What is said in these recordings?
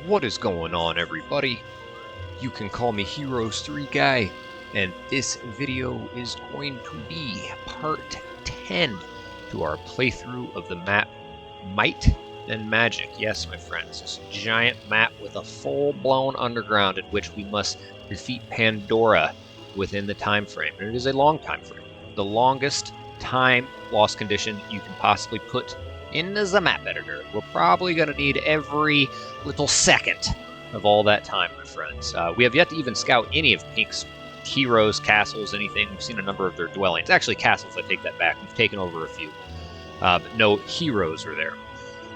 What is going on, everybody? You can call me Heroes 3 Guy, and this video is going to be part 10 to our playthrough of the map Might and Magic. Yes, my friends, this giant map with a full-blown underground in which we must defeat Pandora within the time frame. And it is a long time frame. The longest time loss condition you can possibly put into the map editor. We're probably going to need every little second of all that time, my friends. We have yet to even scout any of Pink's heroes, castles, anything. We've seen a number of their dwellings. Actually, castles, I take that back. We've taken over a few. But no heroes are there.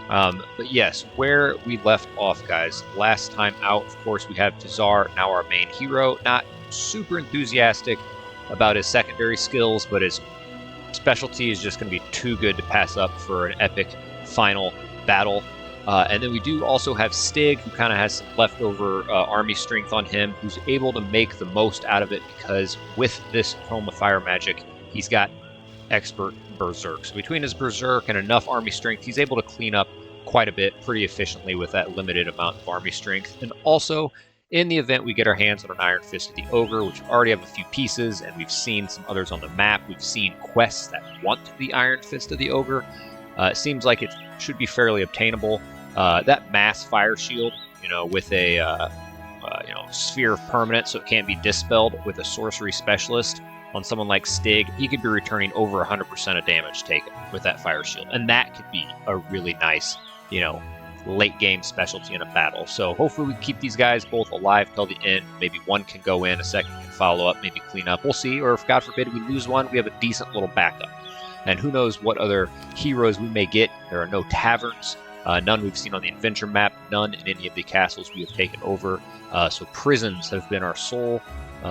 But yes, where we left off, guys, last time out, of course, we have Tazar, now our main hero. Not super enthusiastic about his secondary skills, but his specialty is just going to be too good to pass up for an epic final battle. And then we do also have Stig, who kind of has some leftover army strength on him, who's able to make the most out of it because with this Tome of Fire Magic, he's got expert Berserk. So between his Berserk and enough army strength, he's able to clean up quite a bit pretty efficiently with that limited amount of army strength. And also, in the event we get our hands on an Iron Fist of the Ogre, which we already have a few pieces, and we've seen some others on the map, we've seen quests that want the Iron Fist of the Ogre. It seems like it should be fairly obtainable. That mass fire shield, with a sphere of permanence, so it can't be dispelled with a sorcery specialist on someone like Stig, he could be returning over 100% of damage taken with that fire shield, and that could be a really nice, late game specialty in a battle. So hopefully we keep these guys both alive till the end. Maybe one can go in, a second can follow up, maybe clean up. We'll see. Or if God forbid we lose one, we have a decent little backup. And who knows what other heroes we may get. There are no taverns. None we've seen on the adventure map. None in any of the castles we have taken over. So prisons have been our sole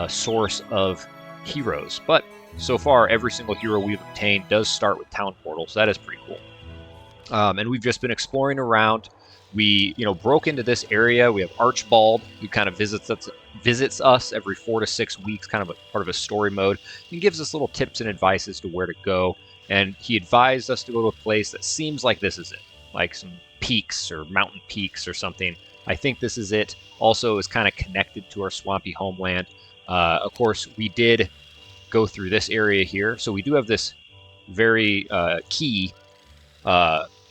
source of heroes. But so far, every single hero we've obtained does start with town portals. So that is pretty cool. And we've just been exploring around. We, broke into this area. We have Archibald, who kind of visits us every 4 to 6 weeks, kind of a part of a story mode, and gives us little tips and advice as to where to go. And he advised us to go to a place that seems like this is it, like some peaks or mountain peaks or something. I think this is it. Also, is kind of connected to our swampy homeland. Of course, we did go through this area here, so we do have this very key.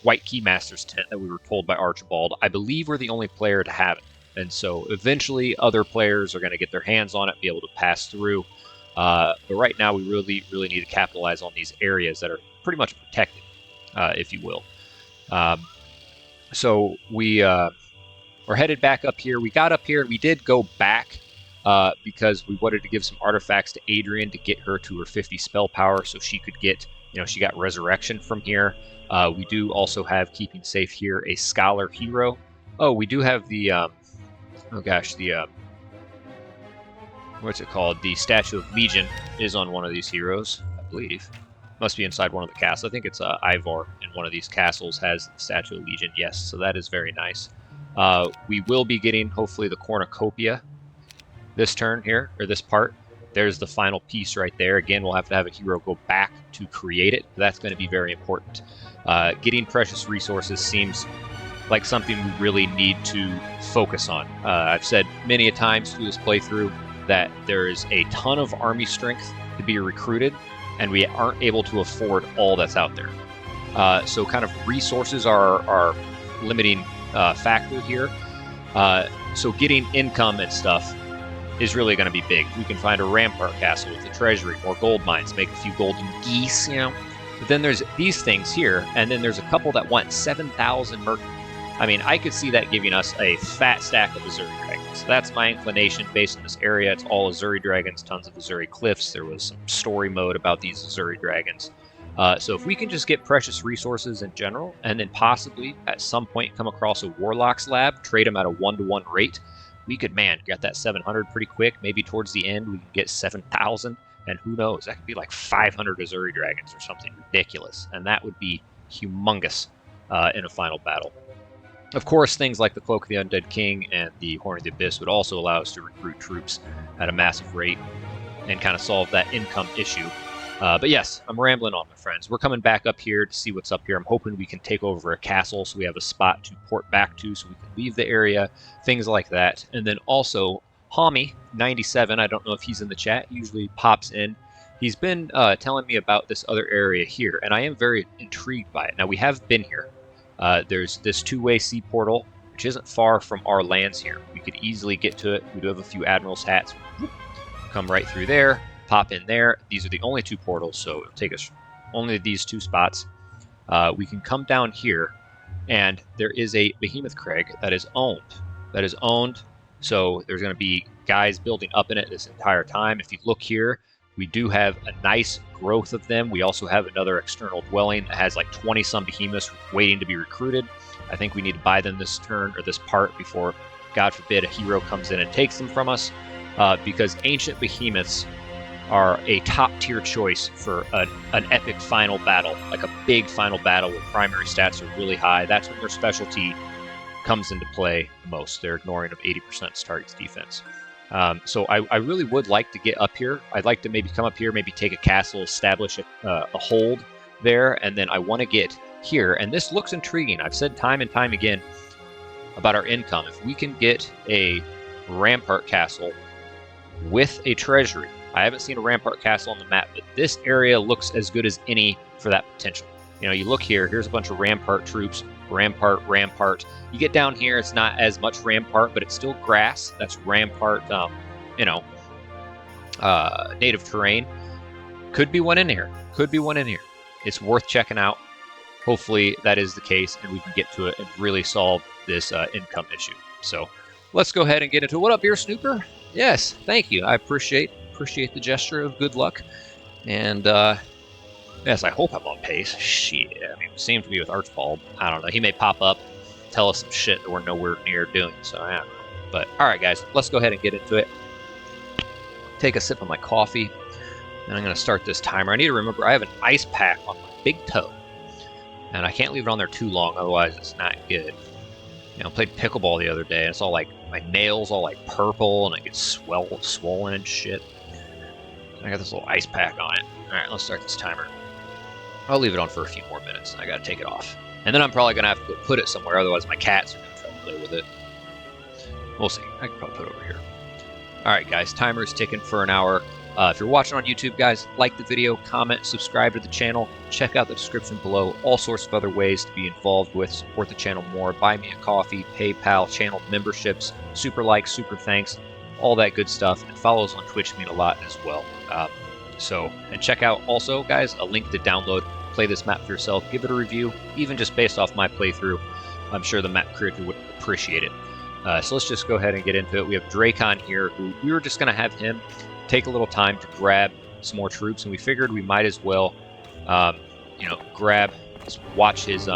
White Keymaster's tent that we were told by Archibald. I believe we're the only player to have it. And so eventually other players are going to get their hands on it, be able to pass through. But right now we really need to capitalize on these areas that are pretty much protected, if you will. So we're headed back up here. We got up here and we did go back because we wanted to give some artifacts to Adrian to get her to her 50 spell power so she could get, she got resurrection from here. We do also have, keeping safe here, a scholar hero. Oh, we do have the, what's it called? The Statue of Legion is on one of these heroes, I believe. Must be inside one of the castles. I think it's Ivor in one of these castles has the Statue of Legion. Yes, so that is very nice. We will be getting, hopefully, the Cornucopia this turn here, or this part. There's the final piece right there. Again, we'll have to have a hero go back to create it. That's going to be very important. Getting precious resources seems like something we really need to focus on. I've said many a times through this playthrough that there is a ton of army strength to be recruited, and we aren't able to afford all that's out there. So kind of resources are our limiting factor here. So getting income and stuff is really going to be big. We can find a rampart castle with a treasury, more gold mines, make a few golden geese, But then there's these things here, and then there's a couple that want 7,000 mercury. I mean, I could see that giving us a fat stack of Azuri dragons. That's my inclination based on this area. It's all Azuri dragons, tons of Azuri cliffs. There was some story mode about these Azuri dragons. So if we can just get precious resources in general, and then possibly at some point come across a Warlock's lab, trade them at a 1-to-1 rate, we could, get that 700 pretty quick. Maybe towards the end we can get 7,000, and who knows, that could be like 500 Azuri dragons or something ridiculous, and that would be humongous in a final battle. Of course, things like the Cloak of the Undead King and the Horn of the Abyss would also allow us to recruit troops at a massive rate and kind of solve that income issue. But yes, I'm rambling on, my friends. We're coming back up here to see what's up here. I'm hoping we can take over a castle so we have a spot to port back to so we can leave the area, things like that. And then also, Homie97, I don't know if he's in the chat, usually pops in. He's been telling me about this other area here, and I am very intrigued by it. Now, we have been here. There's this two-way sea portal, which isn't far from our lands here. We could easily get to it. We do have a few Admiral's hats. Come right through there, pop in there. These are the only two portals, so it'll take us only these two spots. We can come down here, and there is a Behemoth Crag that is owned. So there's going to be guys building up in it this entire time. If you look here, we do have a nice growth of them. We also have another external dwelling that has like 20-some behemoths waiting to be recruited. I think we need to buy them this turn or this part before, God forbid, a hero comes in and takes them from us, because ancient behemoths are a top-tier choice for an epic final battle, like a big final battle where primary stats are really high. That's when their specialty comes into play the most. They're ignoring of 80% target's defense. So I really would like to get up here. I'd like to maybe come up here, maybe take a castle, establish a hold there, and then I want to get here. And this looks intriguing. I've said time and time again about our income. If we can get a rampart castle with a treasury, I haven't seen a rampart castle on the map, but this area looks as good as any for that potential. You know, you look here, here's a bunch of rampart troops, rampart. You get down here, it's not as much rampart, but it's still grass. That's rampart, native terrain. Could be one in here. It's worth checking out. Hopefully that is the case, and we can get to it and really solve this income issue. So let's go ahead and get into it. What up, Beer Snooper? Yes, thank you. I appreciate the gesture of good luck. And yes, I hope I'm on pace. Shit, I mean, it seems to be with Archibald. I don't know. He may pop up, tell us some shit that we're nowhere near doing. So I don't know. But all right, guys, let's go ahead and get into it. Take a sip of my coffee, and I'm going to start this timer. I need to remember I have an ice pack on my big toe, and I can't leave it on there too long, otherwise it's not good. You know, I played pickleball the other day, and it's all like my nails all like purple, and it gets swollen and shit. And I got this little ice pack on it. All right, let's start this timer. I'll leave it on for a few more minutes, and I got to take it off. And then I'm probably going to have to go put it somewhere, otherwise my cats are going to try to play with it. We'll see. I can probably put it over here. All right, guys, timer is ticking for an hour. If you're watching on YouTube, guys, like the video, comment, subscribe to the channel, check out the description below, all sorts of other ways to be involved with, support the channel more, buy me a coffee, PayPal, channel memberships, super likes, super thanks, all that good stuff, and follow us on Twitch mean a lot as well. And check out also, guys, a link to download, play this map for yourself, give it a review, even just based off my playthrough. I'm sure the map creator would appreciate it. So let's just go ahead and get into it. We have Dracon here, who we were just going to have him take a little time to grab some more troops, and we figured we might as well, watch his.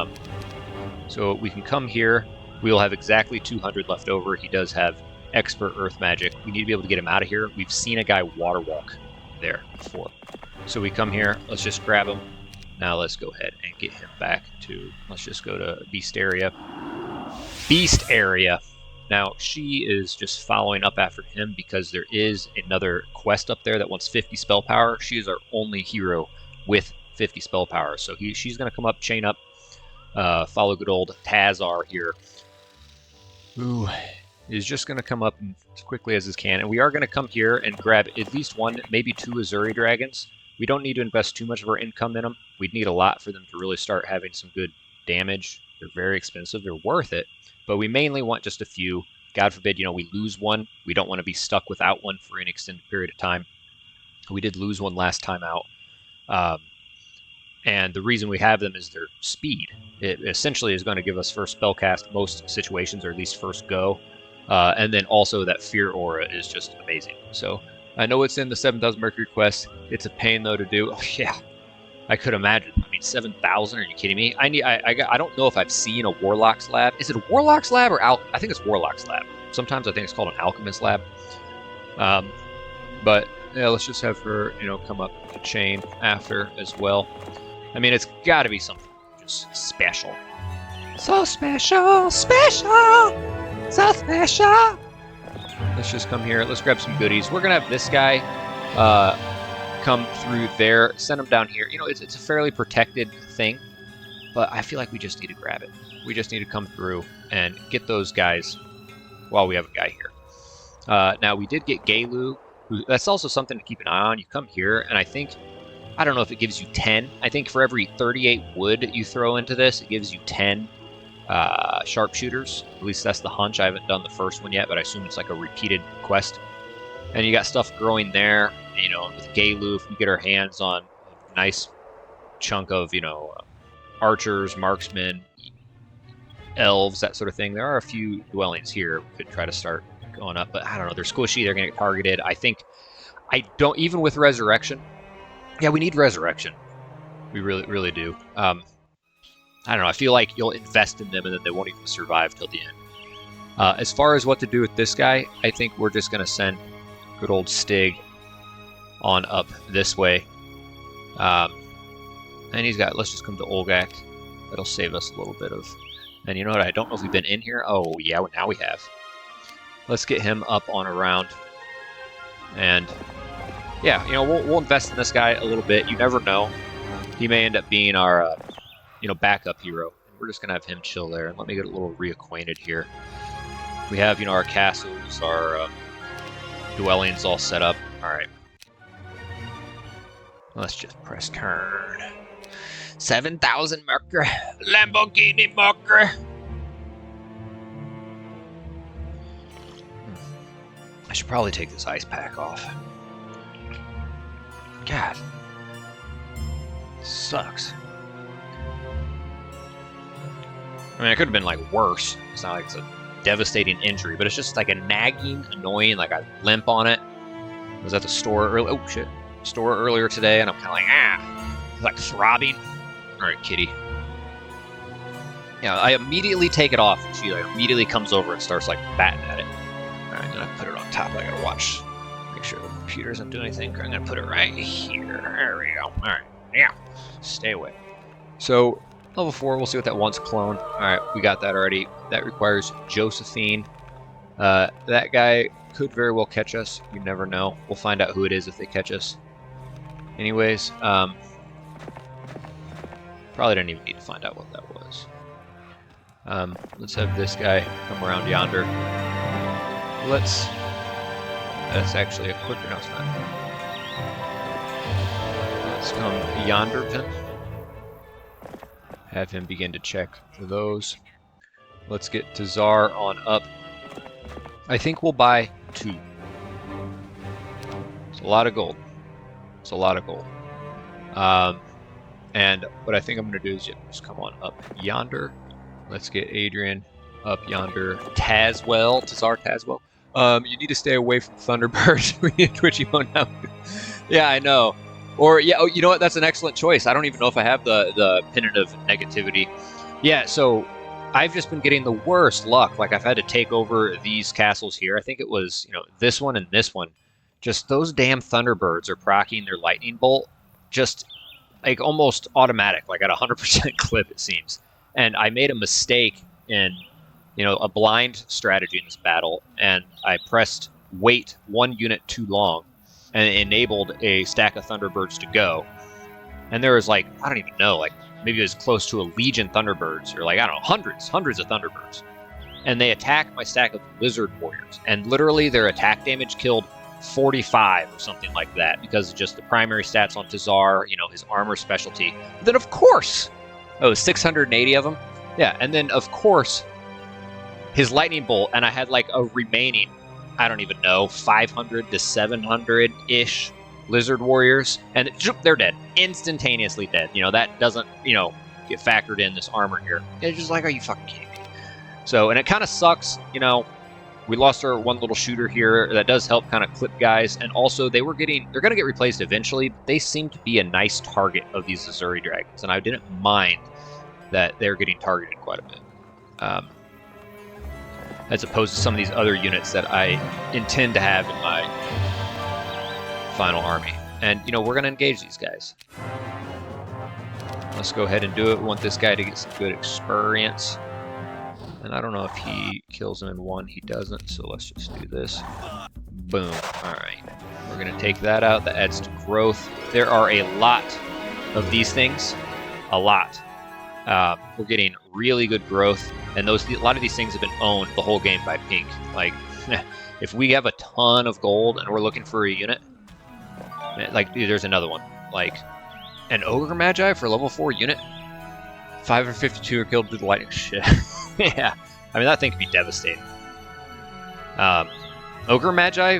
So we can come here. We'll have exactly 200 left over. He does have expert earth magic. We need to be able to get him out of here. We've seen a guy water walk there before. So we come here. Let's just grab him. Now let's go ahead and get him back to. Let's just go to Beast Area. Beast Area. Now, she is just following up after him because there is another quest up there that wants 50 spell power. She is our only hero with 50 spell power. So she's going to come up, chain up, follow good old Tazar here, who is just going to come up as quickly as he can. And we are going to come here and grab at least one, maybe two Azuri dragons. We don't need to invest too much of our income in them. We'd need a lot for them to really start having some good damage. They're very expensive. They're worth it. But we mainly want just a few. God forbid, we lose one. We don't want to be stuck without one for an extended period of time. We did lose one last time out. And the reason we have them is their speed. It essentially is going to give us first spellcast most situations, or at least first go. And then also that fear aura is just amazing. So I know it's in the 7,000 Mercury quest. It's a pain, though, to do. Oh, yeah. I could imagine. I mean, 7,000? Are you kidding me? I don't know if I've seen a Warlock's Lab. Is it a Warlock's Lab or I think it's Warlock's Lab. Sometimes I think it's called an Alchemist Lab. But yeah, let's just have her, come up the chain after as well. I mean, it's got to be something just special. So special, so special. Let's just come here. Let's grab some goodies. We're gonna have this guy. come through there, send them down here. You know, it's a fairly protected thing, but I feel like we just need to grab it. We just need to come through and get those guys while we have a guy here. Now, we did get Galu. That's also something to keep an eye on. You come here, and I don't know if it gives you 10. I think for every 38 wood you throw into this, it gives you 10 sharpshooters. At least that's the hunch. I haven't done the first one yet, but I assume it's like a repeated quest. And you got stuff growing there. You know, with Galu, if we get our hands on a nice chunk of, you know, archers, marksmen, elves, that sort of thing. There are a few dwellings here we could try to start going up, but I don't know. They're squishy. They're going to get targeted. I don't, even with Resurrection. Yeah, we need Resurrection. We really do. I don't know. I feel like you'll invest in them and then they won't even survive till the end. As far as what to do with this guy, I think we're just going to send good old Stig on up this way. And he's got, let's just come to Olgak. That'll save us a little bit of... And you know what? I don't know if we've been in here. Oh, yeah, now we have. Let's get him up on around. And, yeah, you know, we'll invest in this guy a little bit. You never know. He may end up being our, you know, backup hero. We're just going to have him chill there. And let me get a little reacquainted here. We have, you know, our castles, our dwellings all set up. All right. Let's just press turn. 7,000 Merker. Lamborghini Merker. I should probably take this ice pack off. God. Sucks. I mean, it could have been, like, worse. It's not like it's a devastating injury, but it's just, like, a nagging, annoying, like, a limp on it. I was at the store early. Oh, shit. Store earlier today, and I'm kind of like, it's like throbbing. All right, kitty. Yeah, I immediately take it off, and she like immediately comes over and starts like batting at it. All right, then I put it on top. I gotta watch, make sure the computer doesn't do anything. I'm gonna put it right here. There we go. All right, yeah, stay away. So level 4, we'll see what that wants clone. All right, we got that already. That requires Josephine. That guy could very well catch us. You never know. We'll find out who it is if they catch us. Anyways, probably didn't even need to find out what that was. Let's have this guy come around yonder. That's actually a quicker, no, it's not. Let's come yonder pin. Have him begin to check for those. Let's get Tazar on up. I think we'll buy 2. It's a lot of gold. It's a lot of gold. And what I think I'm going to do is just come on up yonder. Let's get Adrian up yonder. Tazar Tazwell. You need to stay away from Thunderbird. We need Twitchy mode now. Yeah, I know. Or, yeah, oh, you know what? That's an excellent choice. I don't even know if I have the pennant of negativity. Yeah, so I've just been getting the worst luck. Like, I've had to take over these castles here. I think it was, you know, this one and this one. Just those damn Thunderbirds are proccing their lightning bolt. Just, like, almost automatic. Like, at 100% clip, it seems. And I made a mistake in, you know, a blind strategy in this battle. And I pressed wait 1 unit too long. And it enabled a stack of Thunderbirds to go. And there was, like, I don't even know, like, maybe it was close to a legion Thunderbirds, or like, I don't know, hundreds of Thunderbirds. And they attacked my stack of Lizard Warriors. And literally their attack damage killed 45 or something like that, because of just the primary stats on Tazar, you know, his armor specialty. But then, of course, 680 of them. Yeah, and then, of course, his lightning bolt, and I had like a remaining, I don't even know, 500 to 700-ish Lizard Warriors, and they're dead. Instantaneously dead. You know, that doesn't, you know, get factored in this armor here. It's just like, are you fucking kidding me? So, and it kind of sucks, you know, we lost our one little shooter here. That does help kind of clip guys, and also they're going to get replaced eventually, but they seem to be a nice target of these Azuri Dragons, and I didn't mind that they're getting targeted quite a bit. As opposed to some of these other units that I intend to have in my final army. And, you know, we're going to engage these guys. Let's go ahead and do it. We want this guy to get some good experience. And I don't know if he kills him in 1. He doesn't, so let's just do this. Boom. Alright. We're going to take that out. That adds to growth. There are a lot of these things. A lot. We're getting really good growth. And a lot of these things have been owned the whole game by Pink. Like, if we have a ton of gold and we're looking for a unit, like, there's another one. Like, an Ogre Magi for level 4 unit? 552 are killed through the lightning. Shit. Yeah. I mean, that thing could be devastating. Ogre Magi,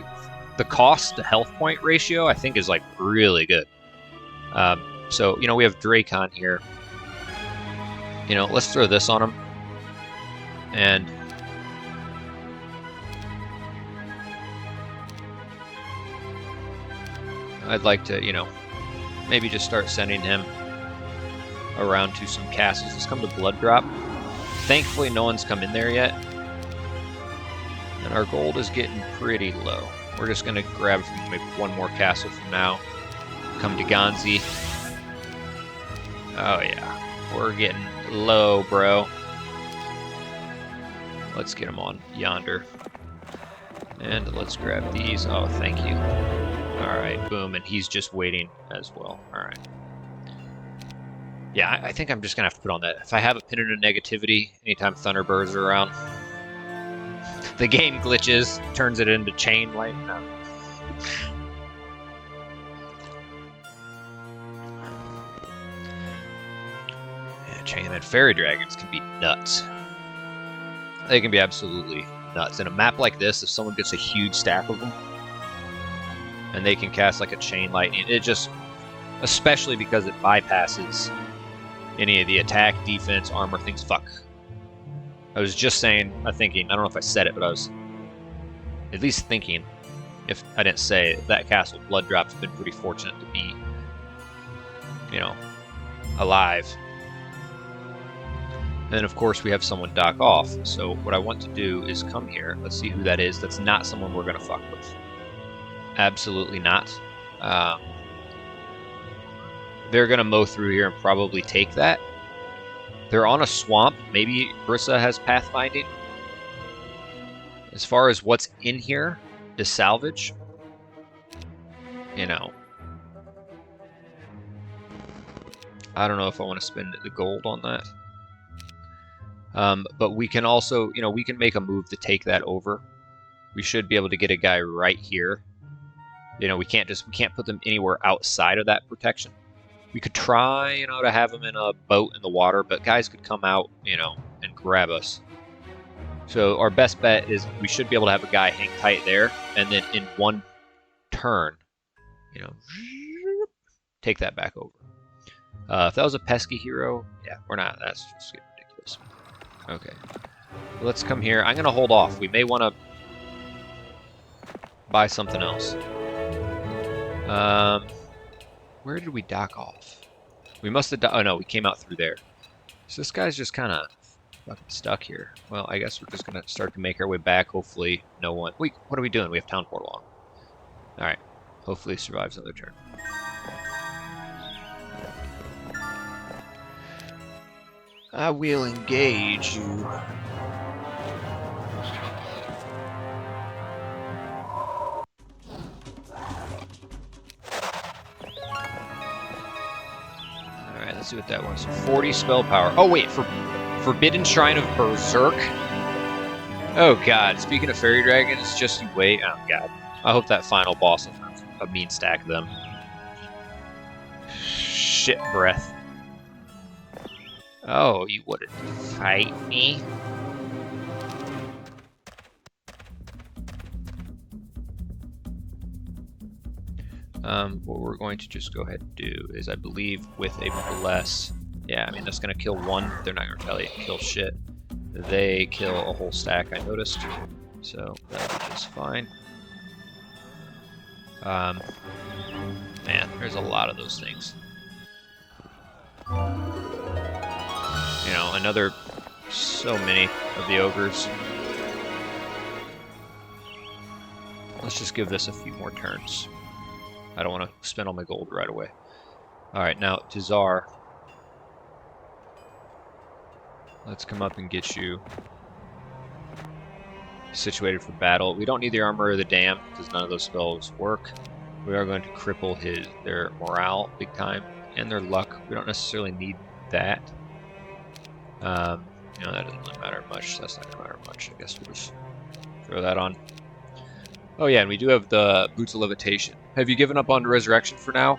the cost to health point ratio, I think is like really good. So, you know, we have Dracon here. You know, let's throw this on him. And I'd like to, you know, maybe just start sending him around to some castles. Let's come to Blood Drop. Thankfully, no one's come in there yet. And our gold is getting pretty low. We're just going to grab maybe one more castle from now. Come to Ganzi. Oh, yeah. We're getting low, bro. Let's get them on yonder. And let's grab these. Oh, thank you. Alright, boom. And he's just waiting as well. Alright. Yeah, I think I'm just going to have to put on that. If I have a pin into negativity anytime Thunderbirds are around, the game glitches, turns it into chain light. No. Yeah, chain and fairy dragons can be nuts. They can be absolutely nuts. In a map like this, if someone gets a huge stack of them, and they can cast like a chain lightning, it just, especially because it bypasses any of the attack, defense, armor things. Fuck. I was just saying, thinking, I don't know if I said it, but I was at least thinking, if I didn't say it, that castle, Blood Drop's been pretty fortunate to be, you know, alive. And then, of course, we have someone dock off. So what I want to do is come here. Let's see who that is. That's not someone we're going to fuck with. Absolutely not. They're going to mow through here and probably take that. They're on a swamp. Maybe Brissa has pathfinding. As far as what's in here to salvage, you know, I don't know if I want to spend the gold on that. But we can also, you know, we can make a move to take that over. We should be able to get a guy right here. You know, we can't put them anywhere outside of that protection. We could try, you know, to have them in a boat in the water, but guys could come out, you know, and grab us. So our best bet is we should be able to have a guy hang tight there, and then in one turn, you know, take that back over. If that was a pesky hero, yeah, we're not. That's just getting ridiculous. Okay, let's come here. I'm gonna hold off. We may want to buy something else. Where did we dock off? We must have. Oh no, we came out through there. So this guy's just kind of fucking stuck here. Well, I guess we're just gonna start to make our way back. Hopefully, no one. Wait, what are we doing? We have town portal on. All right. Hopefully, he survives another turn. I will engage you. Alright, let's see what that was. 40 spell power. Oh, wait, for Forbidden Shrine of Berserk? Oh, God. Speaking of fairy dragons, just you wait. Oh, God. I hope that final boss will have a mean stack of them. Shit breath. Oh, you wouldn't fight me? What we're going to just go ahead and do is, I believe, with a bless. Yeah, I mean, that's going to kill one. They're not going to retaliate and kill shit. They kill a whole stack, I noticed. So, that'll be just fine. Man, there's a lot of those things. You know, another so many of the ogres. Let's just give this a few more turns. I don't want to spend all my gold right away. Alright, now, Tazar. Let's come up and get you. situated for battle. We don't need the Armor or the Dam because none of those spells work. We are going to cripple their morale big time and their luck. We don't necessarily need that. You know, that doesn't really matter much. That's not going to matter much. I guess we'll just throw that on. Oh yeah, and we do have the Boots of Levitation. Have you given up on Resurrection for now?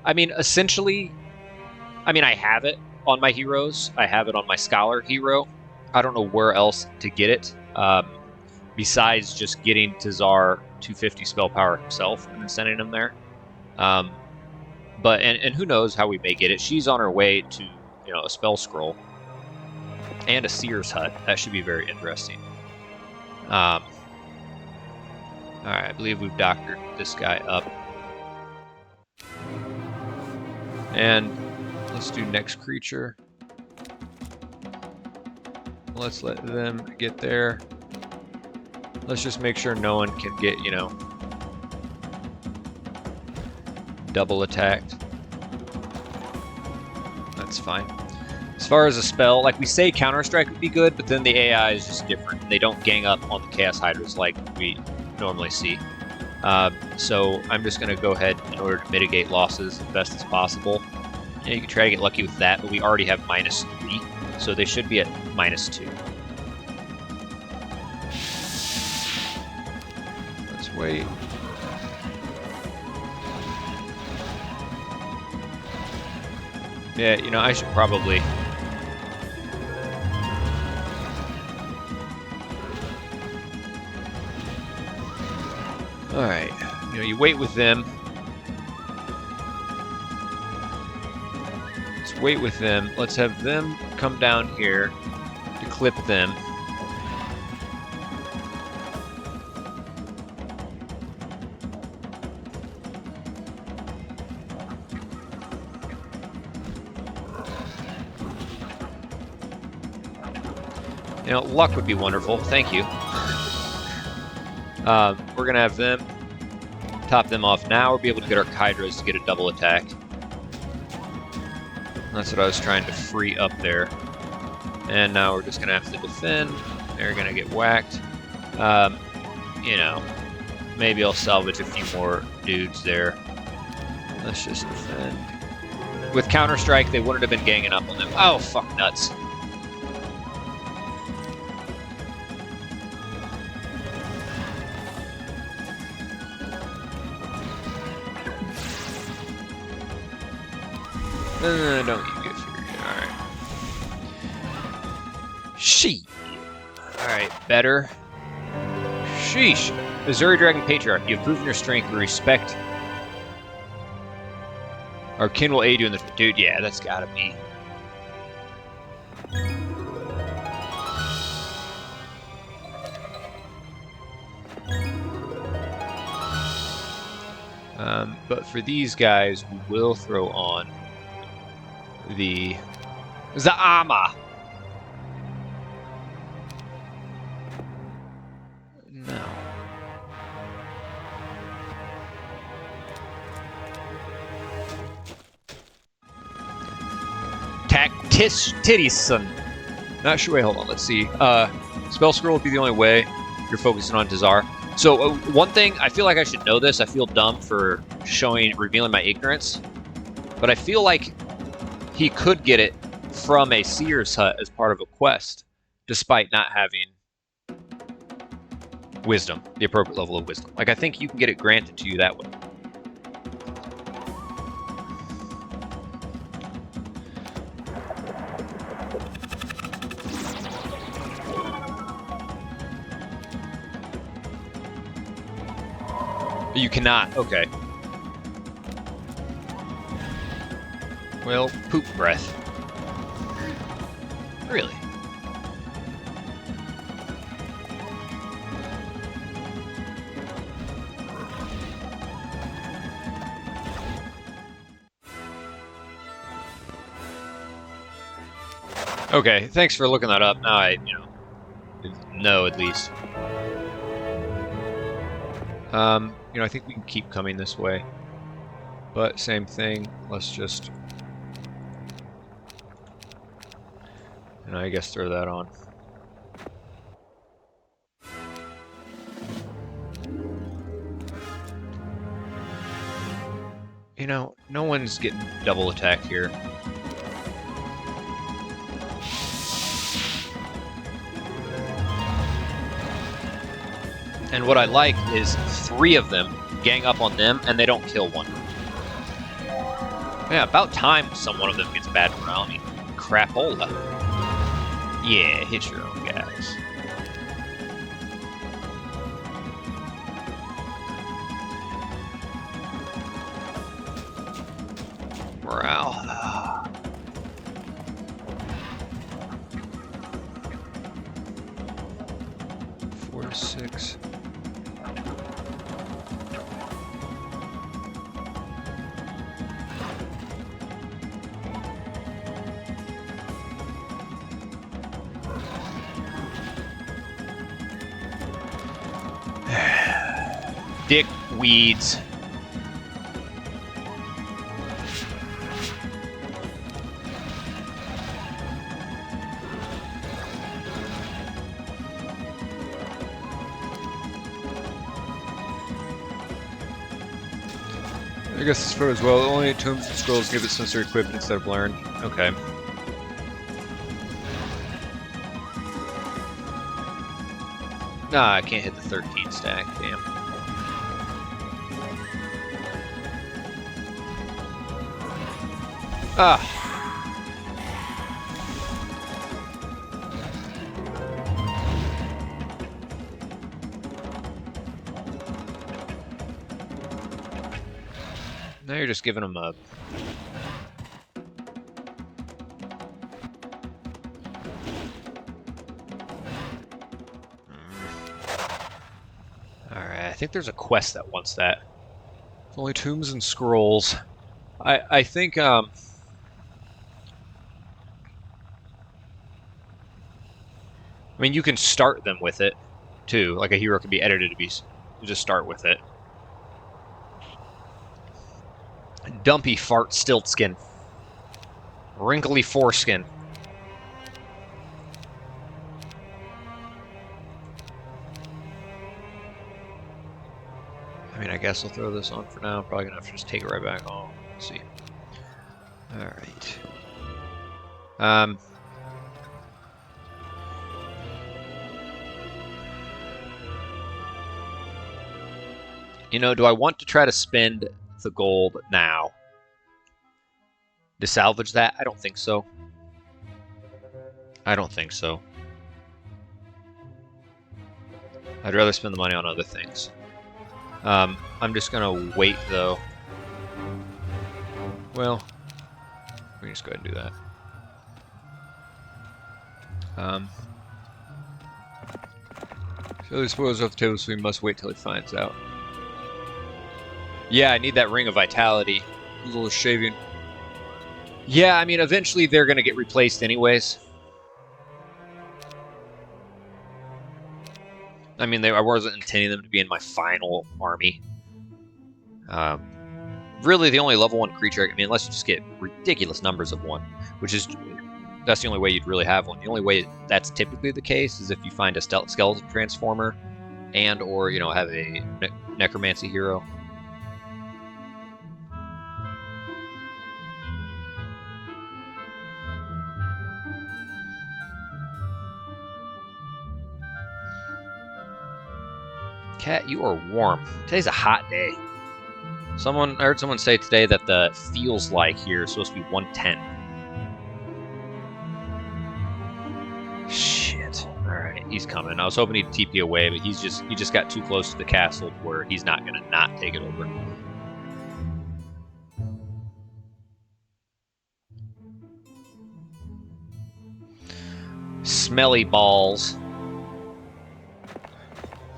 I mean, essentially, I have it on my heroes. I have it on my Scholar hero. I don't know where else to get it, besides just getting Tazar 250 spell power himself and then sending him there. But who knows how we may get it. She's on her way to, you know, a spell scroll and a Seer's Hut. That should be very interesting. Alright, I believe we've doctored this guy up. And let's do next creature. Let's let them get there. Let's just make sure no one can get, you know, double attacked. That's fine. As far as a spell, like we say Counter-Strike would be good, but then the AI is just different. They don't gang up on the Chaos Hydras like we normally see. So I'm just going to go ahead in order to mitigate losses as best as possible. You know, you can try to get lucky with that, but we already have -3, so they should be at -2. Let's wait. Yeah, you know, I should probably... Alright, you know, you wait with them. Let's wait with them. Let's have them come down here to clip them. You know, luck would be wonderful. Thank you. We're going to have them top them off now. We'll be able to get our Hydras to get a double attack. That's what I was trying to free up there. And now we're just going to have to defend. They're going to get whacked. You know, maybe I'll salvage a few more dudes there. Let's just defend. With Counter-Strike, they wouldn't have been ganging up on them. Oh, fuck nuts. Don't you get through here. Alright. She. Alright, better. Sheesh. Missouri Dragon Patriarch, you have proven your strength. We respect. Our kin will aid you in the... Dude, yeah, that's gotta be. But for these guys, we will throw on the Zaama. No. Tactitison. Not sure. Wait, hold on. Let's see. Spell scroll would be the only way. You're focusing on Tazar. So one thing, I feel like I should know this. I feel dumb for revealing my ignorance, but I feel like he could get it from a Seer's Hut as part of a quest, despite not having wisdom, the appropriate level of wisdom. Like, I think you can get it granted to you that way. You cannot. Okay. Well, poop breath. Really? Okay, thanks for looking that up. Now I, know at least. I think we can keep coming this way. But same thing, let's just... I guess throw that on. You know, no one's getting double attacked here. And what I like is 3 of them gang up on them, and they don't kill one. Yeah, about time someone of them gets bad morality. Crapola. Yeah, hit your own guys. Morale. 4 to 6. Dick weeds. I guess as far as well, only tombs and scrolls give it sensory equipment instead of learn. Okay. Nah, I can't hit the 13 stack, damn. Ah. Now you're just giving them a... Alright, I think there's a quest that wants that. It's only tombs and scrolls. I think, I mean, you can start them with it, too. Like, a hero can be edited to be... just start with it. Dumpy fart stiltskin. Wrinkly foreskin. I mean, I guess I'll throw this on for now. I'm probably gonna have to just take it right back on. Let's see. Alright. You know, do I want to try to spend the gold now to salvage that? I don't think so. I don't think so. I'd rather spend the money on other things. I'm just gonna wait though. Well, we can just go ahead and do that. So he spoils off the table, so we must wait till he finds out. Yeah, I need that ring of vitality. A little shaving. Yeah, I mean, eventually they're gonna get replaced anyways. I mean, I wasn't intending them to be in my final army. Really, the only level 1 creature, I mean, unless you just get ridiculous numbers of one, which is, that's the only way you'd really have one. The only way that's typically the case is if you find a skeleton transformer and or, you know, have a necromancy hero. Cat, you are warm. Today's a hot day. I heard someone say today that the feels like here is supposed to be 110. Shit. Alright, he's coming. I was hoping he'd TP away, but he just got too close to the castle where he's not gonna not take it over. Smelly balls.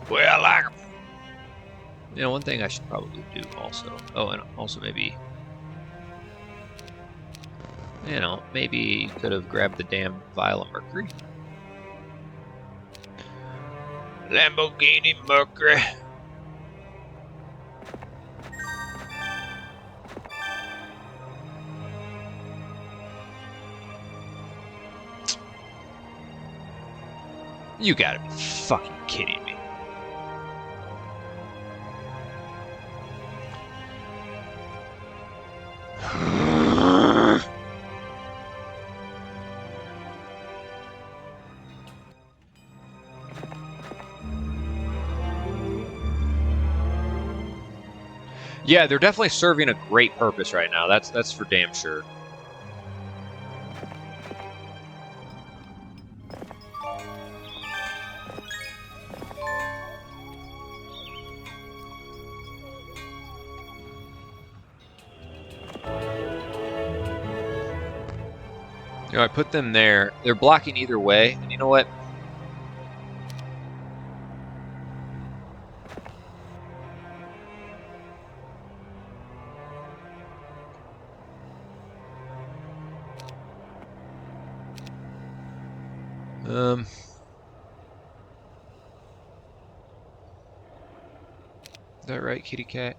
Well, I like 'em. You know, one thing I should probably do also. Oh, and also maybe... You know, maybe could have grabbed the damn vial of mercury. Lamborghini Mercury. You gotta be fucking kidding me. Yeah, they're definitely serving a great purpose right now. That's for damn sure. You know, I put them there. They're blocking either way, and you know what? Is that right, kitty cat?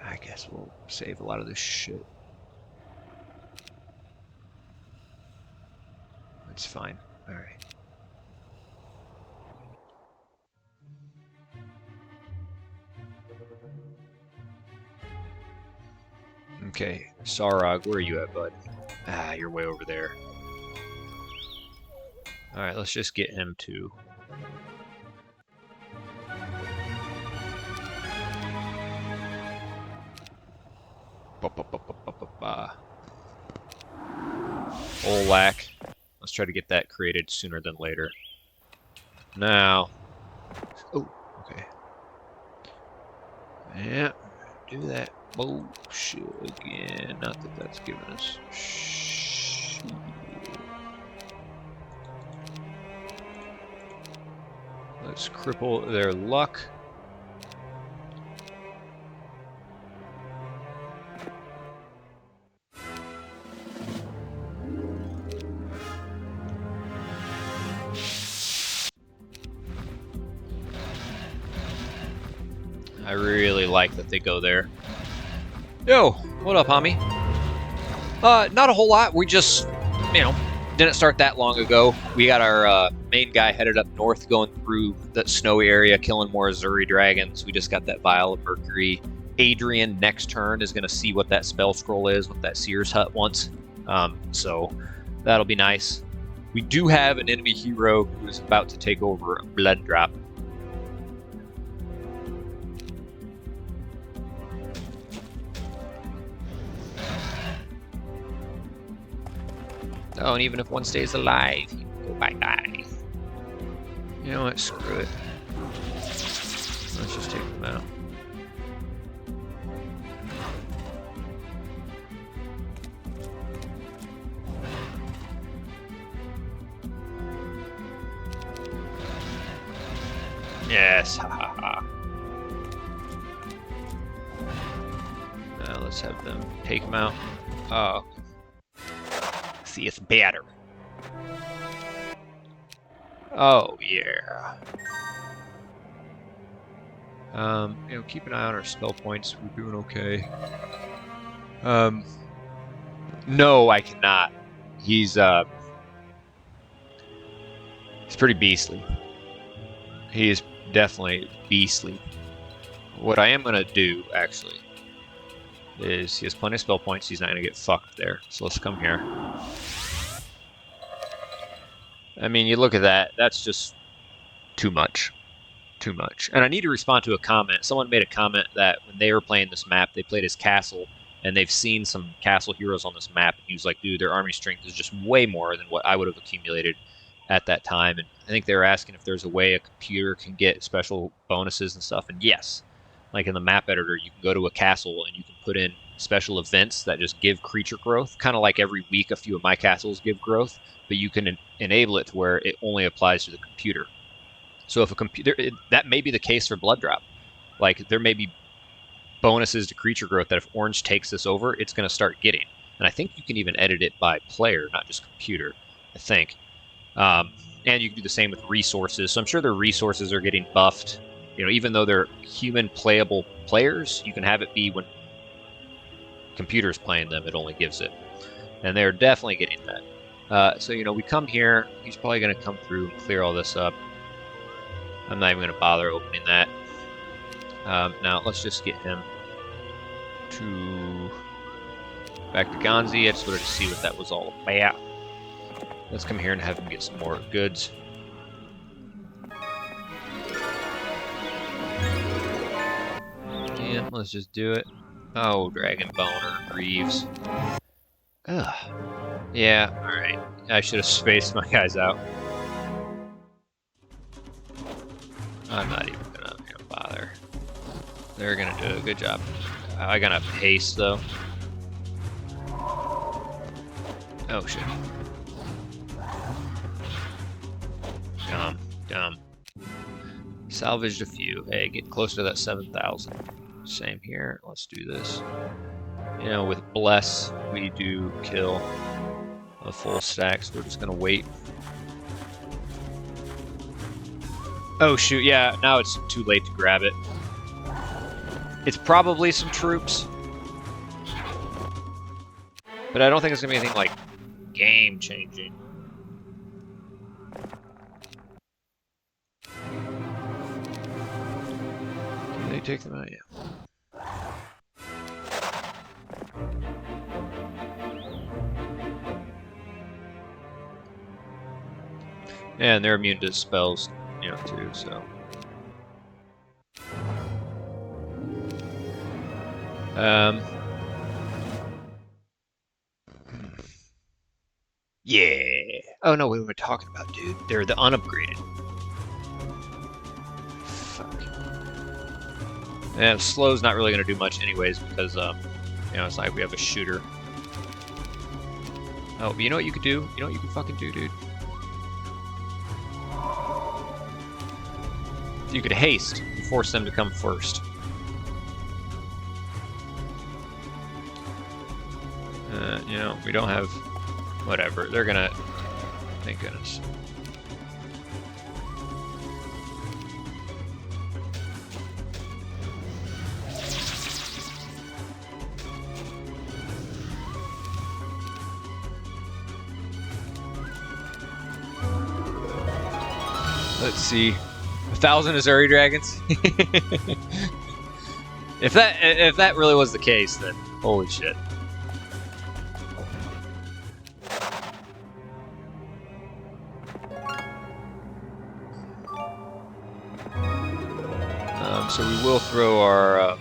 I guess we'll save a lot of this shit. That's fine. All right. Okay, Sarog, where are you at, bud? Ah, you're way over there. All right, let's just get him to. Olak. Let's try to get that created sooner than later. Now. Oh, okay. Yeah, do that bullshit again. Not that that's giving us shit. Let's cripple their luck. I really like that they go there. Yo, what up, homie? Not a whole lot. We just, you know, didn't start that long ago. We got our main guy headed up north, going through that snowy area, killing more Azuri dragons. We just got that vial of mercury. Adrian next turn is going to see what that spell scroll is, what that Seer's Hut wants. So that'll be nice. We do have an enemy hero who is about to take over a blood drop. Oh, and even if one stays alive, he will go bye-bye. You know what? Screw it. Let's just take them out. Yes, ha ha ha. Now let's have them take them out. Oh. See, it's better. Oh, yeah. You know, keep an eye on our spell points. We're doing okay. No, I cannot. He's pretty beastly. He is definitely beastly. What I am gonna do, actually, is he has plenty of spell points. He's not gonna get fucked there. So let's come here. I mean, you look at that. That's just too much. Too much. And I need to respond to a comment. Someone made a comment that when they were playing this map, they played as castle, and they've seen some castle heroes on this map. And he was like, dude, their army strength is just way more than what I would have accumulated at that time. And I think they were asking if there's a way a computer can get special bonuses and stuff. And yes, like in the map editor, you can go to a castle and you can put in special events that just give creature growth. Kind of like every week, a few of my castles give growth, but you can enable it to where it only applies to the computer. So if a computer, that may be the case for Blood Drop. Like there may be bonuses to creature growth that if Orange takes this over, it's going to start getting. And I think you can even edit it by player, not just computer, I think. And you can do the same with resources. So I'm sure their resources are getting buffed. You know, even though they're human playable players, you can have it be when computers playing them, it only gives it. And they're definitely getting that. So, you know, we come here. He's probably going to come through and clear all this up. I'm not even going to bother opening that. Now, let's just get him to back to Ganzi. I just wanted to see what that was all about. Let's come here and have him get some more goods. Yeah. let's just do it. Oh, Dragon Boner, Greaves. Ugh. Yeah, alright. I should have spaced my guys out. I'm not even gonna bother. They're gonna do a good job. I got enough haste, though. Oh, shit. Dumb. Salvaged a few. Hey, get closer to that 7,000. Same here. Let's do this. You know, with Bless, we do kill a full stack, so we're just gonna wait. Oh shoot, yeah, now it's too late to grab it. It's probably some troops. But I don't think it's gonna be anything like game-changing. Can they take them out? Yeah. And they're immune to spells, you know, too, so. Yeah. Oh no, we were talking about, dude. They're the unupgraded. Fuck. Yeah, slow's not really gonna do much anyways because you know, it's like we have a shooter. Oh, but you know what you could do? You know what you can fucking do, dude? You could haste and force them to come first. You know, we don't have... Whatever, they're gonna... Thank goodness. Let's see. 1,000 Azuri dragons? If that really was the case, then holy shit. So we will throw our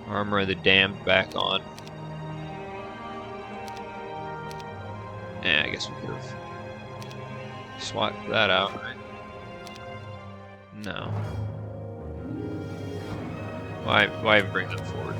Armor of the Damned back on. Yeah, I guess we could have swapped that out, right? No. Why bring them forward?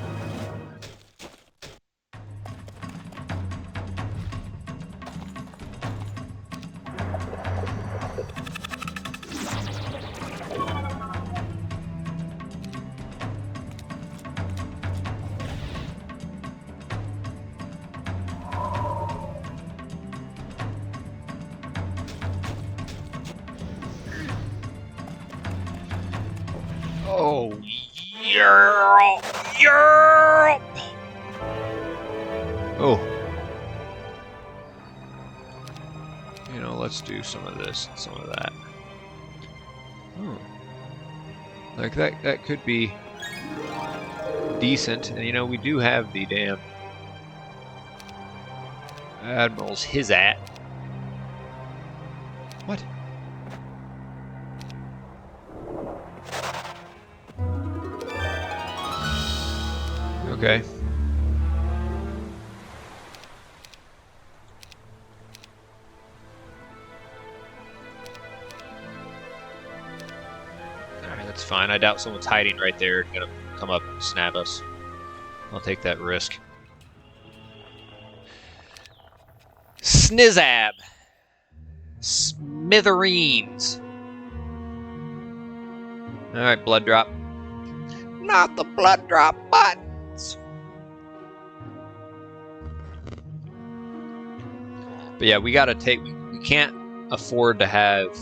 Oh, yeah. Oh. You know, let's do some of this and some of that. Oh. Like that could be decent. And you know, we do have the damn Admiral's Hizat. What? Okay. Alright, that's fine. I doubt someone's hiding right there and gonna come up and snap us. I'll take that risk. Snizab! Smithereens! Alright, blood drop. Not the blood drop buttons! But yeah, we gotta take... We can't afford to have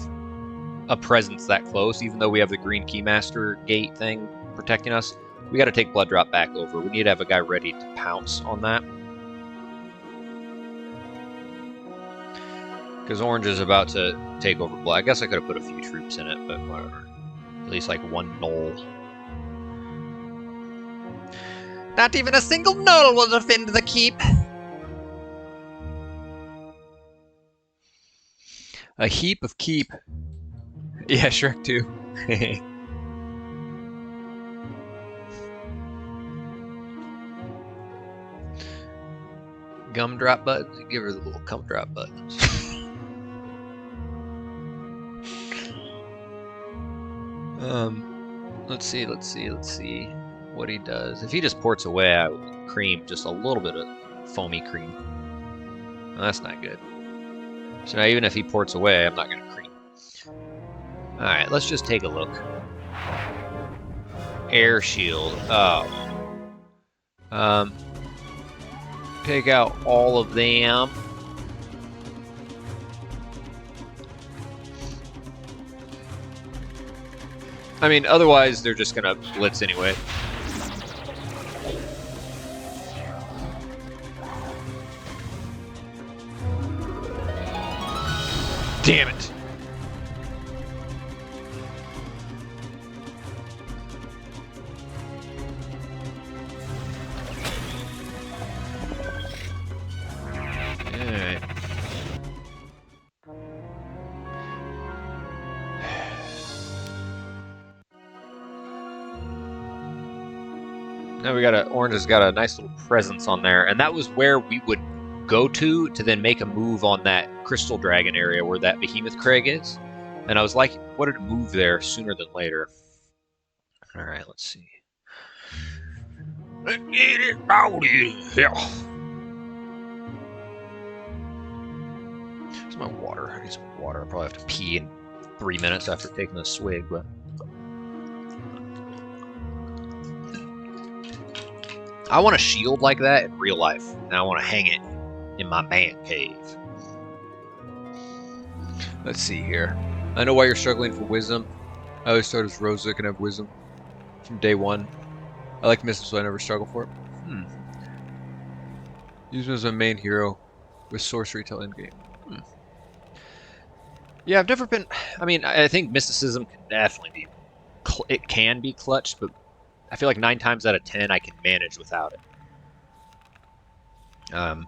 a presence that close, even though we have the green keymaster gate thing protecting us. We gotta take blood drop back over. We need to have a guy ready to pounce on that. Because orange is about to take over black. I guess I could have put a few troops in it, but whatever. At least like one null. Not even a single null will defend the keep. A heap of keep. Yeah, Shrek 2. Gumdrop buttons? Give her the little gumdrop buttons. Let's see what he does. If he just ports away, I would cream just a little bit of foamy cream. Well, that's not good. So now even if he ports away, I'm not going to cream. Alright, let's just take a look. Air shield. Oh. Take out all of them. I mean, otherwise they're just gonna blitz anyway. Damn it! Alright. Now we got Orange has got a nice little presence on there, and that was where we would go to then make a move on that Crystal Dragon area where that Behemoth Crag is. And I was like, what did it move there sooner than later? Alright, let's see. Let's get it out of here. Here's my water. I need some water. I'll probably have to pee in 3 minutes after taking a swig, but I want a shield like that in real life, and I want to hang it in my man cave. Let's see here. I know why you're struggling for wisdom. I always thought as Rosa can have wisdom from day one. I like Mystic, so I never struggle for it. Use him as my main hero with sorcery till endgame. Yeah, I've never been. I mean, I think mysticism can definitely be. It can be clutched, but I feel like 9 times out of 10 I can manage without it. Alright,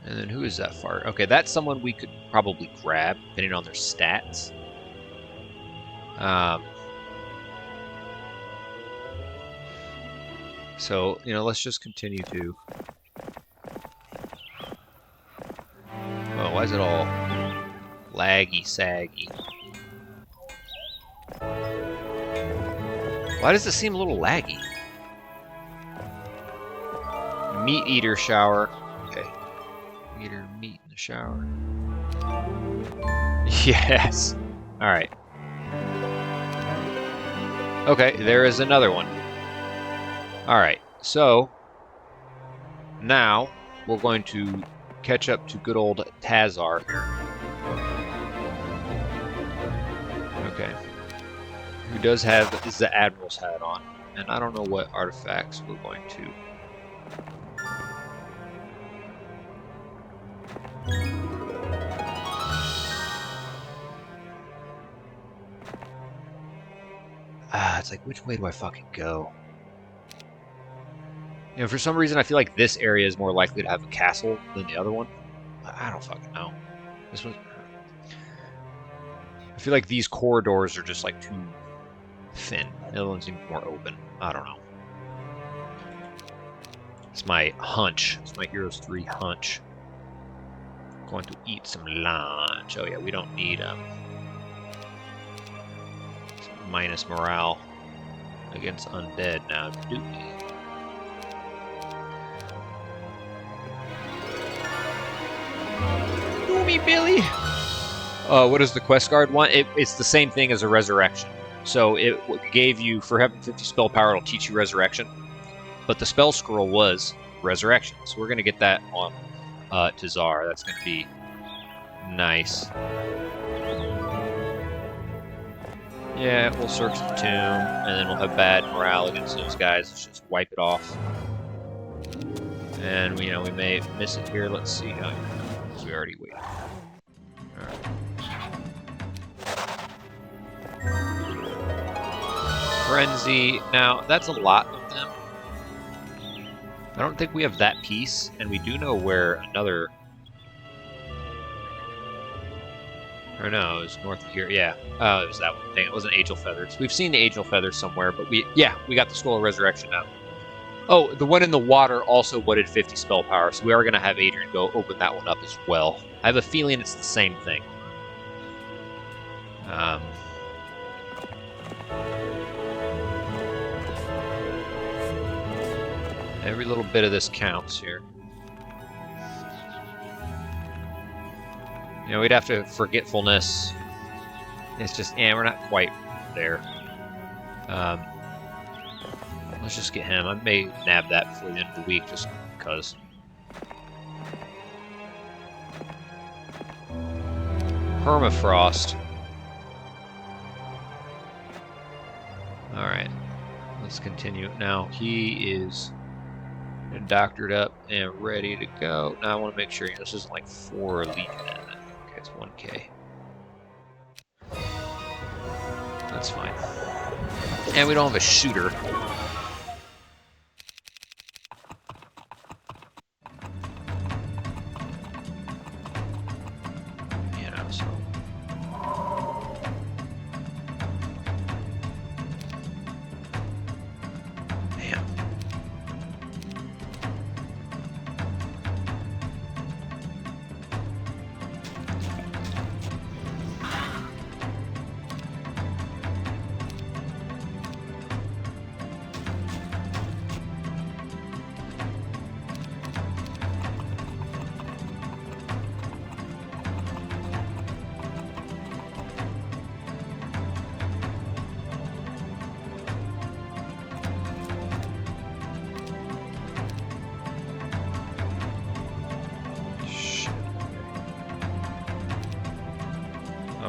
and then who is that fart? Okay, that's someone we could probably grab, depending on their stats. So, you know, let's just continue to... Oh, why is it all laggy-saggy? Why does it seem a little laggy? Meat eater shower. Okay. Eater meat in the shower. Yes. Alright. Okay, there is another one. Alright, so now we're going to catch up to good old Tazar here. Okay. Who does have the Admiral's hat on, and I don't know what artifacts we're going to. It's like, which way do I fucking go? You know, for some reason I feel like this area is more likely to have a castle than the other one. I don't fucking know. This one. I feel like these corridors are just like too thin. The other one seems more open. I don't know. It's my hunch. It's my Heroes 3 hunch. Going to eat some lunch. Oh yeah, we don't need minus morale against undead now, do we? Do me, Billy! What does the quest guard want? It's the same thing as a resurrection. So it gave you, for having 50 spell power, it'll teach you resurrection. But the spell scroll was resurrection. So we're going to get that on Tazar. That's going to be nice. Yeah, we'll search the tomb, and then we'll have bad morale against those guys. Let's just wipe it off. And, you know, we may miss it here. Let's see. Oh, yeah. We already waited. Alright. Frenzy. Now, that's a lot of them. I don't think we have that piece, and we do know where another... Or no, it was north of here. Yeah. Oh, it was that one. Dang, it wasn't Angel Feathers. We've seen the Angel Feathers somewhere, but we got the Scroll of Resurrection now. Oh, the one in the water also wanted 50 spell power, so we are going to have Adrian go open that one up as well. I have a feeling it's the same thing. Every little bit of this counts here. You know, we'd have to forgetfulness. It's just, we're not quite there. Let's just get him. I may nab that before the end of the week, just because. Permafrost. Alright. Let's continue. Now, he is doctored up and ready to go. Now, I want to make sure this isn't like 4 Legion. Okay, it's 1K. That's fine. And we don't have a shooter.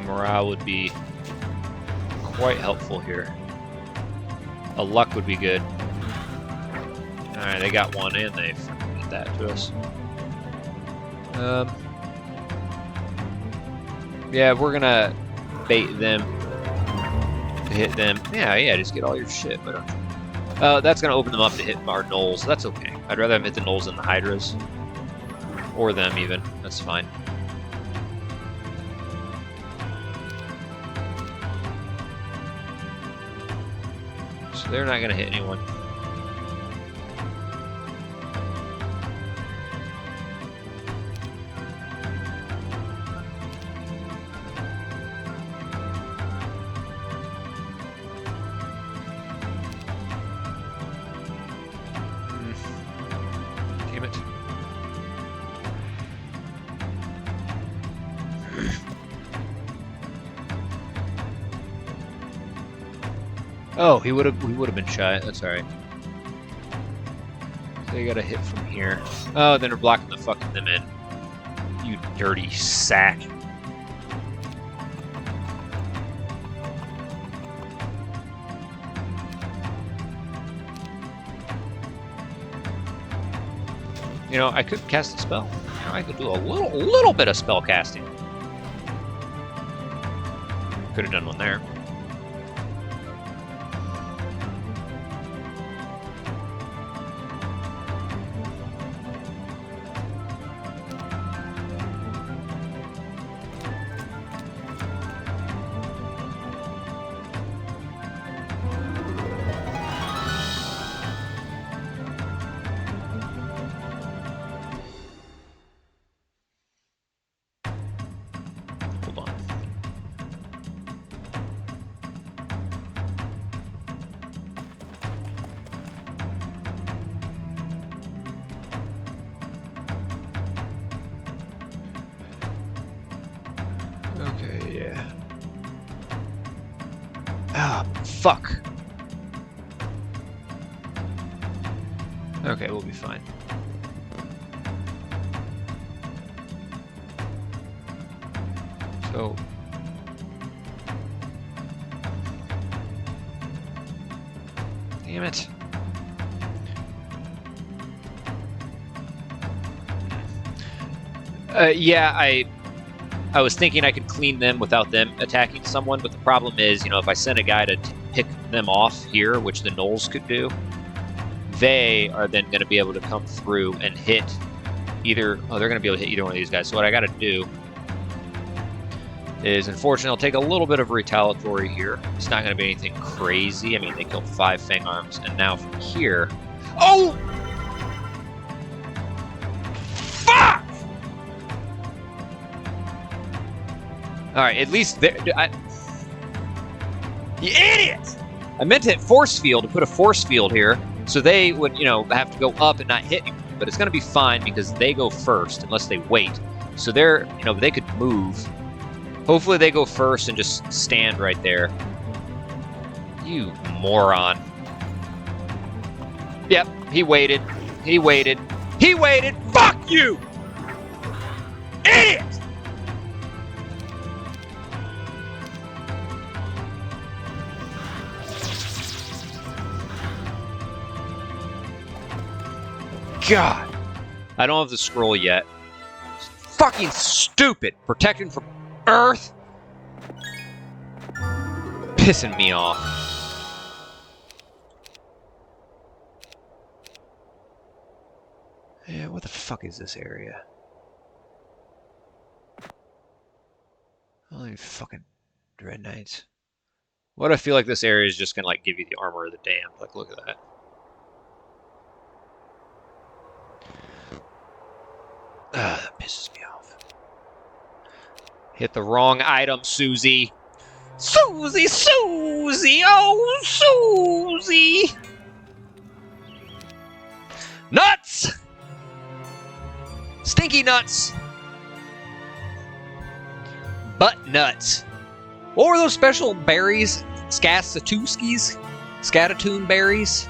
Morale would be quite helpful here. A luck would be good. Alright, they got one and they did that to us. Yeah, we're gonna bait them to hit them. Yeah, just get all your shit. But that's gonna open them up to hit our gnolls. That's okay. I'd rather them hit the gnolls than the hydras. Or them even. That's fine. They're not going to hit anyone. Damn it. Oh, he would have been shot. That's all right. They got a hit from here. Oh, then they're blocking the fucking them in. You dirty sack. You know, I could cast a spell. You know, I could do a little bit of spell casting. Could have done one there. Fuck. Okay, we'll be fine. So... Damn it. Yeah, I was thinking I could clean them without them attacking someone, but the problem is, you know, if I send a guy to pick them off here, which the gnolls could do, they are then going to be able to come through and hit either... Oh, they're going to be able to hit either one of these guys. So what I got to do is, unfortunately, I'll take a little bit of retaliatory here. It's not going to be anything crazy. I mean, they killed 5 Fang Arms, and now from here, Oh! Fuck! Alright, at least there... You idiot! I meant to hit force field to put a force field here, so they would, you know, have to go up and not hit you. But it's going to be fine because they go first, unless they wait. So they're, you know, they could move. Hopefully they go first and just stand right there. You moron. Yep, he waited. He waited. He waited! Fuck you! Idiot! God. I don't have the scroll yet. It's fucking stupid. Protecting from Earth. Pissing me off. Yeah, what the fuck is this area? Holy fucking Dread Knights. What do I feel like this area is just gonna like give you the armor of the damned? Like, look at that. That pisses me off. Hit the wrong item, Susie. Susie, Susie, oh, Susie. Nuts! Stinky nuts. Butt nuts. What were those special berries? Skasatuskis? Scatatoon berries?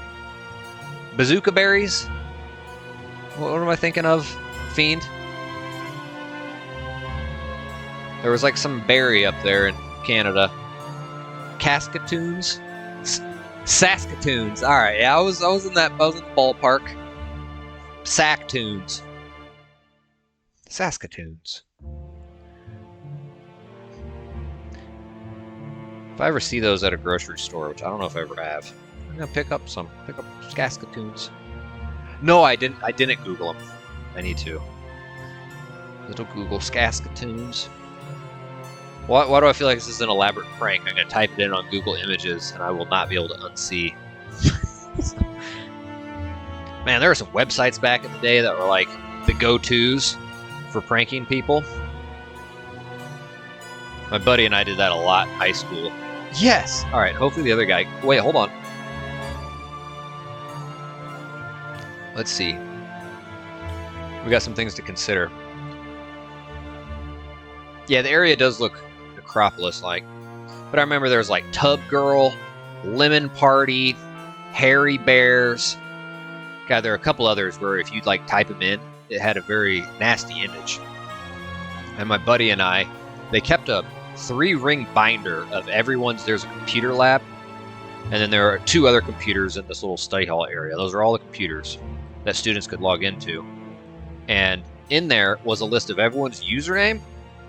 Bazooka berries? What am I thinking of? Fiend? There was like some berry up there in Canada. Cascatoons? Saskatoons. Alright, yeah, I was in the ballpark. Sacktoons. Saskatoons. If I ever see those at a grocery store, which I don't know if I ever have, I'm gonna pick up Saskatoons. No, I didn't Google them. I need to. Little Google Saskatoons. Why do I feel like this is an elaborate prank? I'm gonna type it in on Google Images and I will not be able to unsee. Man, there were some websites back in the day that were like the go-tos for pranking people. My buddy and I did that a lot in high school. Yes! Alright, hopefully the other guy... Wait, hold on. Let's see. We got some things to consider. Yeah, the area does look Acropolis-like. But I remember there was like Tub Girl, Lemon Party, Hairy Bears. God, there are a couple others where if you'd like type them in, it had a very nasty image. And my buddy and I, they kept a 3-ring binder of everyone's. There's a computer lab, and then there are 2 other computers in this little study hall area. Those are all the computers that students could log into. And in there was a list of everyone's username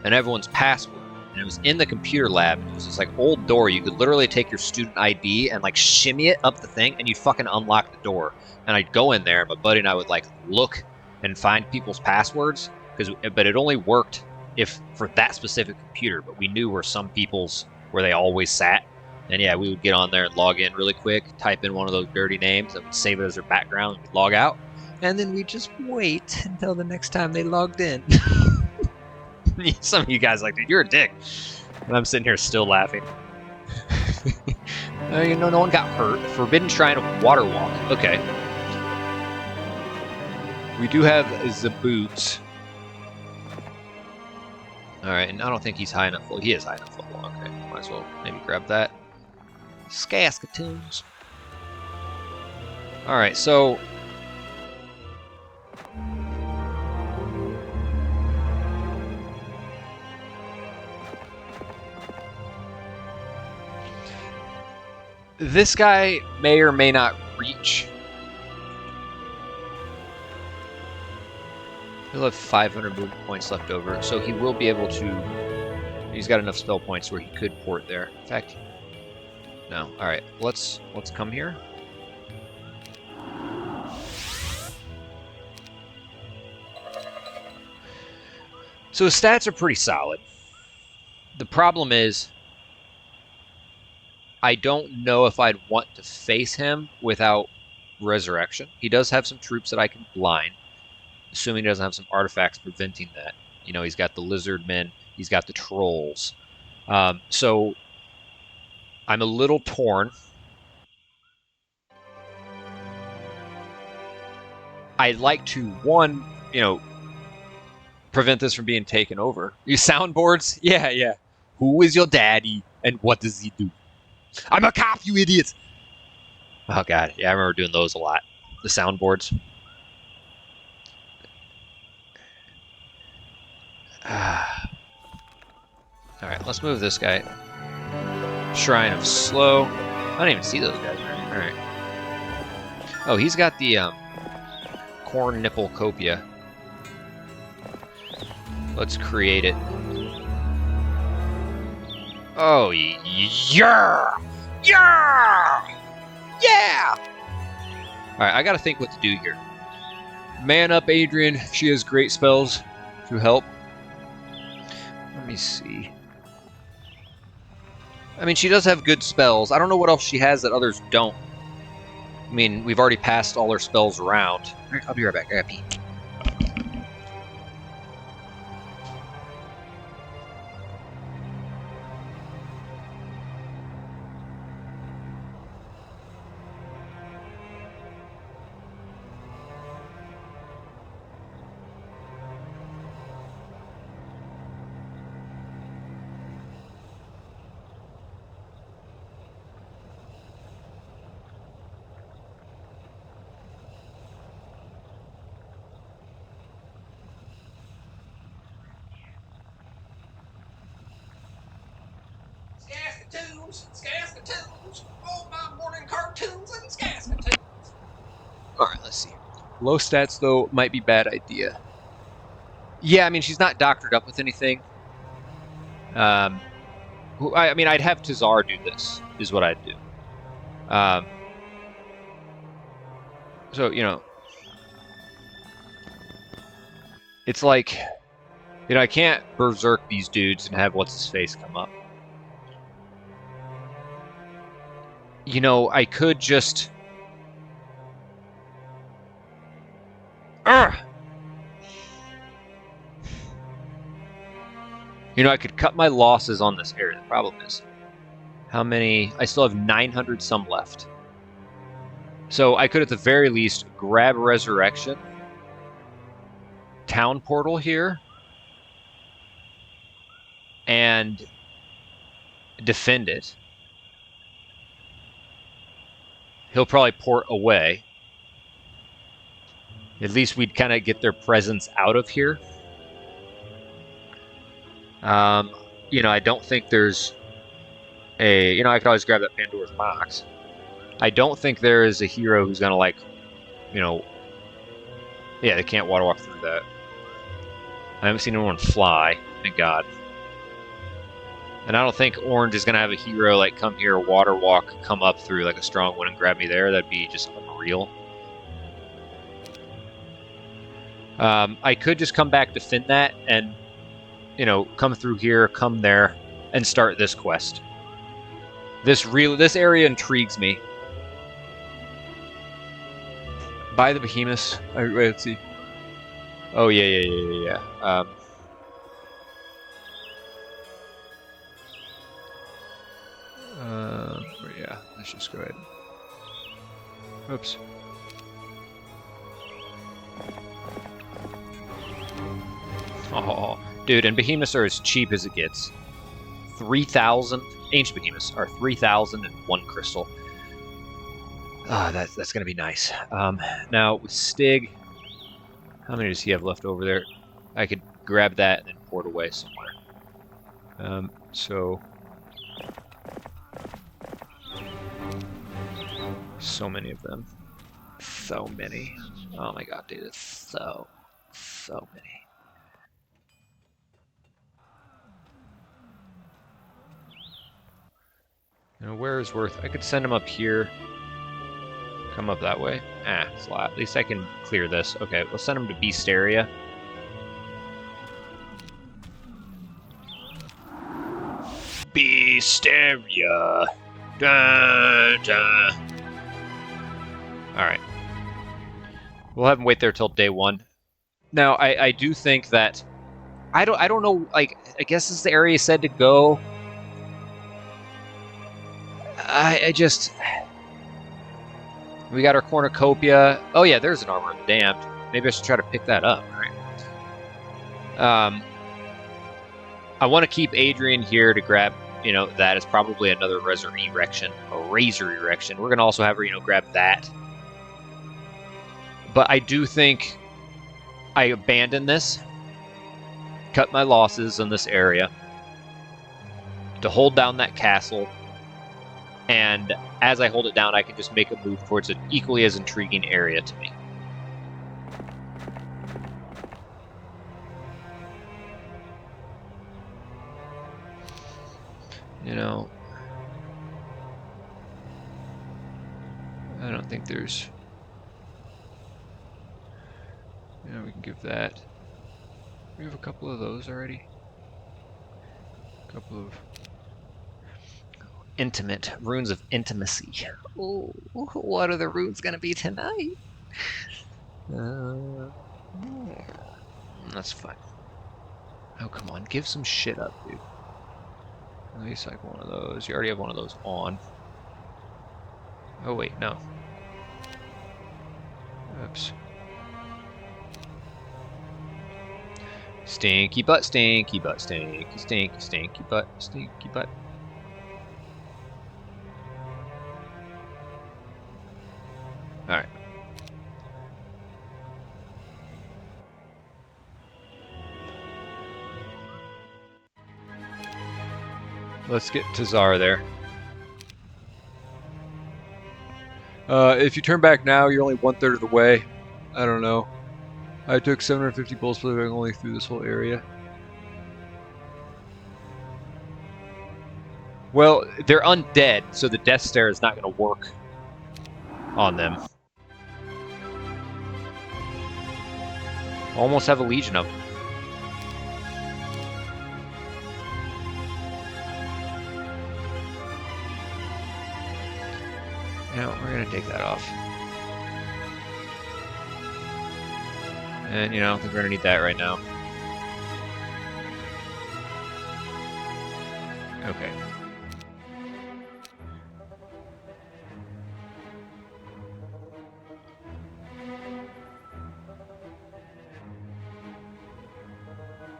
and everyone's password. And it was in the computer lab. It was this like old door. You could literally take your student ID and like shimmy it up the thing, and you'd fucking unlock the door. And I'd go in there, and my buddy and I would like look and find people's passwords, but it only worked if for that specific computer. But we knew where some people's where they always sat. And yeah, we would get on there and log in really quick, type in one of those dirty names, and we'd save it as their background, and we'd log out. And then we'd just wait until the next time they logged in. Some of you guys like, dude, you're a dick. And I'm sitting here still laughing. You know, no one got hurt. Forbidden Shrine of Water Walk. Okay. We do have the boots. Alright, and I don't think he's high enough. Well, he is high enough level. Okay, might as well maybe grab that. Saskatoons. Alright, so... this guy may or may not reach. He'll have 500 movement points left over, so he will be able to... He's got enough spell points where he could port there. In fact, no. All right, let's come here. So his stats are pretty solid. The problem is, I don't know if I'd want to face him without resurrection. He does have some troops that I can blind, assuming he doesn't have some artifacts preventing that. You know, he's got the lizard men, he's got the trolls. So I'm a little torn. I'd like to, one, you know, prevent this from being taken over. You soundboards? Yeah, yeah. Who is your daddy and what does he do? I'm a cop, you idiots! Oh, God. Yeah, I remember doing those a lot. The soundboards. Alright, let's move this guy. Shrine of Slow. I don't even see those guys. Alright. Oh, he's got the corn nipple copia. Let's create it. Oh, yeah! Yeah! Yeah! Alright, I gotta think what to do here. Man up, Adrian. She has great spells to help. Let me see. I mean, she does have good spells. I don't know what else she has that others don't. I mean, we've already passed all her spells around. Alright, I'll be right back. I gotta pee. Saskatoons, all my morning cartoons and Saskatoons. Alright, let's see. Low stats, though, might be bad idea. Yeah, I mean, she's not doctored up with anything. I mean, I'd have Tazar do this, is what I'd do. So, you know, it's like, you know, I can't berserk these dudes and have what's-his-face come up. You know, I could just... Urgh! You know, I could cut my losses on this area. The problem is, how many... I still have 900 some left. So I could, at the very least, grab Resurrection. Town Portal here. And defend it. He'll probably port away. At least we'd kind of get their presence out of here. You know, I don't think there's a... You know, I could always grab that Pandora's box. I don't think there is a hero who's going to, like, you know... Yeah, they can't water walk through that. I haven't seen anyone fly, thank God. And I don't think Orange is going to have a hero, like, come here, water walk, come up through, like, a strong one and grab me there. That'd be just unreal. I could just come back, defend that, and, you know, come through here, come there, and start this quest. This area intrigues me. Buy the behemoths. Wait, let's see. Oh, yeah. Yeah, let's just go ahead. Oops. Oh, dude, and behemoths are as cheap as it gets. 3,000. Ancient behemoths are 3,000 and 1 crystal. Ah, that's gonna be nice. Now with Stig, how many does he have left over there? I could grab that and then port away somewhere. So many of them. So many. Oh my god, dude, it's so many. You know, where is Worth? I could send him up here. Come up that way. Slot. At least I can clear this. Okay, we'll send him to Beast area. Beast area. Da, da. Alright. We'll have him wait there till day 1. Now, I do think that I don't know. Like, I guess this is the area he said to go. I just we got our cornucopia. Oh yeah, there's an armor of the damned. Maybe I should try to pick that up. Right. I want to keep Adrian here to grab. That is probably another razor erection. We're gonna also have her, grab that. But I do think I abandon this, cut my losses in this area to hold down that castle, and as I hold it down, I can just make a move towards an equally as intriguing area to me. I don't think there's... we can give that. We have a couple of those already. A couple of intimate runes of intimacy. Oh, what are the runes gonna be tonight? That's fine. Oh, come on, give some shit up, dude. At least like one of those. You already have one of those on. Oh wait, no. Oops. Stinky butt, stinky butt, stinky, stinky, stinky butt, stinky butt. Alright. Let's get Tazar there. If you turn back now, you're only 1/3 of the way. I don't know. I took 750 bullets for living only through this whole area. Well, they're undead, so the death stare is not going to work on them. Almost have a legion of them. Now, we're going to take that off. And, I don't think we're going to need that right now. Okay.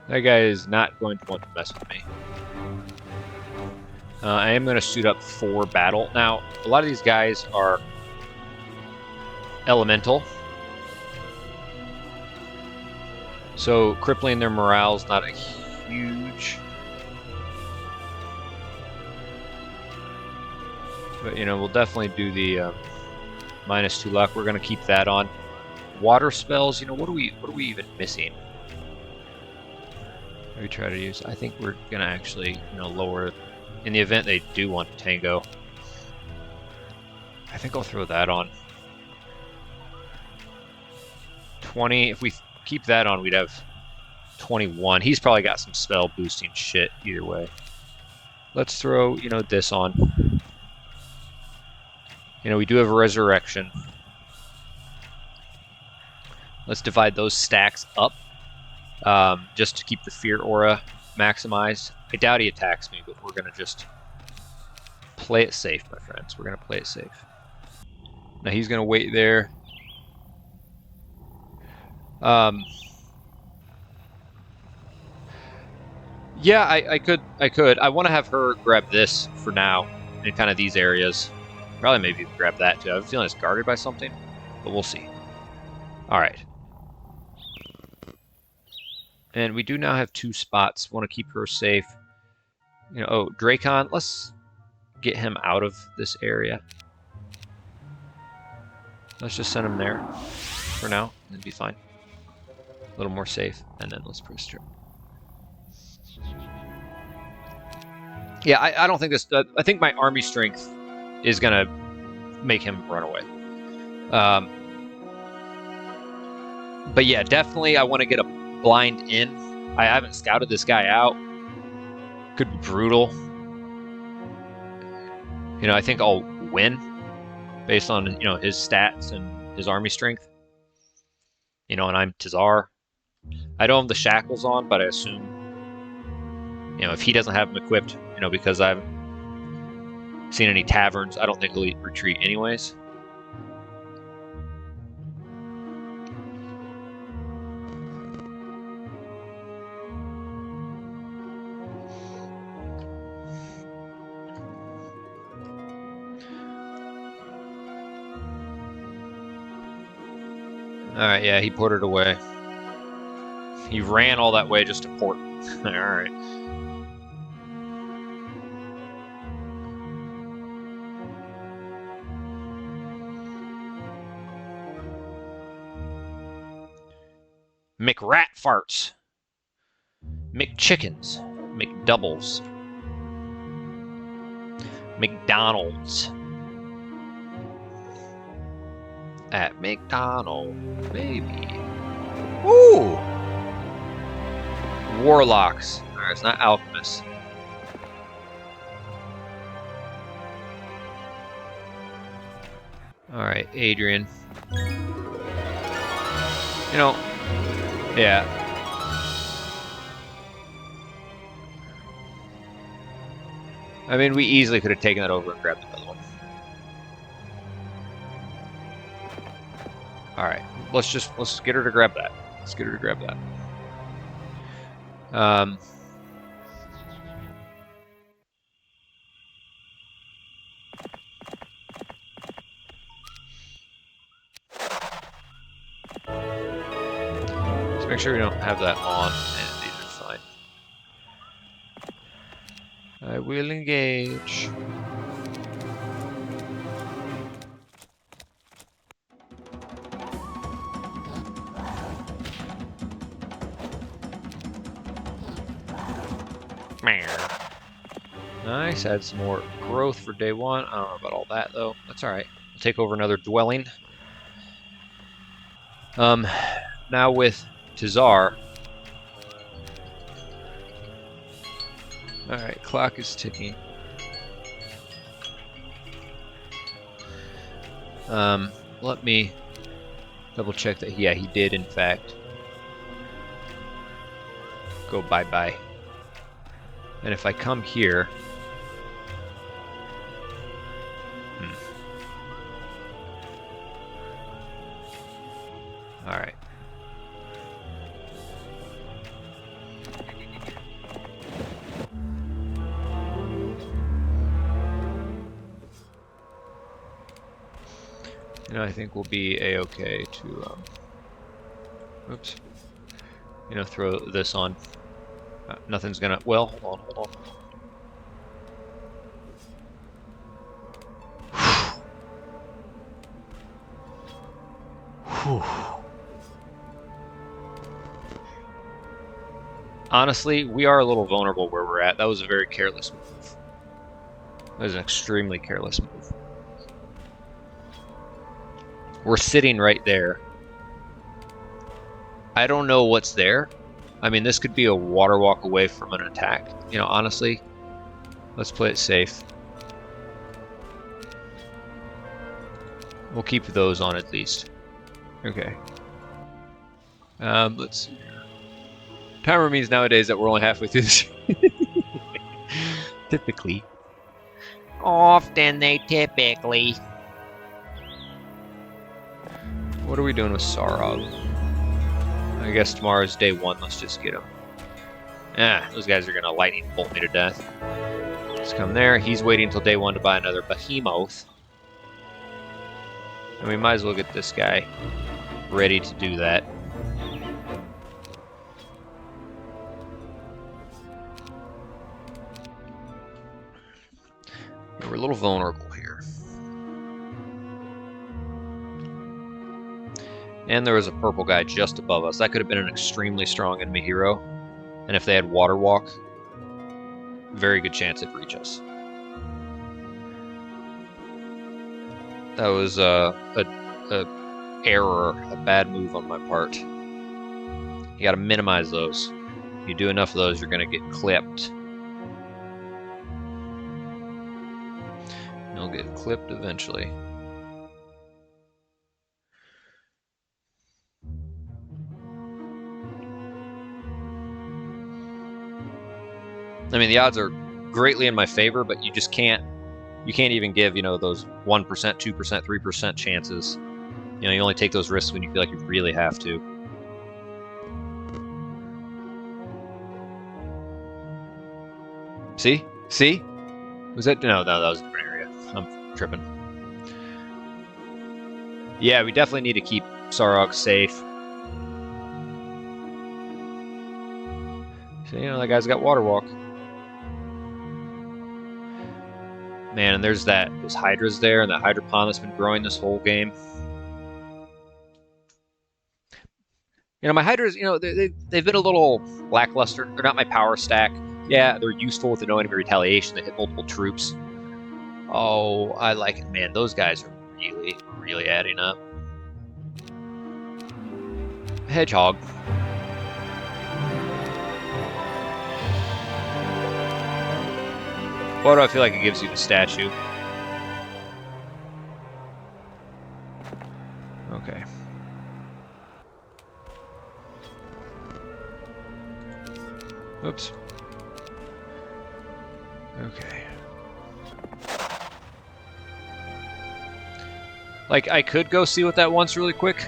That guy is not going to want to mess with me. I am going to suit up for battle. Now, a lot of these guys are elemental. So crippling their morale is not a huge... But, we'll definitely do the -2 luck. We're going to keep that on. Water spells, what are we even missing? We try to use... I think we're going to actually, lower... In the event they do want to tango. I think I'll throw that on. 20. If we keep that on, we'd have 21. He's probably got some spell boosting shit either way. Let's throw, this on. We do have a resurrection. Let's divide those stacks up. Just to keep the fear aura maximized. I doubt he attacks me, but we're going to just play it safe, my friends. We're going to play it safe. Now he's going to wait there. Yeah, I could. I want to have her grab this for now in kind of these areas. Probably maybe grab that too. I have a feeling it's guarded by something, but we'll see. All right. And we do now have 2 spots. Want to keep her safe. Oh, Dracon, let's get him out of this area. Let's just send him there for now, and it'll be fine. A little more safe, and then let's press trip. Yeah, I don't think this... I think my army strength is going to make him run away. But yeah, definitely I want to get a blind in. I haven't scouted this guy out. Could be brutal. I think I'll win based on his stats and his army strength. You know, and I'm Tazar. I don't have the shackles on, but I assume, you know, if he doesn't have them equipped, you know, because I haven't seen any taverns, I don't think he'll retreat anyways. Alright, yeah, he ported away. He ran all that way just to port. Alright. McRat farts. McChickens. McDoubles. McDonald's. At McDonald's, baby. Ooh! Warlocks. Alright, it's not alchemists. Alright, Adrian. You know, yeah. I mean, we easily could have taken that over and grabbed another one. Alright, let's get her to grab that. Let's get her to grab that. Let's make sure we don't have that on, and these are fine. I will engage. Nice, add some more growth for day one. I don't know about all that though. That's alright. We'll take over another dwelling. Now with Tazar. Alright, clock is ticking. Let me double check that. Yeah, he did in fact go bye-bye. And if I come here, all right. You know, I think we'll be a-okay to, oops. You know, throw this on. Nothing's gonna, well, hold on. Honestly, we are a little vulnerable where we're at. That was a very careless move. That was an extremely careless move. We're sitting right there. I don't know what's there. I mean, this could be a water walk away from an attack. You know, honestly, let's play it safe. We'll keep those on at least. Okay. Let's see. Timer means nowadays that we're only halfway through this. Typically. Often they typically. What are we doing with Sarov? I guess tomorrow's day one. Let's just get him. Those guys are gonna lightning bolt me to death. Let's come there. He's waiting until day one to buy another behemoth. And we might as well get this guy ready to do that. We're a little vulnerable here. And there was a purple guy just above us. That could have been an extremely strong enemy hero. And if they had water walk, very good chance it'd reach us. That was a error, a bad move on my part. You gotta minimize those. If you do enough of those, you're gonna get clipped. You'll get clipped eventually. I mean, the odds are greatly in my favor, but you just can't. You can't even give, you know, those 1%, 2%, 3% chances. You know, you only take those risks when you feel like you really have to. See? See? Was that? No, that was a different area. I'm tripping. Yeah, we definitely need to keep Sarog safe. So, you know, that guy's got water walk. Man, and there's those hydras there, and that hydra pond that's been growing this whole game. You know, my hydras, you know, they've been a little lackluster. They're not my power stack. Yeah, they're useful with the no enemy retaliation. They hit multiple troops. Oh, I like it. Man, those guys are really, really adding up. Hedgehog. Why do I feel like it gives you the statue? Okay. Oops. Okay. Like, I could go see what that wants really quick.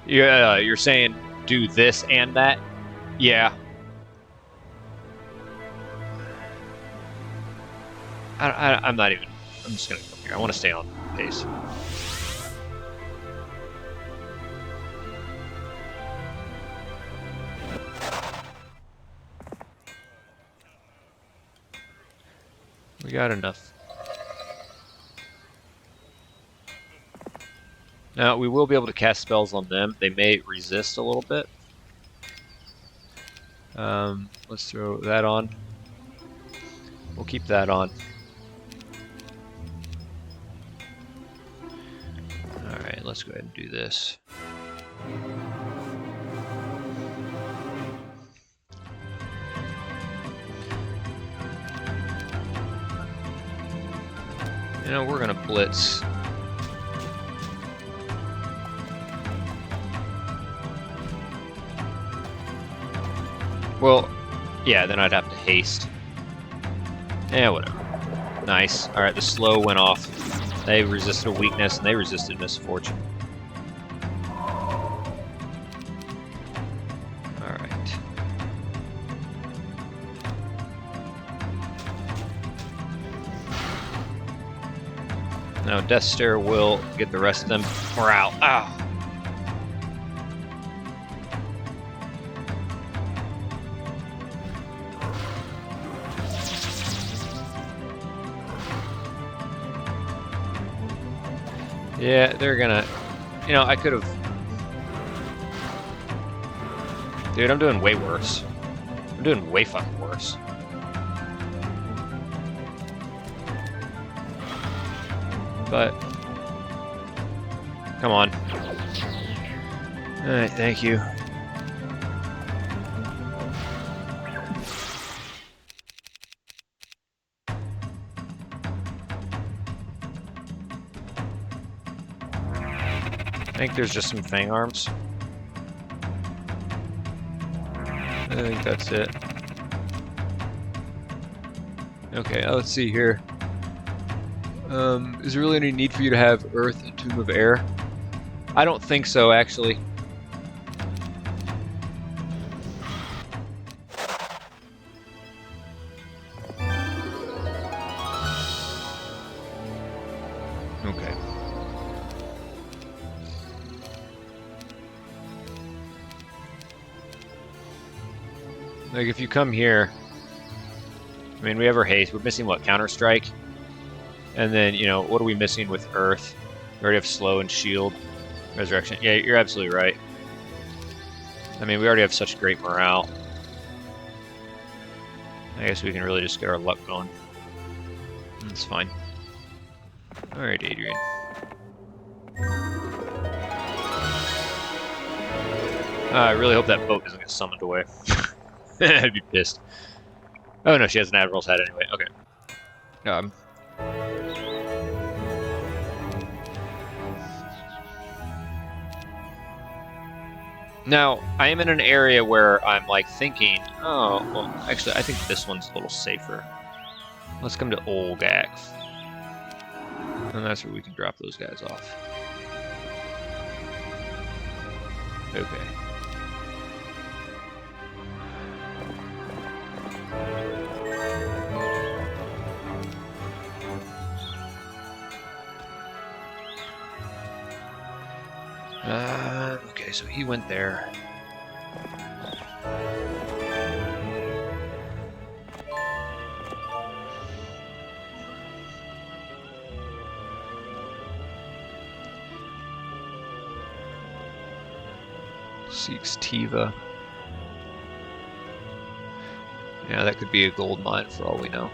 Yeah, you're saying do this and that? Yeah. I'm not even. I'm just gonna come here. I want to stay on pace. We got enough. Now, we will be able to cast spells on them. They may resist a little bit. Let's throw that on. We'll keep that on. Alright, let's go ahead and do this. You know, we're gonna blitz. Well, yeah, then I'd have to haste. Yeah, whatever. Nice. Alright, the slow went off. They resisted a weakness, and they resisted misfortune. Alright. Now, Death Stare will get the rest of them morale. Ow! Yeah, they're gonna... You know, I could have... Dude, I'm doing way worse. I'm doing way fucking worse. But... Come on. Alright, thank you. I think there's just some Fang Arms. I think that's it. Okay, let's see here. Is there really any need for you to have Earth and Tomb of Air? I don't think so, actually. Okay. Like, if you come here... I mean, we have our haste. We're missing, what, Counter-Strike? And then, you know, what are we missing with Earth? We already have Slow and Shield. Resurrection. Yeah, you're absolutely right. I mean, we already have such great morale. I guess we can really just get our luck going. That's fine. Alright, Adrian. I really hope that boat doesn't get summoned away. I'd be pissed. Oh no, she has an Admiral's hat anyway. Okay. Now, I am in an area where I'm like thinking, oh, well, actually, I think this one's a little safer. Let's come to Olgak. And that's where we can drop those guys off. Okay. Okay, so he went there. Seeks Tiva. Yeah, that could be a gold mine for all we know.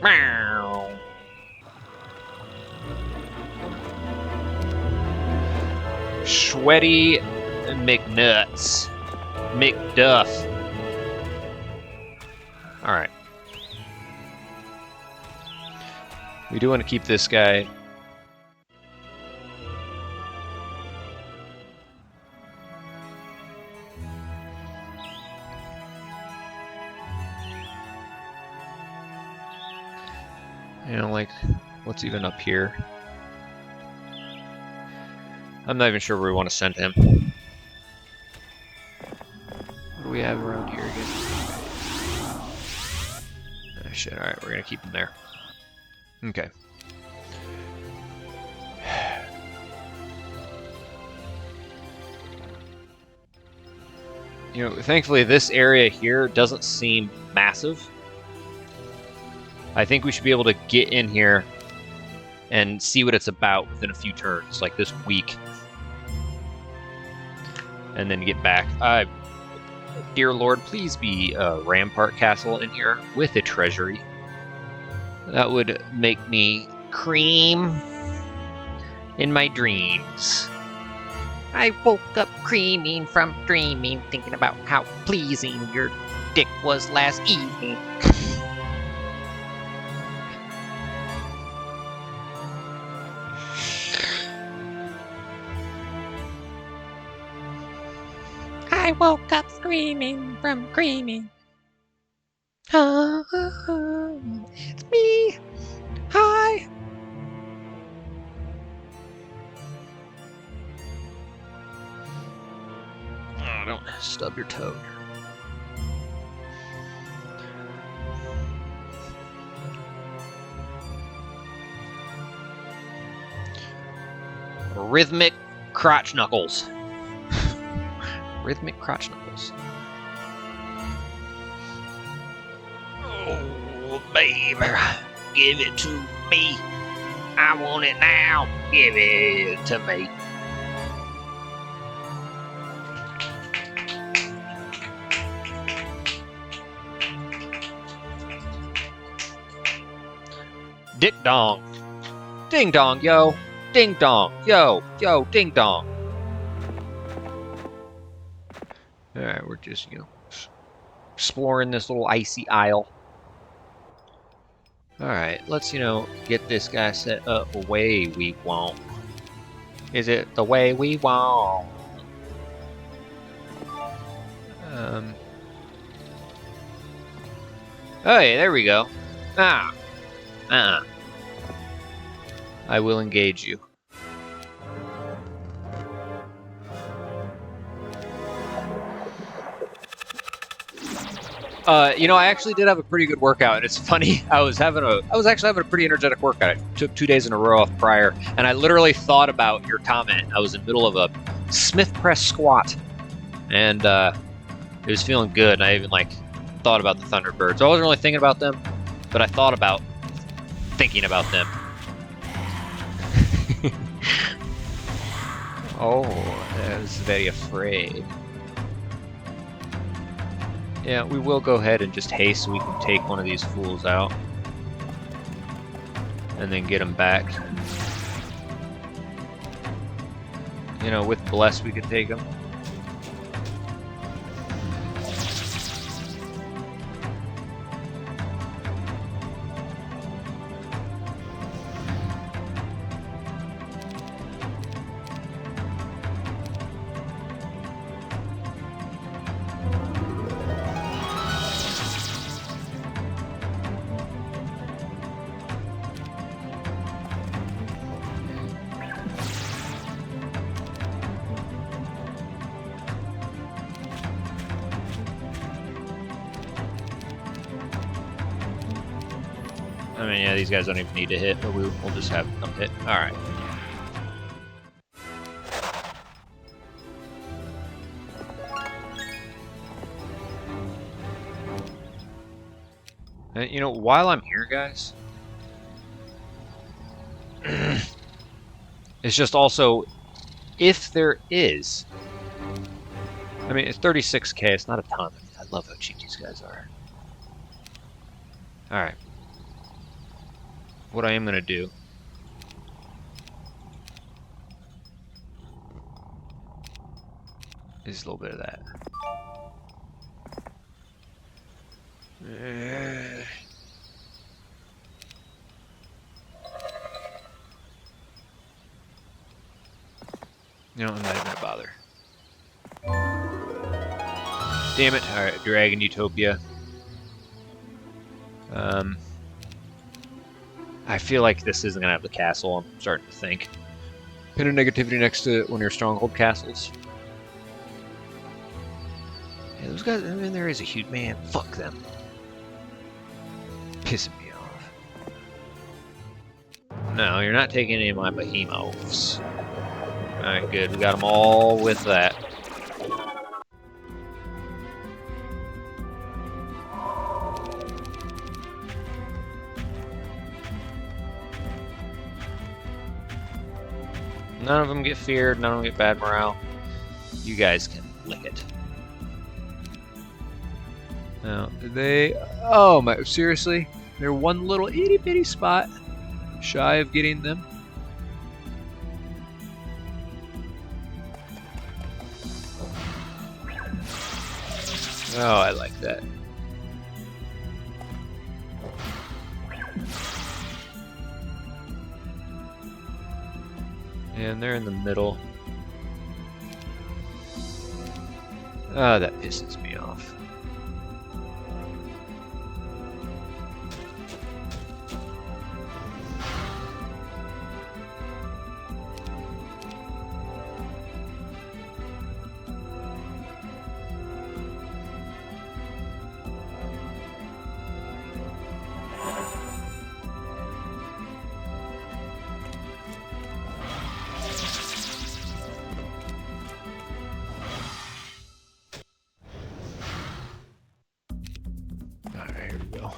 Meow. Sweaty McNuts. McDuff. Alright. We do want to keep this guy. You know, like, what's even up here? I'm not even sure where we want to send him. What do we have around here again? Oh, shit, alright, we're gonna keep him there. Okay. You know, thankfully this area here doesn't seem massive. I think we should be able to get in here and see what it's about within a few turns, like this week. And then get back. Dear Lord, please be a Rampart Castle in here with a treasury. That would make me cream in my dreams. I woke up creaming from dreaming, thinking about how pleasing your dick was last evening. I woke up screaming from creaming. It's me. Hi. Oh, don't stub your toe here. Rhythmic crotch knuckles. Rhythmic crotch knuckles. Oh, baby, give it to me. I want it now. Give it to me. Dick dong. Ding dong, yo. Ding dong, yo. Yo, ding dong. Alright, we're just, you know, exploring this little icy isle. Alright, let's, you know, get this guy set up the way we want. Is it the way we want? Oh, yeah, there we go. I will engage you. You know, I actually did have a pretty good workout, and it's funny. I was actually having a pretty energetic workout. I took 2 days in a row off prior, and I literally thought about your comment. I was in the middle of a Smith press squat, and it was feeling good. And I even like thought about the Thunderbirds. I wasn't really thinking about them, but I thought about thinking about them. Oh, I was very afraid. Yeah, we will go ahead and just haste so we can take one of these fools out. And then get them back. You know, with Bless we could take them. I mean, yeah, these guys don't even need to hit, but we'll just have them hit. Alright. You know, while I'm here, guys, it's just also, if there is, I mean, it's 36k, it's not a ton. I love how cheap these guys are. Alright. What I am going to do is a little bit of that. You know, I'm not even going to bother. Damn it. Alright, Dragon Utopia. I feel like this isn't going to have the castle, I'm starting to think. Pin of negativity next to one of your stronghold castles. Yeah, those guys, I mean, there is a huge man. Fuck them. Pissing me off. No, you're not taking any of my behemoths. Alright, good. We got them all with that. None of them get feared, none of them get bad morale. You guys can lick it. Now, did they... Oh, my... Seriously? They're one little itty-bitty spot shy of getting them? Oh, I like that. And they're in the middle. Ah, that pisses me off. Alright, here we go.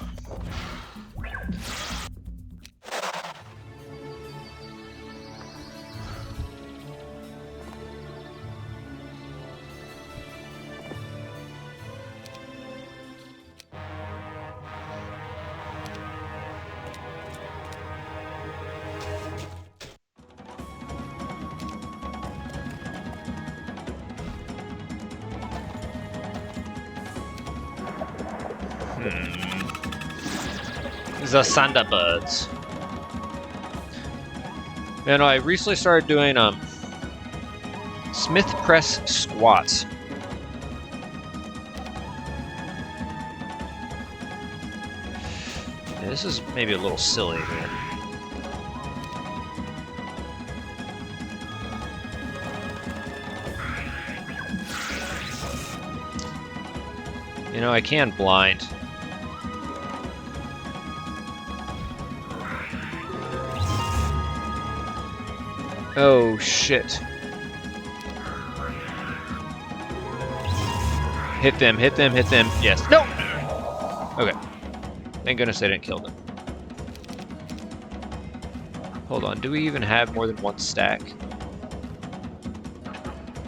The Thunderbirds. You know, I recently started doing Smith press squats. Yeah, this is maybe a little silly here. You know, I can blind. Oh, shit. Hit them, hit them, hit them. Yes. No! Okay. Thank goodness I didn't kill them. Hold on, do we even have more than one stack?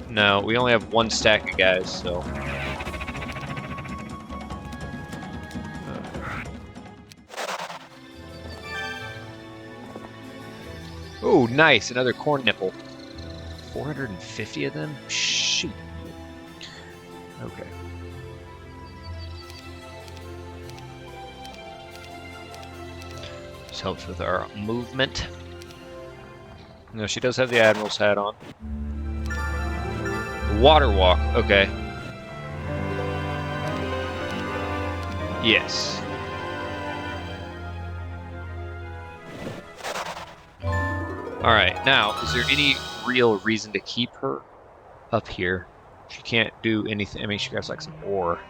No, we only have one stack of guys, so... Oh, nice, another corn nipple. 450 of them? Shoot. Okay. This helps with our movement. No, she does have the Admiral's hat on. Water walk, okay. Yes. Alright, now, is there any real reason to keep her up here? She can't do anything. I mean, she grabs like some ore.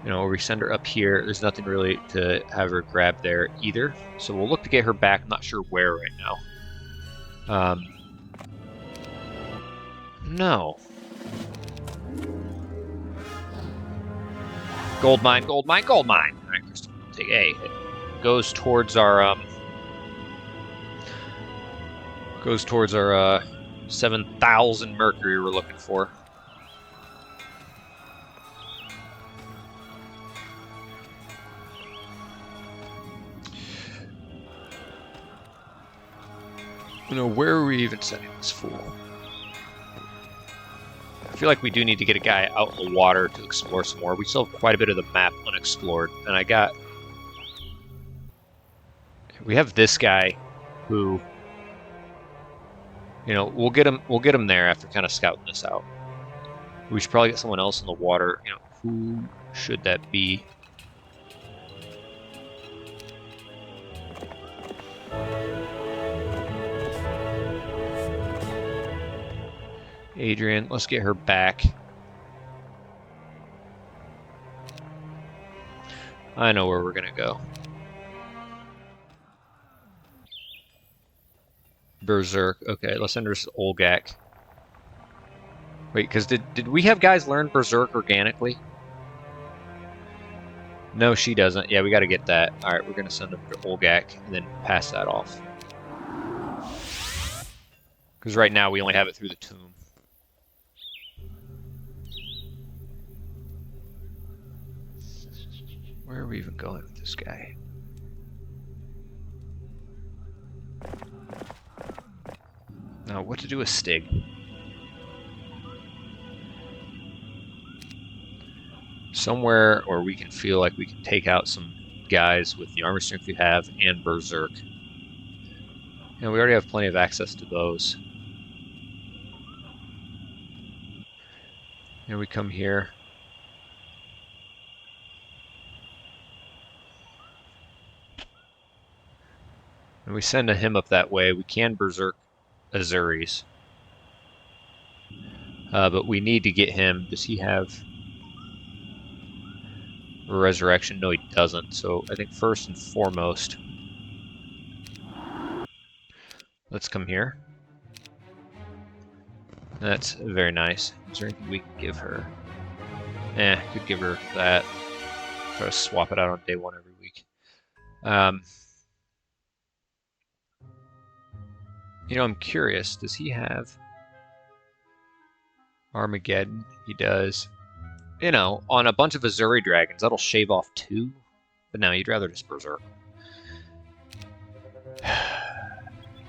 You know, we send her up here. There's nothing really to have her grab there either. So we'll look to get her back. I'm not sure where right now. No. Gold mine, gold mine, gold mine. All right, Christopher, we'll take A. It goes towards our 7,000 mercury we're looking for. You know, where are we even sending this fool? I feel like we do need to get a guy out in the water to explore some more. We still have quite a bit of the map unexplored, and we have this guy who, you know, we'll get him there after kind of scouting this out. We should probably get someone else in the water. You know, who should that be? Adrian, let's get her back. I know where we're gonna go. Berserk. Okay, let's enter Olgak. Wait, because did we have guys learn Berserk organically? No, she doesn't. Yeah, we got to get that. All right, we're gonna send them to Olgak and then pass that off. Because right now we only have it through the tomb. Where are we even going with this guy? Now, what to do with Stig? Somewhere where we can feel like we can take out some guys with the armor strength we have and Berserk. And we already have plenty of access to those. And we come here. And we send him up that way. We can Berserk Azuris. But we need to get him. Does he have Resurrection? No, he doesn't. So I think first and foremost, let's come here. That's very nice. Is there anything we can give her? Could give her that. Try to swap it out on day one every week. You know, I'm curious. Does he have Armageddon? He does. You know, on a bunch of Azuri dragons, that'll shave off 2. But now you'd rather just Berserk.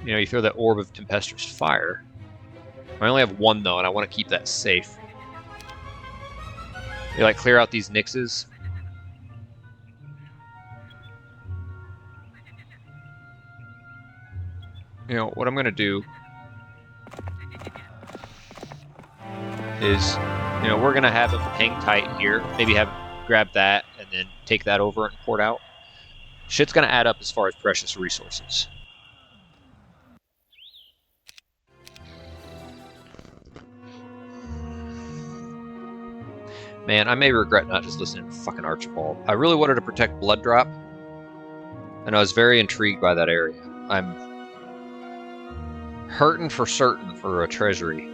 You know, you throw that Orb of Tempestuous Fire. I only have 1 though, and I want to keep that safe. You like clear out these Nixes. You know, what I'm going to do is, you know, we're going to have him hang tight here. Maybe have grab that and then take that over and port out. Shit's going to add up as far as precious resources. Man, I may regret not just listening to fucking Archibald. I really wanted to protect Blood Drop, and I was very intrigued by that area. I'm hurting for certain for a treasury.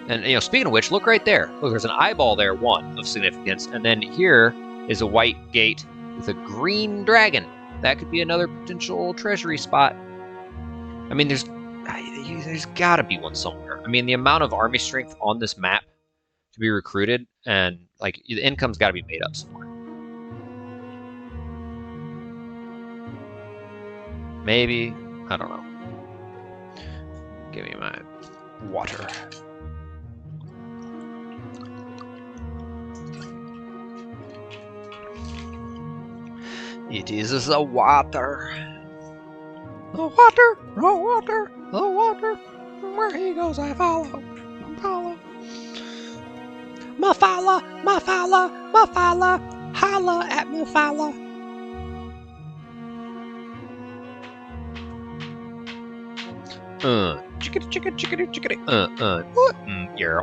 And, you know, speaking of which, look right there. Look, there's an eyeball there, 1 of significance. And then here is a white gate with a green dragon. That could be another potential treasury spot. I mean, there's got to be one somewhere. I mean, the amount of army strength on this map to be recruited, and, like, the income's got to be made up somewhere. Maybe. I don't know. Give me my water. It is the water. The water, the water, the water. Where he goes, I follow. I follow. Mafala, Mafala, Mafala. Holla at Mafala. Chickadee, chickadee, chickadee, chickadee. What? Yeah.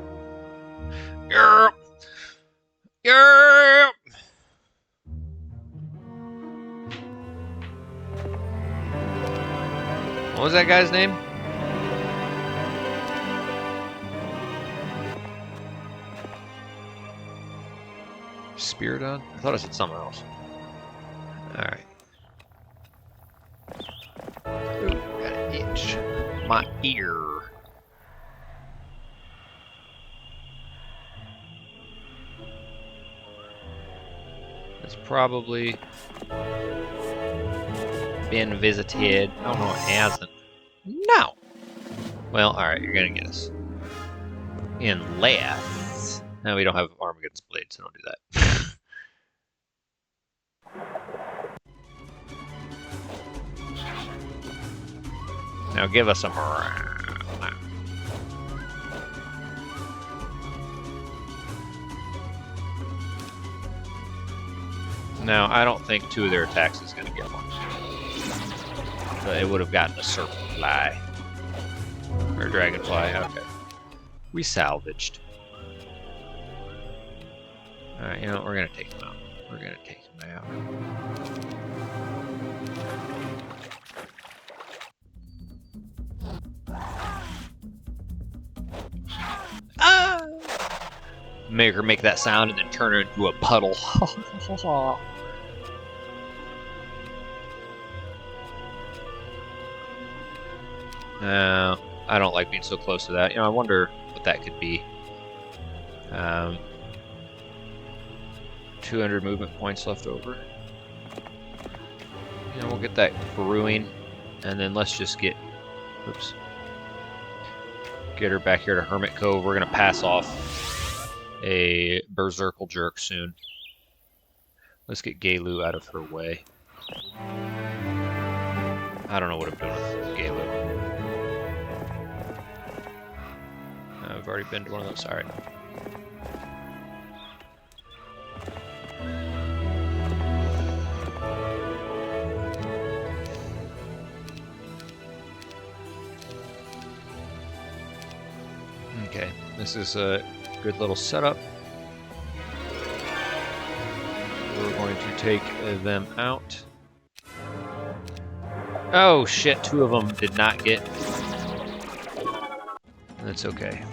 Yeah. Yeah. What was that guy's name? Spiridon? I thought I said something else. Alright. Ooh, got an itch. My ear. It's probably been visited. Oh no, it hasn't. No! Well, alright, you're gonna get us. Unless... No, we don't have Armageddon's blade, so don't do that. Now give us a morale. Now, I don't think 2 of their attacks is going to get one. But it would have gotten a serpent fly. Or dragonfly, okay. We salvaged. Alright, you know what? We're going to take them out. We're going to take them out. Ah! Make her make that sound and then turn her into a puddle. I don't like being so close to that. You know, I wonder what that could be. 200 movement points left over. You know, we'll get that brewing, and then let's just get, oops, get her back here to Hermit Cove. We're gonna pass off a Berserkle Jerk soon. Let's get Gaelu out of her way. I don't know what I'm doing with Gaelu. I've already been to one of those. All right. Okay, this is a good little setup. We're going to take them out. Oh shit, 2 of them did not get. That's okay.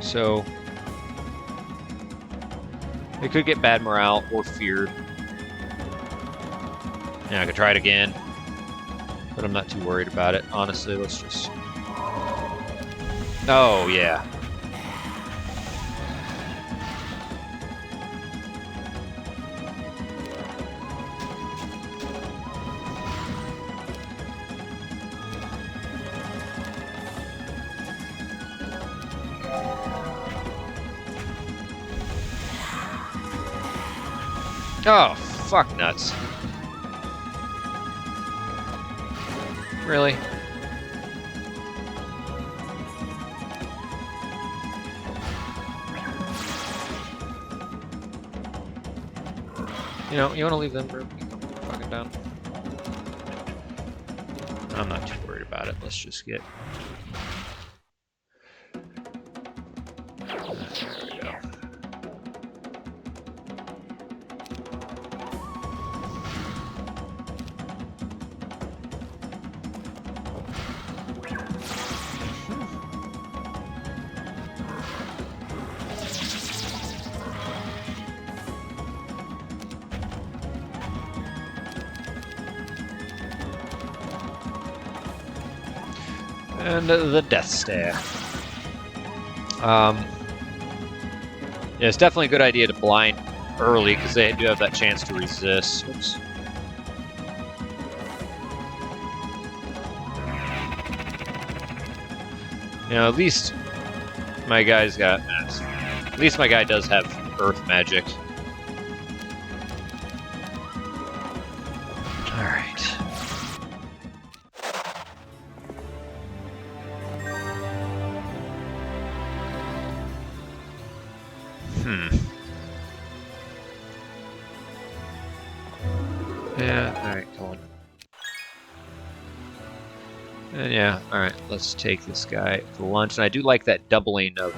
So, they could get bad morale or feared. Yeah, I could try it again, but I'm not too worried about it. Honestly, let's just... Oh, yeah. Oh, fuck nuts. Really? You know, you want to leave them room? You can come fucking down. I'm not too worried about it. Let's just get... There we go. And the Death Stare. Yeah, it's definitely a good idea to blind early because they do have that chance to resist. Oops. You know, at least my guy's got... At least my guy does have Earth Magic. Alright. Yeah, alright, come on. And yeah, alright, let's take this guy for lunch. And I do like that doubling of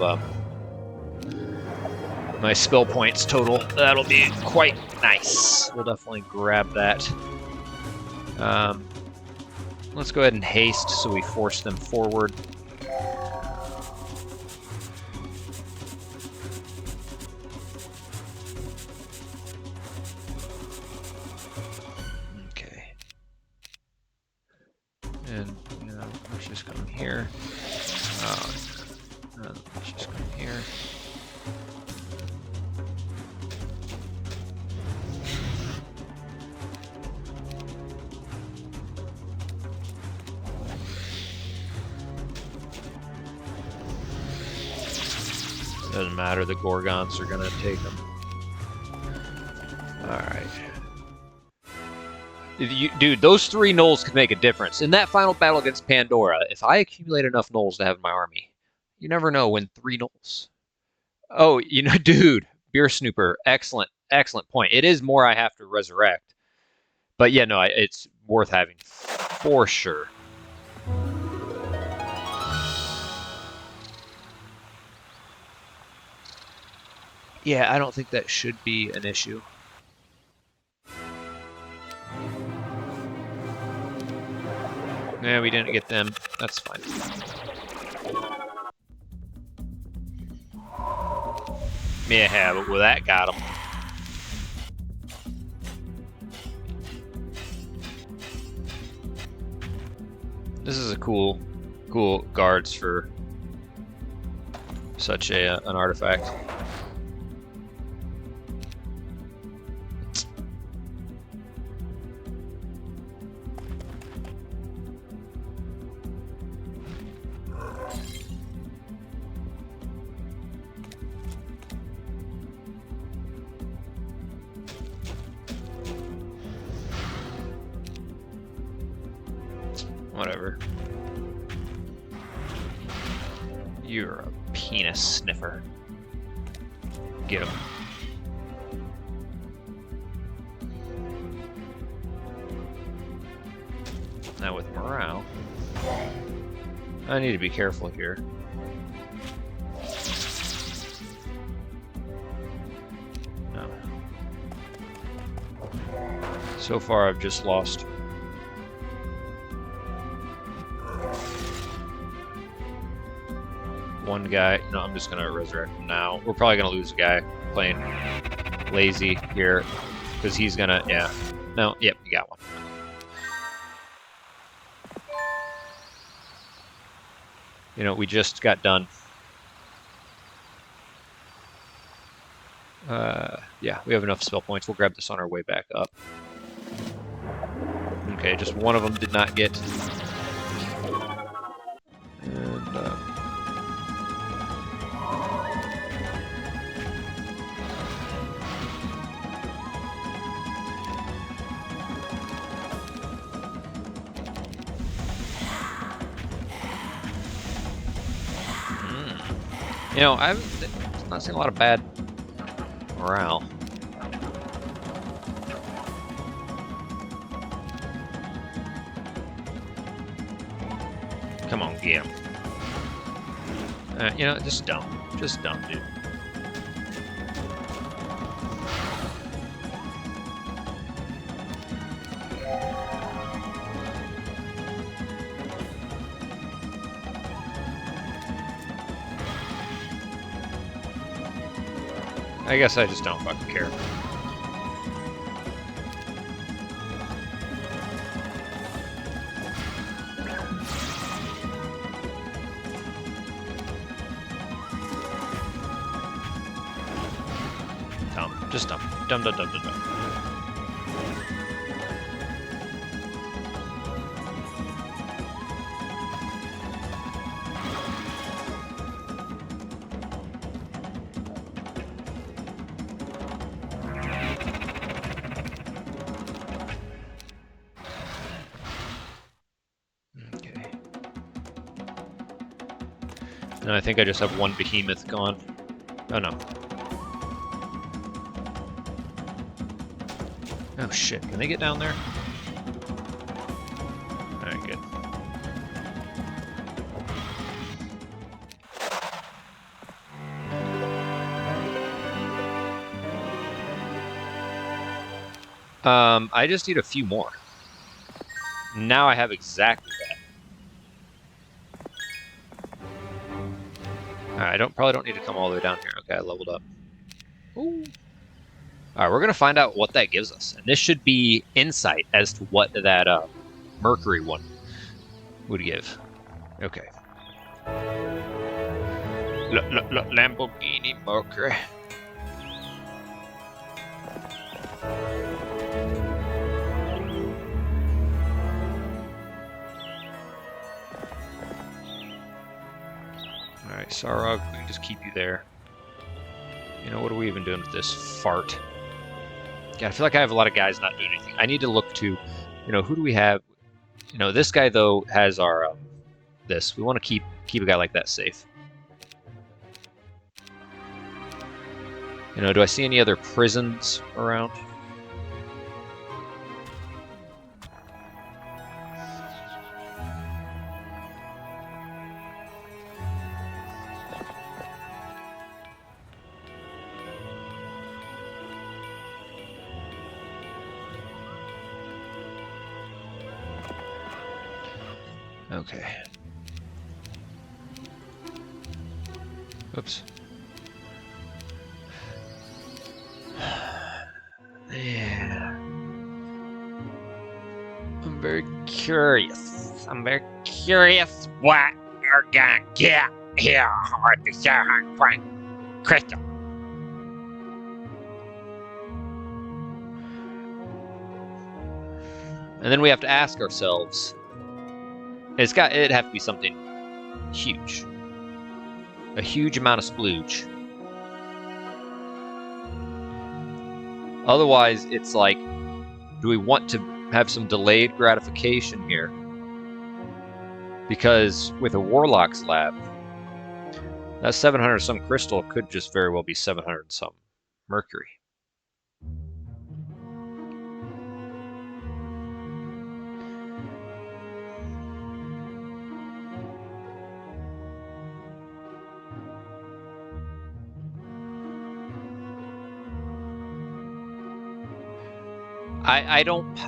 my spell points total. That'll be quite nice. We'll definitely grab that. Let's go ahead and haste so we force them forward. Okay. And, you know, let's just come here. Let's just come here. Doesn't matter, the Gorgons are gonna take them. Alright. Dude, those 3 gnolls could make a difference. In that final battle against Pandora, if I accumulate enough gnolls to have in my army, you never know when 3 gnolls. Oh, you know, dude, Beer Snooper, excellent, excellent point. It is more I have to resurrect. But yeah, no, it's worth having for sure. Yeah, I don't think that should be an issue. Yeah, we didn't get them. That's fine. Yeah, but well, that got them. This is a cool guards for such an artifact. Whatever. You're a penis sniffer. Get him. Now with morale, I need to be careful here. No. So far I've just lost one guy. No, I'm just gonna resurrect him now. We're probably gonna lose a guy playing lazy here because he's gonna, yeah. No, yep, you got one. You know, we just got done. Yeah, we have enough spell points. We'll grab this on our way back up. Okay, just one of them did not get. And, you know, I'm not seeing a lot of bad morale. Come on, get him. You know, just don't. Just don't, dude. I guess I just don't fucking care. Dumb. Just dumb. Dumb, dumb, dumb, dumb, dumb. And I think I just have one behemoth gone. Oh no. Oh shit, can they get down there? Alright, good. I just need a few more. Now I have exactly that. Alright, probably don't need to come all the way down here. Okay, I leveled up. Ooh. Alright, we're gonna find out what that gives us. And this should be insight as to what that Mercury one would give. Okay. Lamborghini Mercury. Alright, Sarog, we can just keep you there. You know, what are we even doing with this fart? God, I feel like I have a lot of guys not doing anything. I need to look to, you know, who do we have? You know, this guy, though, has our, this. We want to keep a guy like that safe. You know, do I see any other prisons around? Okay. Oops. Yeah. I'm very curious. I'm very curious what you're gonna get here with the Sherhan Frank crystal. And then we have to ask ourselves, it'd have to be something huge. A huge amount of splooge. Otherwise, it's like, do we want to have some delayed gratification here? Because with a Warlock's Lab, that 700 some crystal could just very well be 700 some Mercury.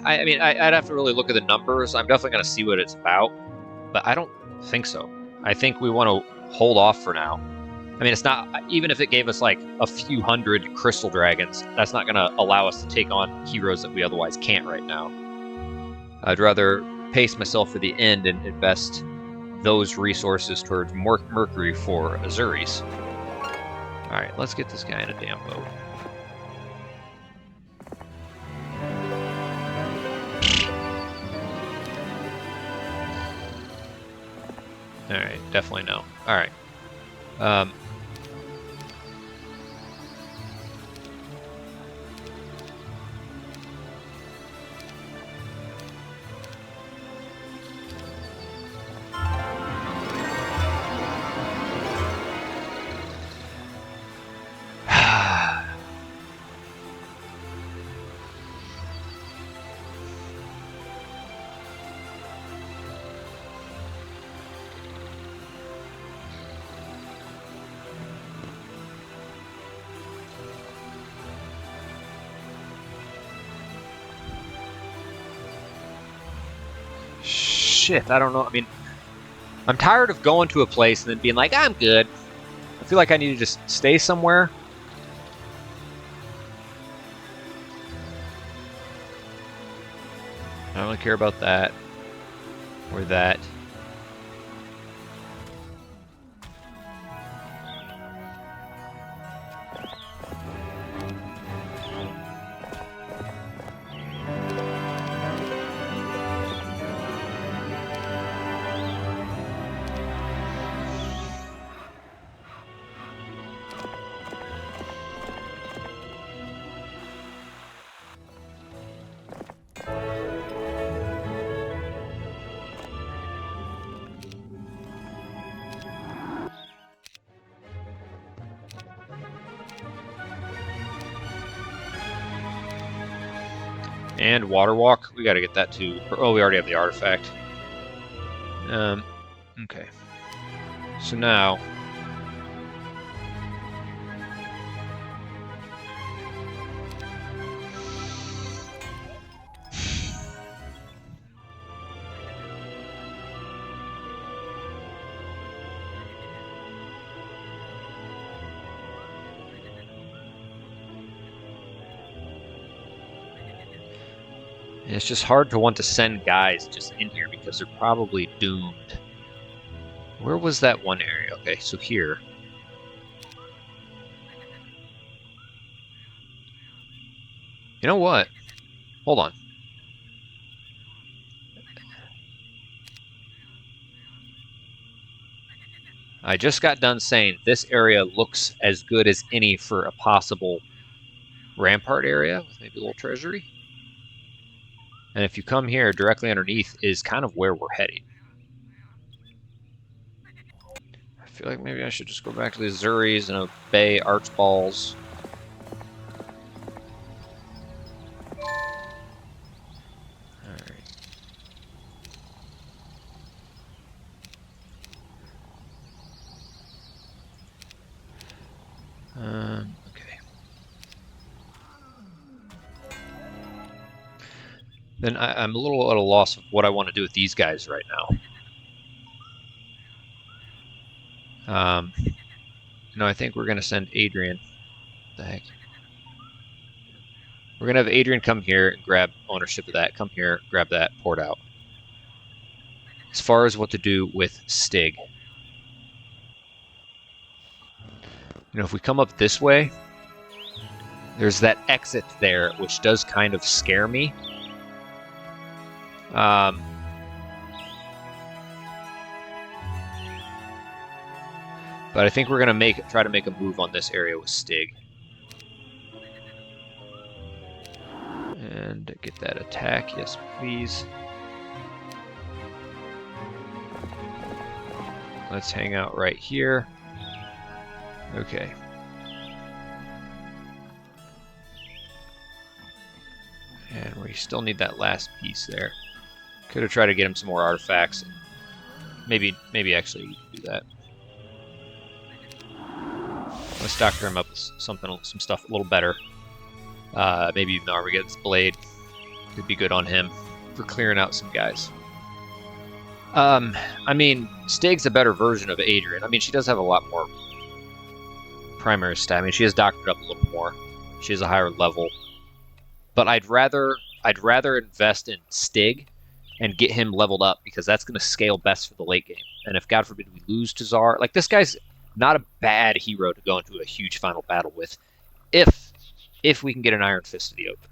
I mean, I'd have to really look at the numbers. I'm definitely going to see what it's about, but I don't think so. I think we want to hold off for now. I mean, it's not, even if it gave us like a few hundred crystal dragons, that's not going to allow us to take on heroes that we otherwise can't right now. I'd rather pace myself for the end and invest those resources towards Mercury for Azuris. Alright, let's get this guy in a damn boat. Alright, definitely no. Alright. Shit, I don't know. I mean, I'm tired of going to a place and then being like, I'm good. I feel like I need to just stay somewhere. I don't really care about that. Or that. And Water Walk, we gotta get that too. Oh, we already have the artifact. Okay. So now... And it's just hard to want to send guys just in here because they're probably doomed. Where was that one area? Okay, so here. You know what? Hold on. I just got done saying this area looks as good as any for a possible rampart area with maybe a little treasury. And if you come here, directly underneath is kind of where we're heading. I feel like maybe I should just go back to the Azuris and obey Archball's. Okay. Then I'm a little at a loss of what I want to do with these guys right now. No, I think we're going to send Adrian. What the heck? We're going to have Adrian come here and grab ownership of that. Come here, grab that, port out. As far as what to do with Stig. You know, if we come up this way, there's that exit there, which does kind of scare me. But I think we're gonna try to make a move on this area with Stig. And get that attack, yes please. Let's hang out right here. Okay. And we still need that last piece there. Could have tried to get him some more artifacts. Maybe actually do that. Let's doctor him up with some stuff a little better. Maybe even Armageddon's Blade could be good on him for clearing out some guys. I mean, Stig's a better version of Adrian. I mean, she does have a lot more primary stat. I mean, she has doctored up a little more. She has a higher level. But I'd rather invest in Stig and get him leveled up because that's going to scale best for the late game. And if, God forbid, we lose Tazar, like, this guy's not a bad hero to go into a huge final battle with if we can get an Iron Fist to the open.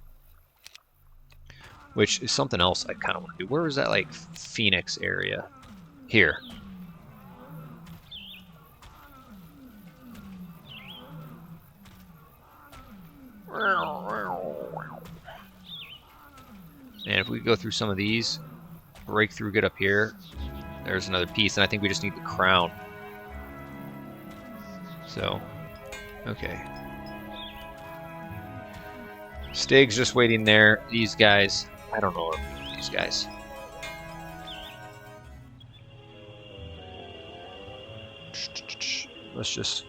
Which is something else I kind of want to do. Where is that, like, Phoenix area? Here. And if we go through some of these, break through, get up here, there's another piece, and I think we just need the crown. So, okay. Stig's just waiting there. These guys, I don't know what I'm doing with these guys. Let's just...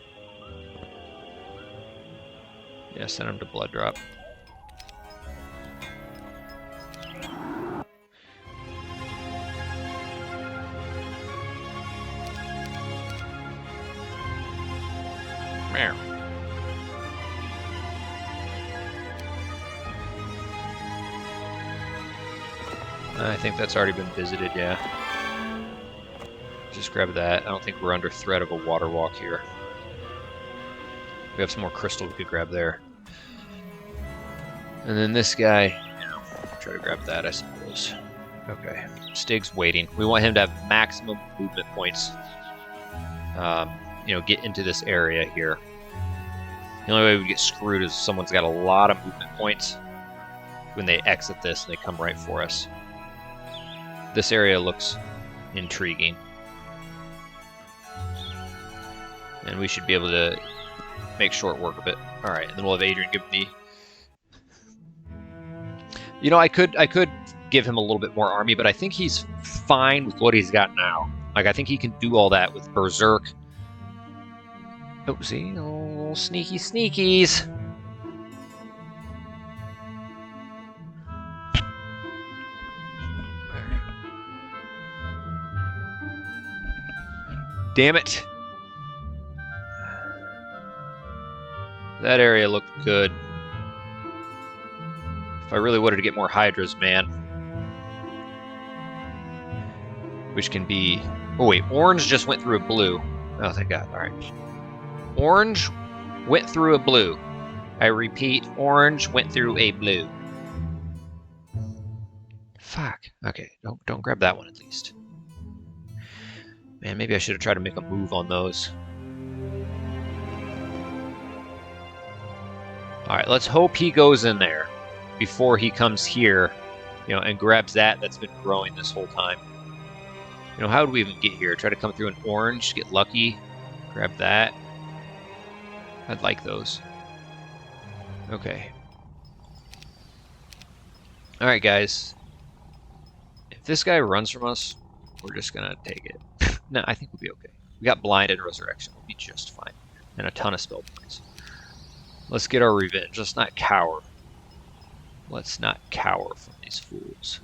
yeah, send him to Blood Drop. Meow. I think that's already been visited, yeah. Just grab that. I don't think we're under threat of a water walk here. We have some more crystal we could grab there. And then this guy, yeah, try to grab that, I suppose. Okay, Stig's waiting. We want him to have maximum movement points. You know, get into this area here. The only way we get screwed is someone's got a lot of movement points when they exit this and they come right for us. This area looks intriguing. And we should be able to make short work of it. Alright, and then we'll have Adrian give me... You know, I could give him a little bit more army, but I think he's fine with what he's got now. Like, I think he can do all that with Berserk. Oh, see? Oh, sneaky sneakies. Damn it. That area looked good. If I really wanted to get more Hydras, man. Which can be... Oh wait, orange just went through a blue. Oh, thank God. Alright. Orange went through a blue. I repeat, orange went through a blue. Fuck. Okay, don't grab that one at least. Man, maybe I should have tried to make a move on those. Alright, let's hope he goes in there before he comes here, you know, and grabs that that's been growing this whole time. You know, how would we even get here? Try to come through an orange, get lucky, grab that. I'd like those. Okay. Alright, guys. If this guy runs from us, we're just gonna take it. No, I think we'll be okay. We got blind and resurrection. We'll be just fine. And a ton of spell points. Let's get our revenge. Let's not cower. Let's not cower from these fools.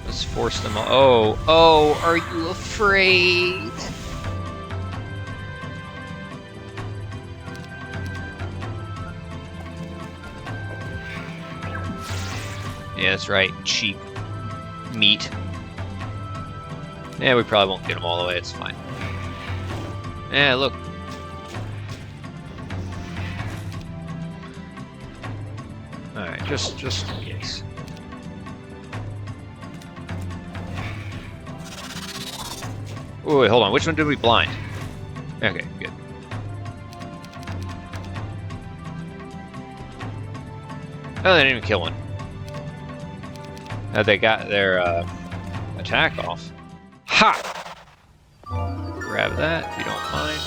Let's force them all. Oh, are you afraid? Yeah, that's right. Cheap meat. Yeah, we probably won't get them all the way. It's fine. Yeah, look. Alright, just in case. Oh, wait, hold on. Which one did we blind? Okay, good. Oh, they didn't even kill one. They got their attack off. Ha! Grab that if you don't mind.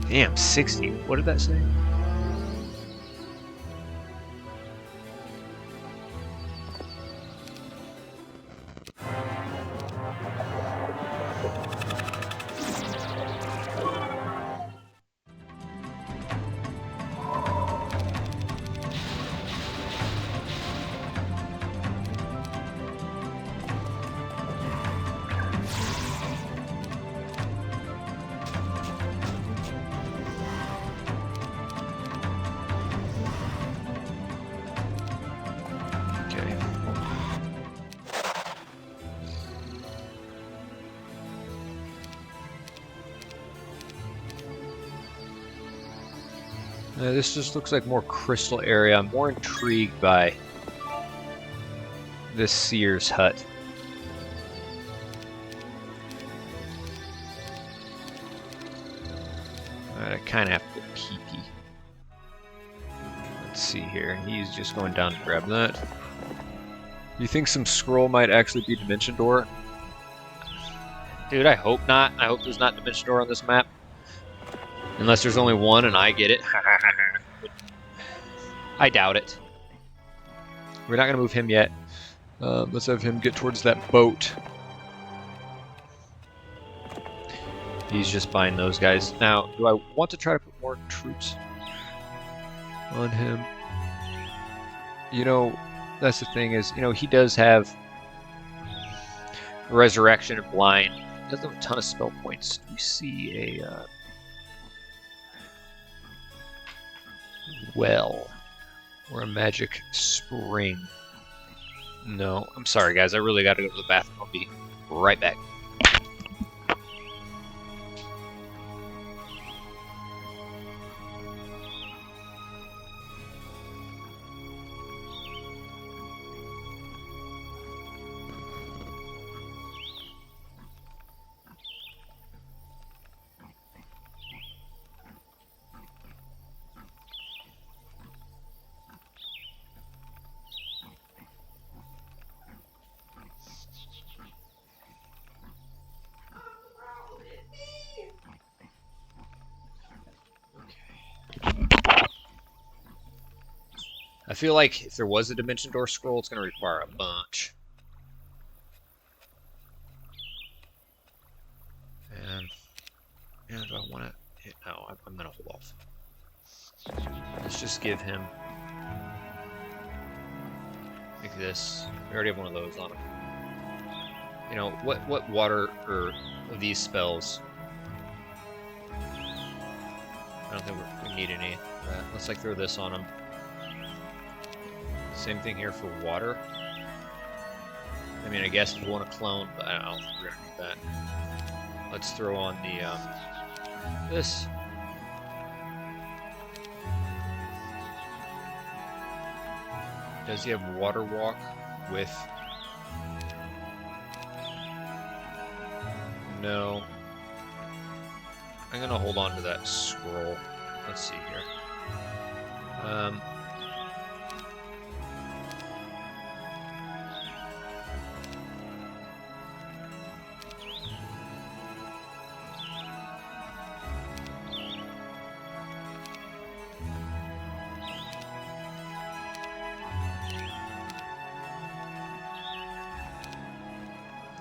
Damn, 60. What did that say? This just looks like more crystal area. I'm more intrigued by this seer's hut. Alright, I kind of have to go pee-pee. Let's see here. He's just going down to grab that. You think some scroll might actually be Dimension Door? Dude, I hope not. I hope there's not Dimension Door on this map. Unless there's only one and I get it. I doubt it. We're not going to move him yet. Let's have him get towards that boat. He's just buying those guys. Now, do I want to try to put more troops on him? You know, that's the thing is, you know, he does have Resurrection and Blind. He doesn't have a ton of spell points. You see a well or a magic spring. No, I'm sorry guys, I really gotta go to the bathroom. I'll be right back. I feel like if there was a Dimension Door scroll, it's going to require a bunch. And do I want to hit? Oh, I'm going to hold off. Let's just give him like this. We already have one of those on him. You know, what water or of these spells? I don't think we need any. Let's like throw this on him. Same thing here for water. I mean, I guess if we want to clone, but I don't think we're gonna need that. Let's throw on the this. Does he have water walk with? No. I'm gonna hold on to that scroll. Let's see here.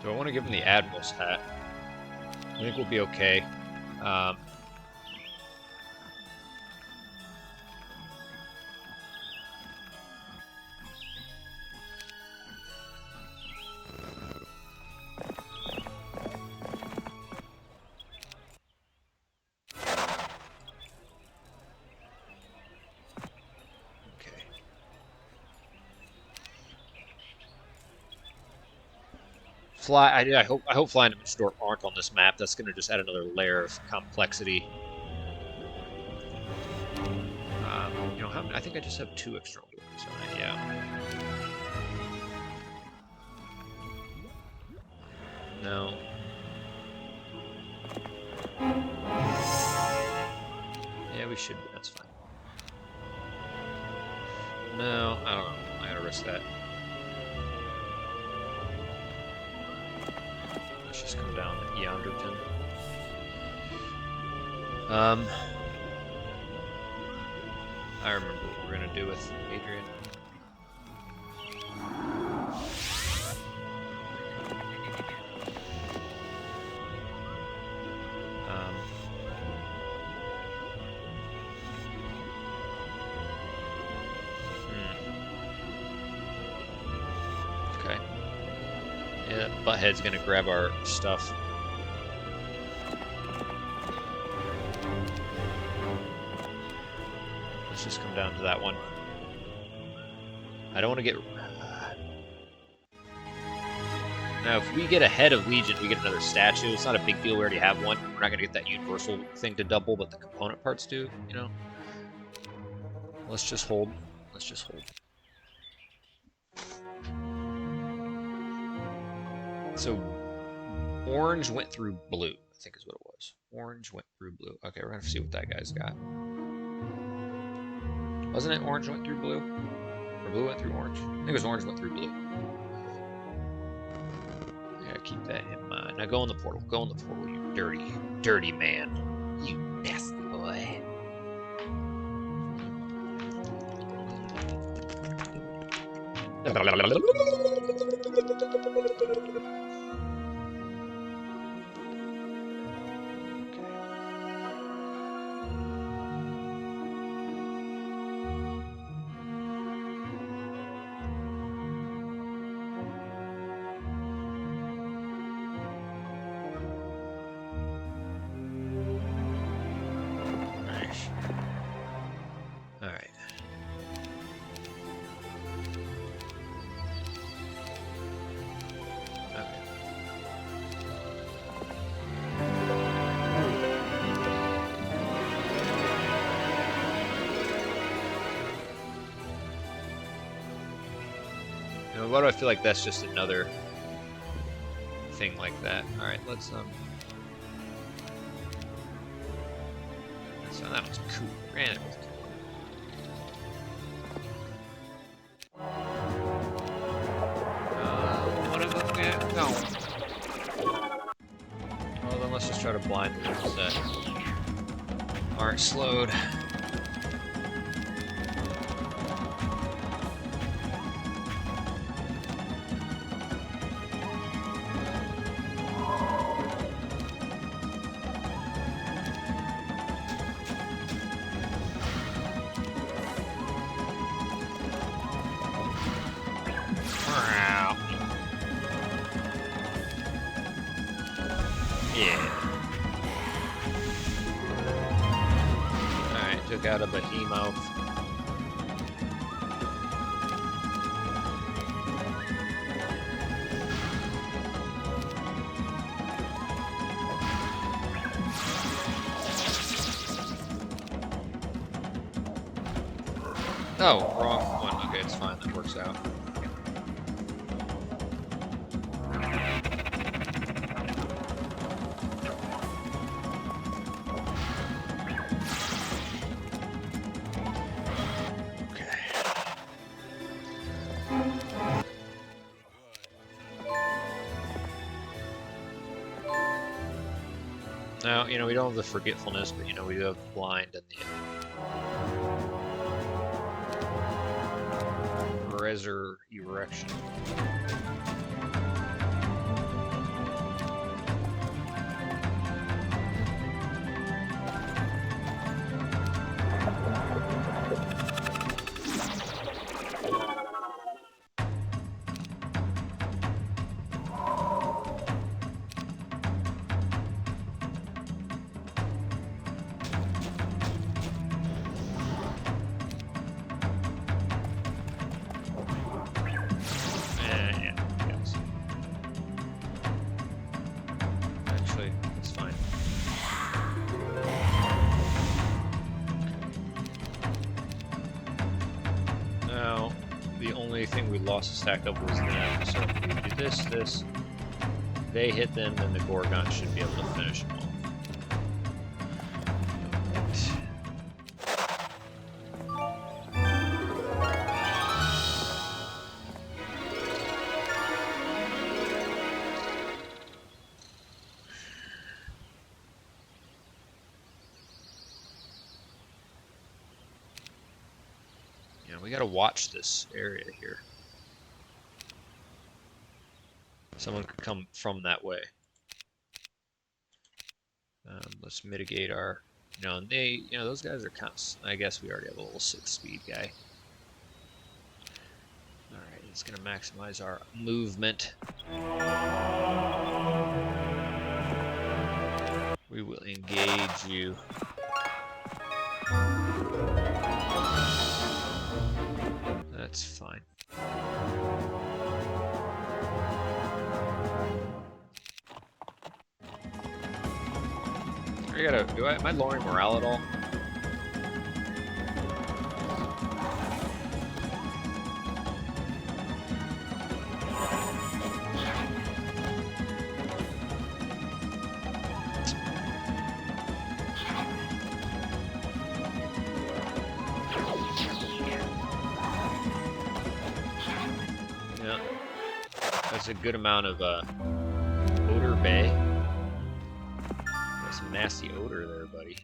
Do I want to give him the Admiral's hat? I think we'll be okay. I hope flying damage door aren't on this map. That's going to just add another layer of complexity. You know, I think I just have 2 external doors. So yeah. No. Yeah, we should. That's fine. No, I don't know. I gotta risk that. Let's just come down to Yonderton. I remember what we're gonna do with Adrian. Okay. Yeah, Butthead's gonna grab our stuff. Let's just come down to that one. I don't want to get... Now, if we get ahead of Legion, we get another statue. It's not a big deal. We already have one. We're not going to get that universal thing to double, but the component parts do, you know? Let's just hold. Let's just hold. So, orange went through blue, I think is what it was. Orange went through blue. Okay, we're going to see what that guy's got. Wasn't it orange went through blue? Or blue went through orange? I think it was orange went through blue. Yeah, keep that in mind. Now go in the portal. Go in the portal, you dirty, dirty man. You nasty boy. Why do I feel like that's just another thing like that? All right, let's so that was cool. Granted, it was cool. One of them get no. Well, then let's just try to blind the ones that aren't slowed. Took out a behemoth. Oh, wrong one. Okay, it's fine. That works out. Now, you know, we don't have the forgetfulness, but, you know, we do have the blind and the resurrection. Thing we lost a stack of was them. So if we do this, they hit them, then the Gorgon should be able to finish them off. We gotta watch this area here. Someone could come from that way. Let's mitigate our, and they, those guys are kind of, I guess we already have a level 6 speed guy. Alright, it's gonna maximize our movement. We will engage you. That's fine. Am I lowering morale at all? Yeah, that's a good amount of odor bay. Some nasty odor there, buddy.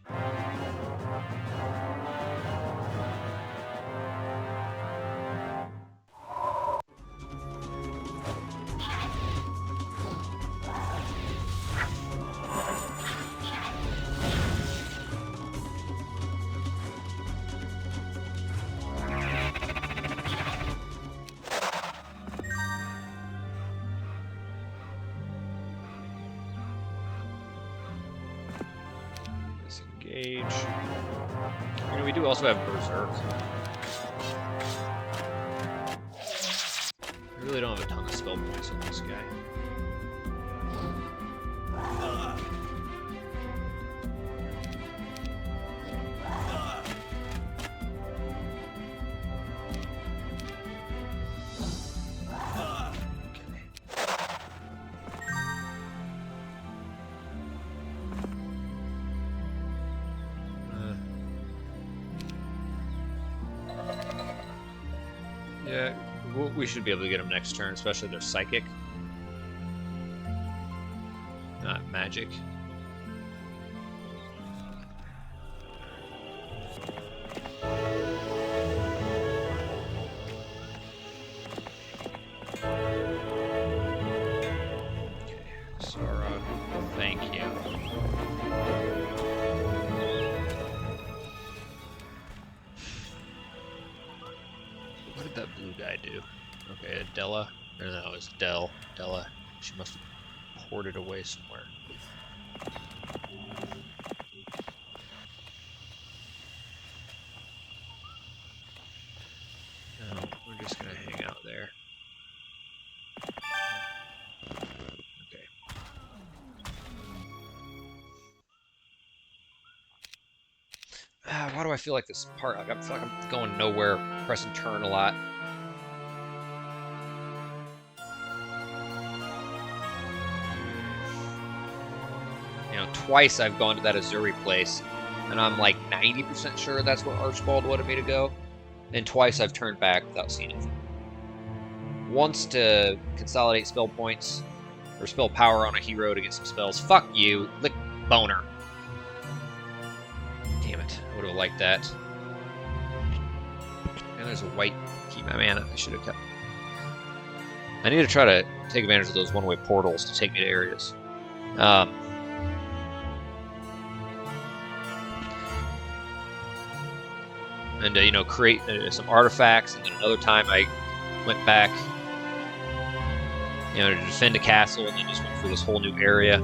Disengage. We do also have Berserk. I really don't have a ton of spell points on this guy. Yeah, we should be able to get them next turn, especially their psychic. Not magic. Sora, thank you. What did that blue guy do? Okay, Adela. Or no, it was Della. She must have poured it away somewhere. there. Okay. Why do I feel like this part? Like I feel like I'm going nowhere, pressing turn a lot. You know, twice I've gone to that Azuri place, and I'm like 90% sure that's where Archibald wanted me to go. And twice I've turned back without seeing it. Once to consolidate spell points, or spell power on a hero to get some spells. Fuck you, lick boner. Damn it, I would have liked that. And there's a white key, my mana. I should have kept. I need to try to take advantage of those one-way portals to take me to areas. And you know, create some artifacts. And then another time I went back, you know, to defend a castle, and then just went for this whole new area.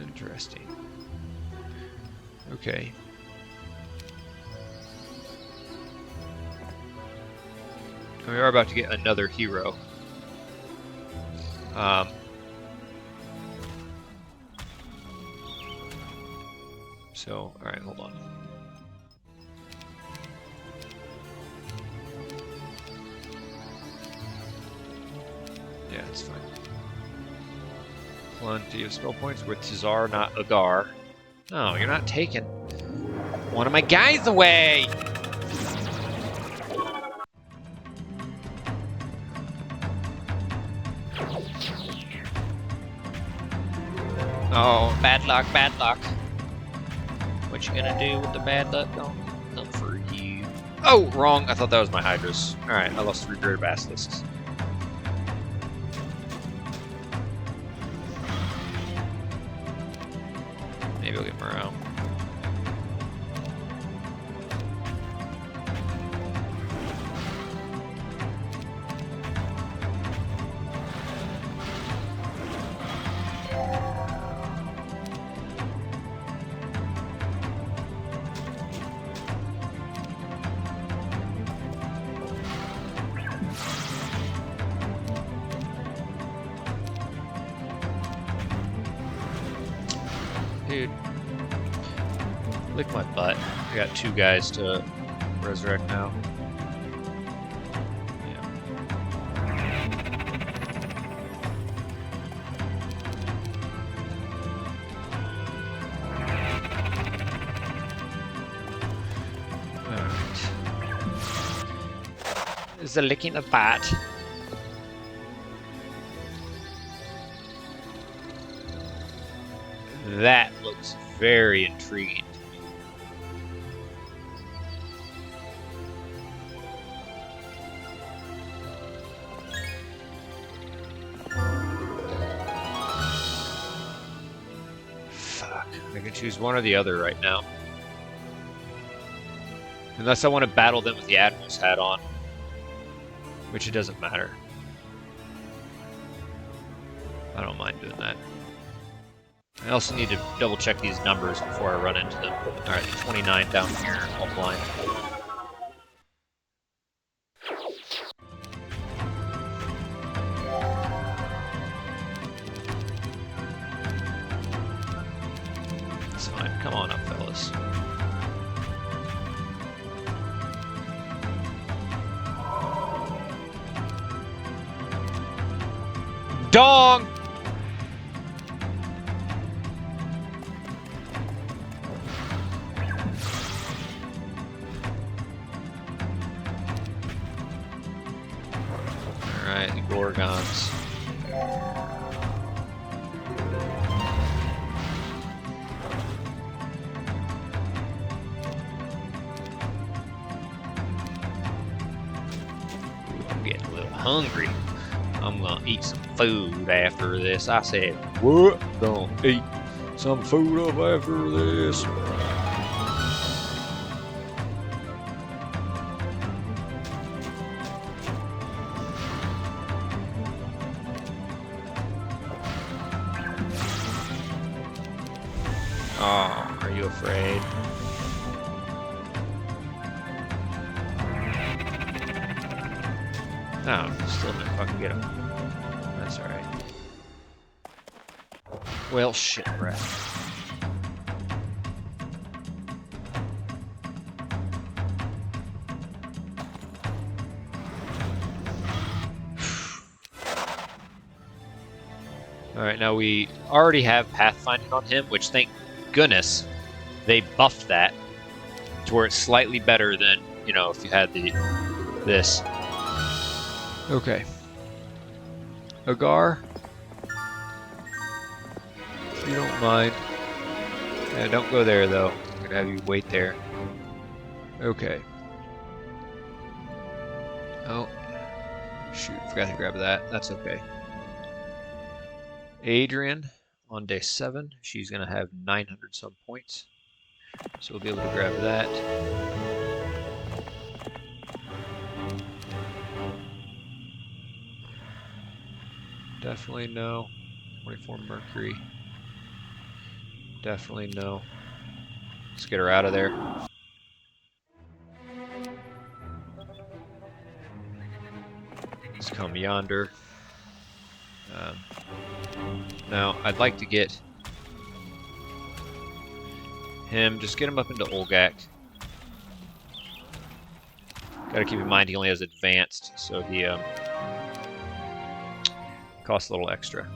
Interesting. Okay. We are about to get another hero. So, alright, hold on. Yeah, it's fine. Plenty of spell points with Tazar, not Agar. No, you're not taking one of my guys away! Oh, bad luck, bad luck. What you gonna do with the bad luck? Oh, nothing for you. Oh, wrong. I thought that was my Hydras. Alright, I lost 3 greater basilisks. Maybe I'll get Morale. Dude, lick my butt. I got 2 guys to resurrect now. Alright. Is the licking a bat? That looks very intriguing to me. Fuck. I can choose one or the other right now. Unless I want to battle them with the Admiral's hat on. Which it doesn't matter. I don't mind doing that. I also need to double check these numbers before I run into them. Alright, 29 down here, all blind. It's fine, come on up, fellas. Dong! Alright, the Gorgons. Ooh, I'm getting a little hungry. I'm gonna eat some food after this. I said, what? Gonna eat some food up after this. Are you afraid? Oh, still didn't fucking get him. That's alright. Well, shit, breath. Alright, now we already have pathfinding on him, which thank goodness they buffed that to where it's slightly better than, you know, if you had this. Okay. Agar, if you don't mind. Yeah, don't go there though. I'm gonna have you wait there. Okay. Oh. Shoot, forgot to grab that. That's okay. Adrian, on day 7, she's gonna have 900 some points. So we'll be able to grab that. Definitely no. 24 Mercury. Definitely no. Let's get her out of there. Let's come yonder. Now, I'd like to get him, just get him up into Olgak. Gotta keep in mind he only has advanced, so he costs a little extra.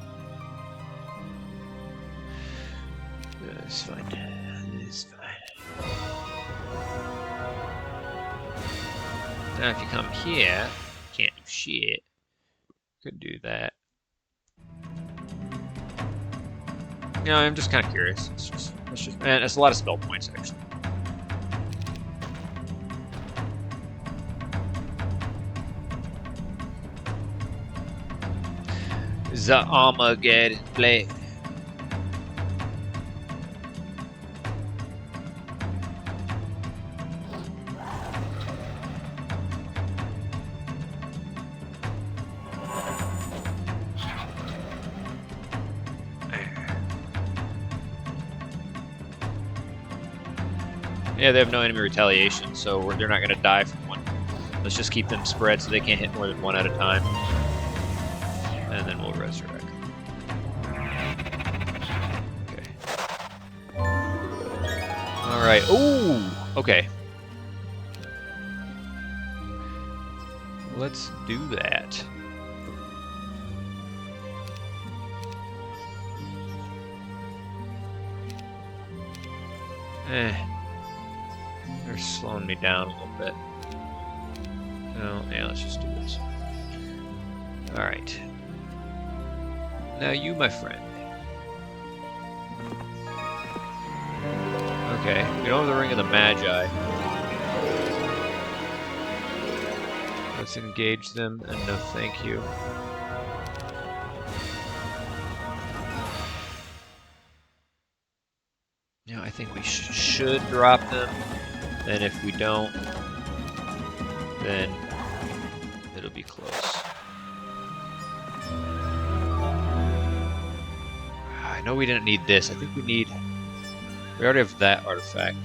It's fine. It's fine. Now if you come here, can't do shit. Could do that. No, I'm just kind of curious. It's just, and it's a lot of spell points actually. The Armageddon play. Yeah, they have no enemy retaliation, so they're not going to die from one. Let's just keep them spread so they can't hit more than one at a time. And then we'll resurrect. Okay. Alright. Ooh! Okay. Let's do that. They're slowing me down a little bit. No, yeah, let's just do this. Alright. Now you, my friend. Okay, we don't have the Ring of the Magi. Let's engage them, and no thank you. Yeah, I think we should drop them, and if we don't, then it'll be close. I know we didn't need this. I think we already have that artifact.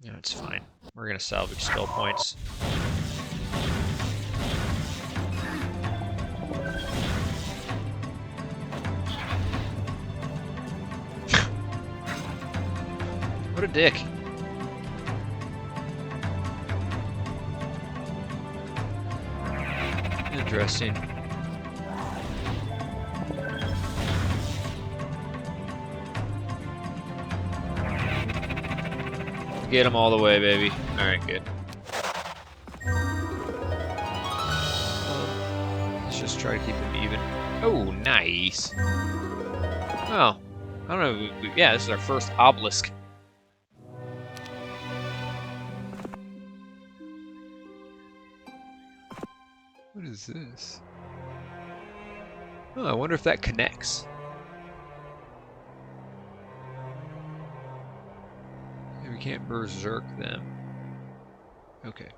Yeah, it's fine. We're gonna salvage skill points. What a dick. Interesting. Get them all the way, baby. Alright, good. Let's just try to keep them even. Oh, nice. Oh, I don't know. Yeah, this is our first obelisk. What is this? Oh, I wonder if that connects. We can't berserk them. Okay.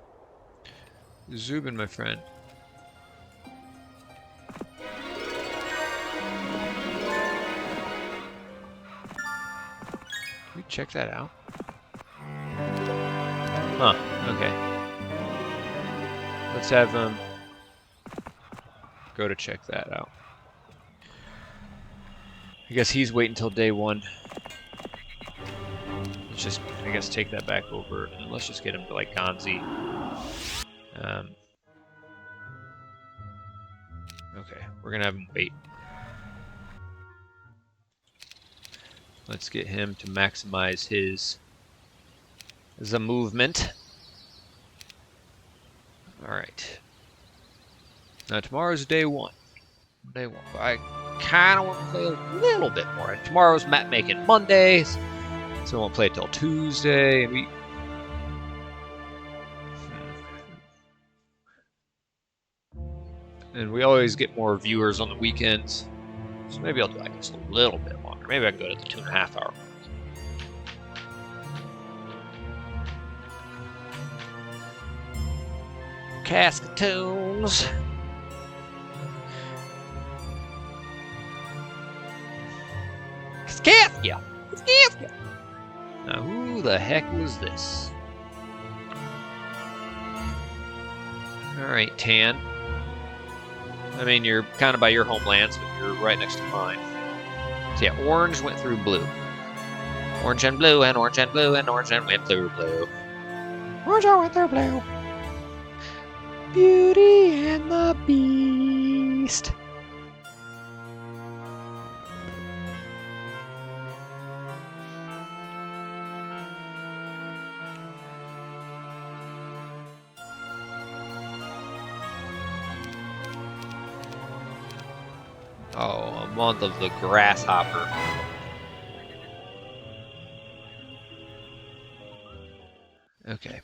Zubin, my friend. Can we check that out? Huh, okay. Let's have him go to check that out. I guess he's waiting until day 1. Let's just, I guess, take that back over, and let's just get him to, like, Ganzi. Okay, we're gonna have him wait. Let's get him to maximize his the movement. Alright. Now tomorrow's day 1. Day 1. But I kinda wanna play a little bit more. Tomorrow's map making Mondays, so I won't play it till Tuesday, and we always get more viewers on the weekends. So maybe I'll do, I guess, a little bit longer. Maybe I can go to the 2.5 hour mark. Cascatoons. Scathia! Scathia! Now, who the heck was this? Alright, Tan. I mean, you're kind of by your homelands, but you're right next to mine. So yeah, orange went through blue. Orange and blue, and orange and blue, and orange and went through blue. Orange and went through blue. Beauty and the Beast. Oh, a month of the grasshopper. Okay.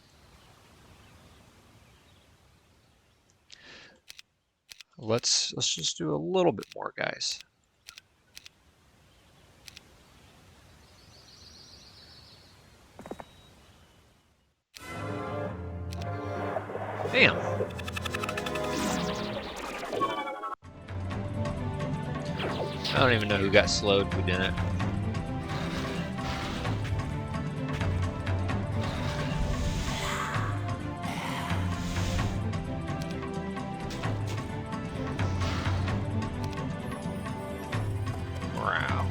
Let's just do a little bit more, guys. Damn. I don't even know who got slowed who didn't. Wow.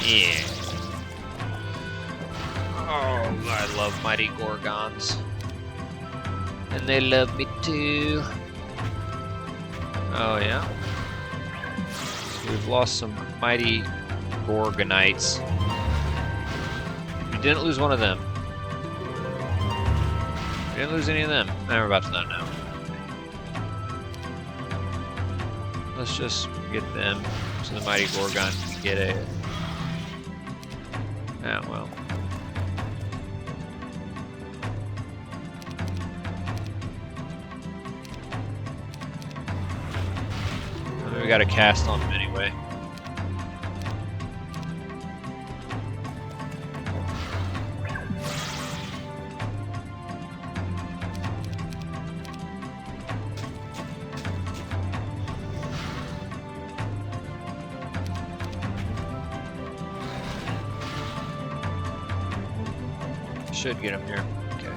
Yeah. Oh, I love mighty Gorgons. And they love me too. Oh yeah? We've lost some mighty Gorgonites. We didn't lose one of them. We didn't lose any of them. Now we're about to know now. Let's just get them so the mighty Gorgon can get it. Oh well. We got a cast on him anyway. Should get him here. Okay.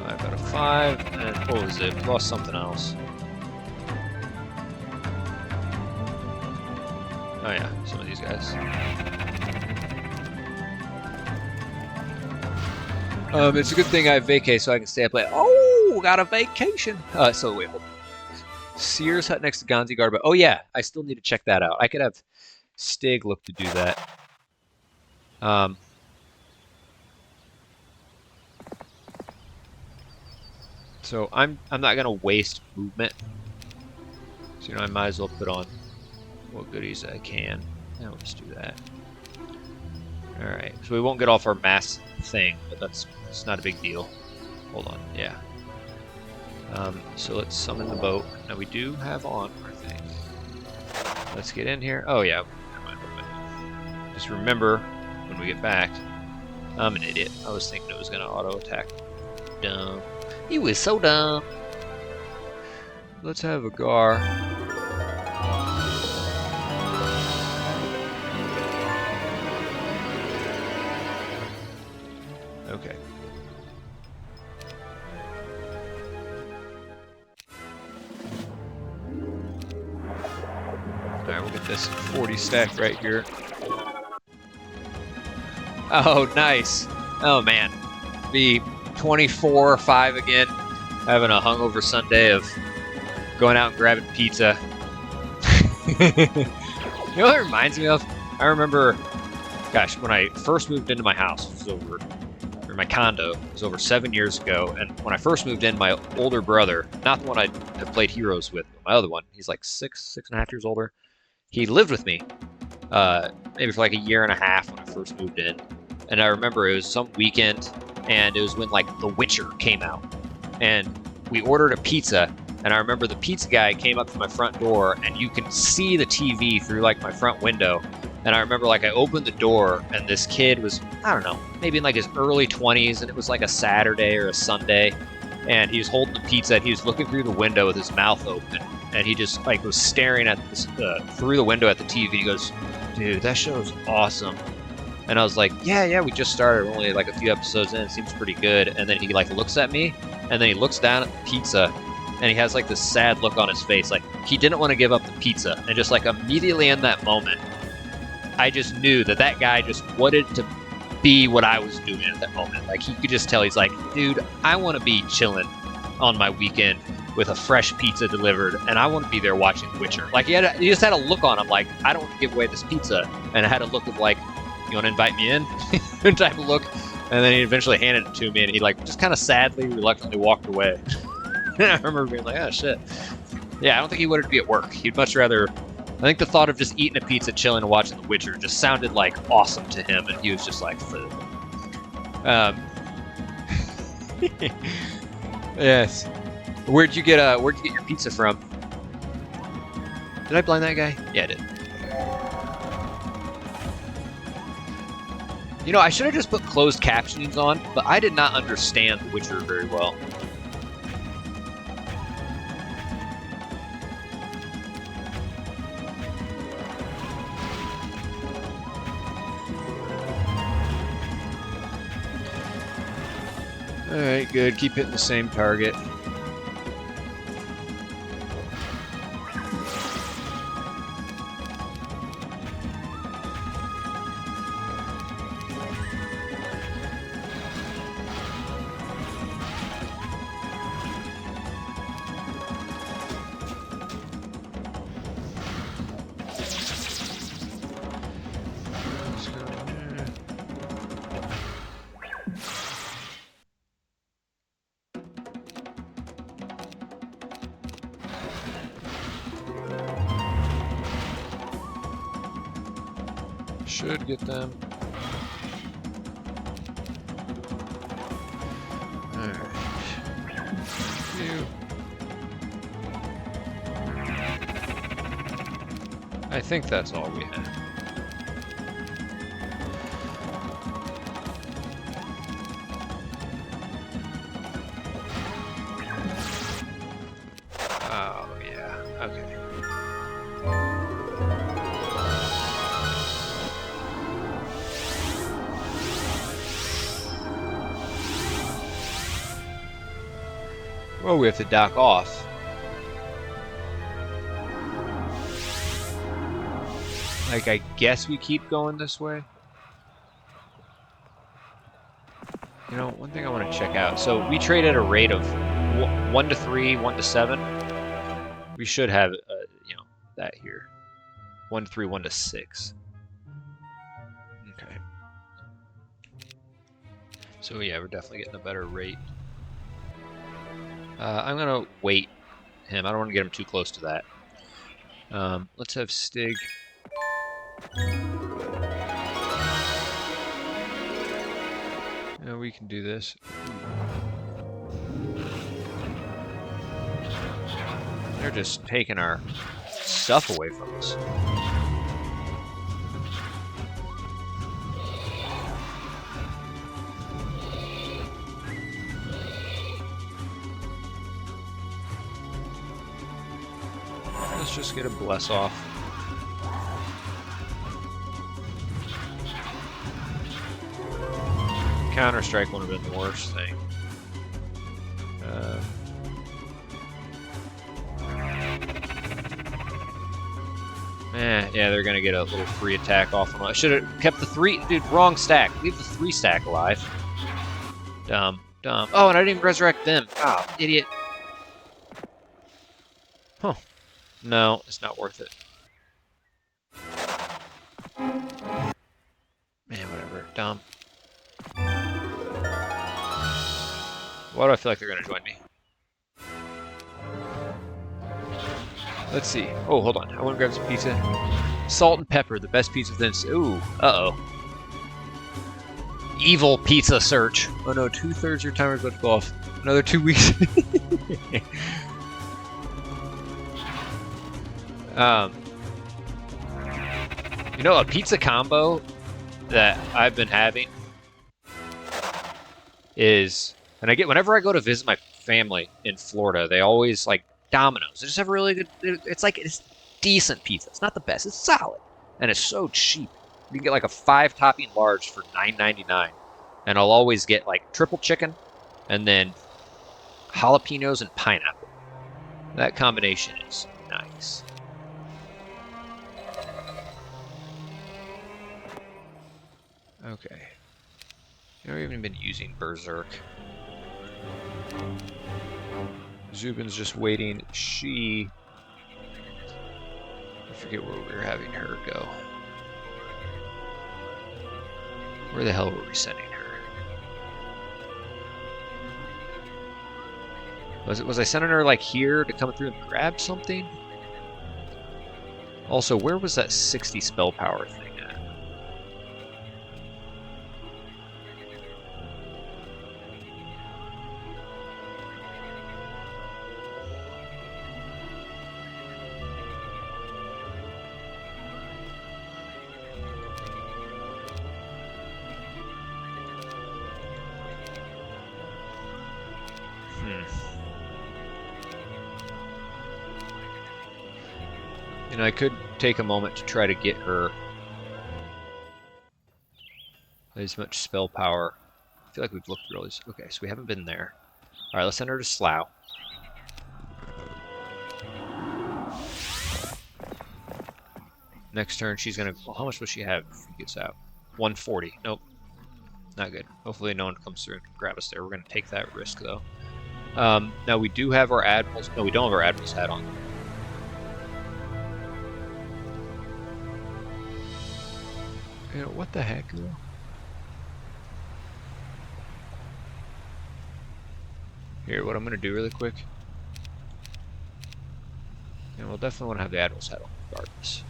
Out of 5, and what was it? Lost something else. Oh yeah, some of these guys. It's a good thing I have vacay so I can stay up late. Oh, got a vacation. So wait, hold on. Sears Hut next to Ganzi Guard, but oh yeah, I still need to check that out. I could have Stig look to do that. So I'm not gonna waste movement. So you know I might as well put on what goodies I can. Yeah, we'll just do that. Alright, so we won't get off our mass thing, but it's not a big deal. Hold on, yeah. So let's summon the boat. Now we do have on our thing. Let's get in here. Oh yeah, never mind. Just remember when we get back. I'm an idiot. I was thinking it was gonna auto attack. Dumb. He was so dumb. Let's have a Gar. Okay. Alright, we'll get this 40 stack right here. Oh, nice. Oh, man. Be 24-5 again. Having a hungover Sunday of going out and grabbing pizza. You know what it reminds me of? I remember, gosh, when I first moved into my house, it was over, or my condo, it was over 7 years ago. And when I first moved in, my older brother, not the one I have played Heroes with, but my other one, he's like 6.5 years older. He lived with me, maybe for like a year and a half when I first moved in. And I remember it was some weekend, and it was when like The Witcher came out. And we ordered a pizza, and I remember the pizza guy came up to my front door, and you can see the TV through like my front window. And I remember like I opened the door, and this kid was, I don't know, maybe in like his early 20s, and it was like a Saturday or a Sunday. And he was holding the pizza, and he was looking through the window with his mouth open. And he just like was staring at this, through the window at the TV. He goes, "Dude, that show's awesome." And I was like, yeah, we just started. We're only like a few episodes in. It seems pretty good. And then he like looks at me, and then he looks down at the pizza, and he has like this sad look on his face. Like he didn't want to give up the pizza. And just like immediately in that moment, I just knew that that guy just wanted to be what I was doing at that moment. Like he could just tell, he's like, dude, I want to be chilling on my weekend with a fresh pizza delivered, and I want to be there watching The Witcher. Like he just had a look on him like, I don't want to give away this pizza. And I had a look of like, you want to invite me in? Type of look. And then he eventually handed it to me, and he like just kind of sadly, reluctantly walked away. And I remember being like, oh shit. Yeah, I don't think he wanted to be at work. He'd much rather, I think the thought of just eating a pizza, chilling, and watching The Witcher just sounded like awesome to him, and he was just like, yes. Where'd you get your pizza from? Did I blind that guy? Yeah, I did. You know, I should have just put closed captionings on, but I did not understand The Witcher very well. Alright, good. Keep hitting the same target. Should get them. Alright. I think that's all we have. Oh, yeah. Okay. Well, we have to dock off. Like, I guess we keep going this way. You know, one thing I want to check out. So we trade at a rate of 1 to 3, 1 to 7. We should have, you know, that here. 1 to 3, 1 to 6. Okay. So yeah, we're definitely getting a better rate. I'm gonna wait him. I don't want to get him too close to that. Let's have Stig. Yeah, we can do this. They're just taking our stuff away from us. let's just get a bless off. Counter-Strike would have been the worst thing. Yeah, they're gonna get a little free attack off on. I should have kept the 3. Dude, wrong stack. Leave the 3 stack alive. Dumb. Oh, and I didn't even resurrect them. Ah, idiot. Huh. No, it's not worth it. Man, whatever. Dumb. Why do I feel like they're gonna join me? Let's see. Oh, hold on. I want to grab some pizza. Salt and pepper, the best pizza within. Ooh, uh-oh. Evil pizza search. Oh no, 2/3 your timer's about to go off. Another 2 weeks. You know, a pizza combo that I've been having is, and I get whenever I go to visit my family in Florida, they always like Domino's. They just have really good. It's decent pizza. It's not the best. It's solid, and it's so cheap. You can get like a 5-topping large for $9.99, and I'll always get like triple chicken, and then jalapenos and pineapple. That combination is nice. Okay. You know, we haven't been using Berserk. Zubin's just waiting. I forget where we were having her go. Where the hell were we sending her? Was I sending her like here to come through and grab something? Also, where was that 60 spell power thing at? And I could take a moment to try to get her as much spell power. I feel like we've looked really... Okay, so we haven't been there. Alright, let's send her to Slough. Next turn, she's gonna... Well, how much will she have if she gets out? 140. Nope. Not good. Hopefully no one comes through and can grab us there. We're gonna take that risk, though. Now, we do have our Admiral's... No, we don't have our Admiral's hat on. You know, what the heck, though? Here, what I'm going to do really quick. And we'll definitely want to have the Admiral's hat on, regardless.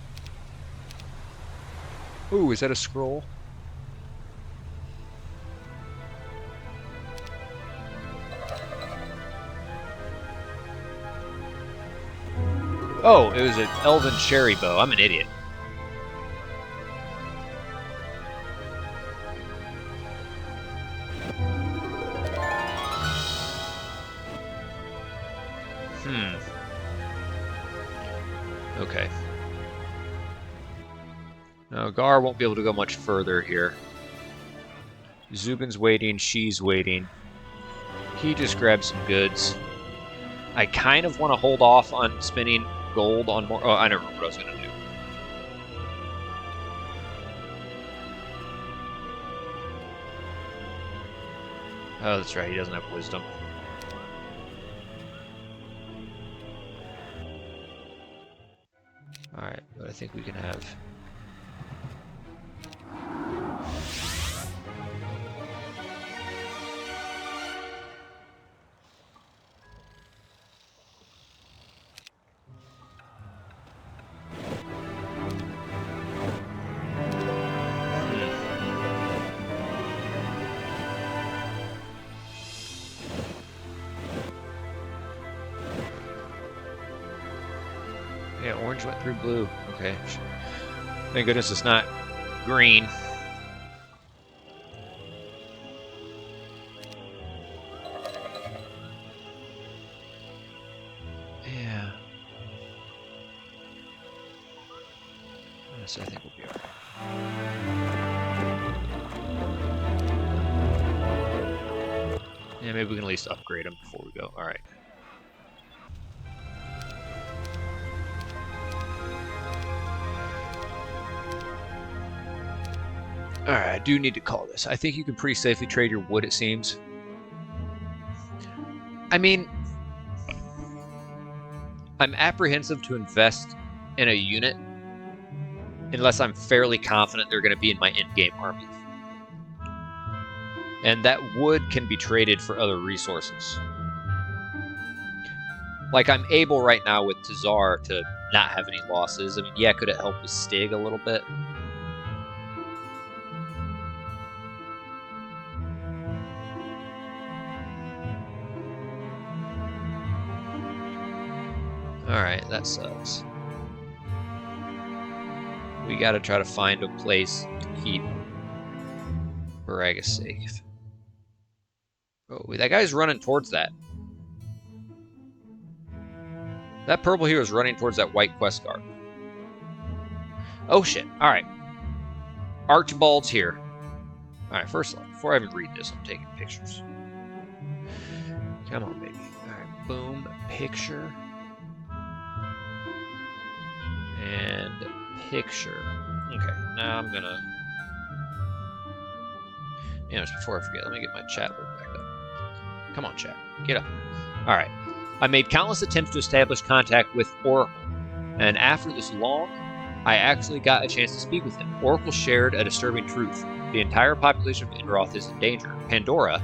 Ooh, is that a scroll? Oh, it was an Elven Cherry Bow. I'm an idiot. Okay. Now, Gar won't be able to go much further here. Zubin's waiting, she's waiting. He just grabbed some goods. I kind of want to hold off on spending gold on more... Oh, I never remember what I was going to do. Oh, that's right, he doesn't have wisdom. Alright, but I think we can have... Yeah, orange went through blue. Okay. Thank goodness it's not green. Yeah. Yeah, maybe we can at least upgrade them before we go. All right. Alright, I do need to call this. I think you can pretty safely trade your wood, it seems. I mean, I'm apprehensive to invest in a unit unless I'm fairly confident they're going to be in my endgame army. And that wood can be traded for other resources. Like, I'm able right now with Tazar to not have any losses. I mean, yeah, could it help with Stig a little bit? Alright, that sucks. We gotta try to find a place to keep Braga safe. Oh, that guy's running towards that. That purple hero is running towards that white quest guard. Oh shit, alright. Archibald's here. Alright, first off, before I even read this, I'm taking pictures. Come on, baby. Alright, boom, picture. And picture. Okay, now I'm gonna... before I forget, let me get my chat look back up. Come on, chat. Get up. Alright. I made countless attempts to establish contact with Oracle, and after this long, I actually got a chance to speak with him. Oracle shared a disturbing truth. The entire population of Indroth is in danger. Pandora,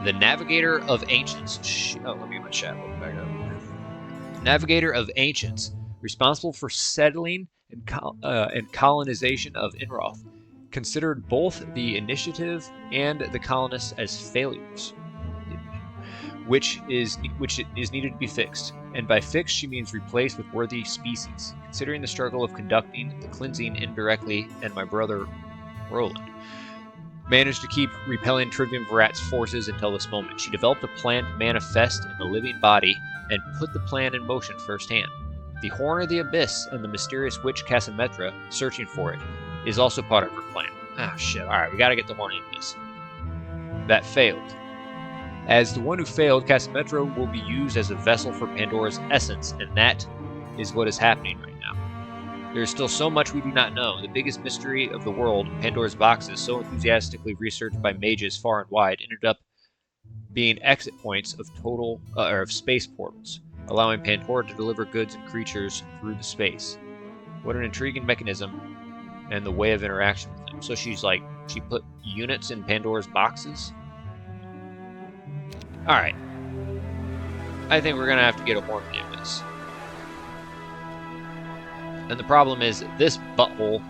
the Navigator of Ancients... let me get my chat look back up. Navigator of Ancients, responsible for settling and colonization of Indroth, considered both the initiative and the colonists as failures, which is needed to be fixed. And by fixed, she means replaced with worthy species. Considering the struggle of conducting the cleansing indirectly, and my brother Roland managed to keep repelling Trivium Virat's forces until this moment, she developed a plan to manifest in the living body and put the plan in motion firsthand. The Horn of the Abyss and the mysterious witch Cassametra, searching for it, is also part of her plan. Ah, shit. Alright, we gotta get the Horn of the Abyss. That failed. As the one who failed, Cassametra will be used as a vessel for Pandora's essence, and that is what is happening right now. There is still so much we do not know. The biggest mystery of the world, Pandora's boxes, so enthusiastically researched by mages far and wide, ended up being exit points of space portals, allowing Pandora to deliver goods and creatures through the space. What an intriguing mechanism and the way of interaction with them. So she put units in Pandora's boxes? Alright. I think we're going to have to get a Horn of the Abyss. And the problem is this butthole...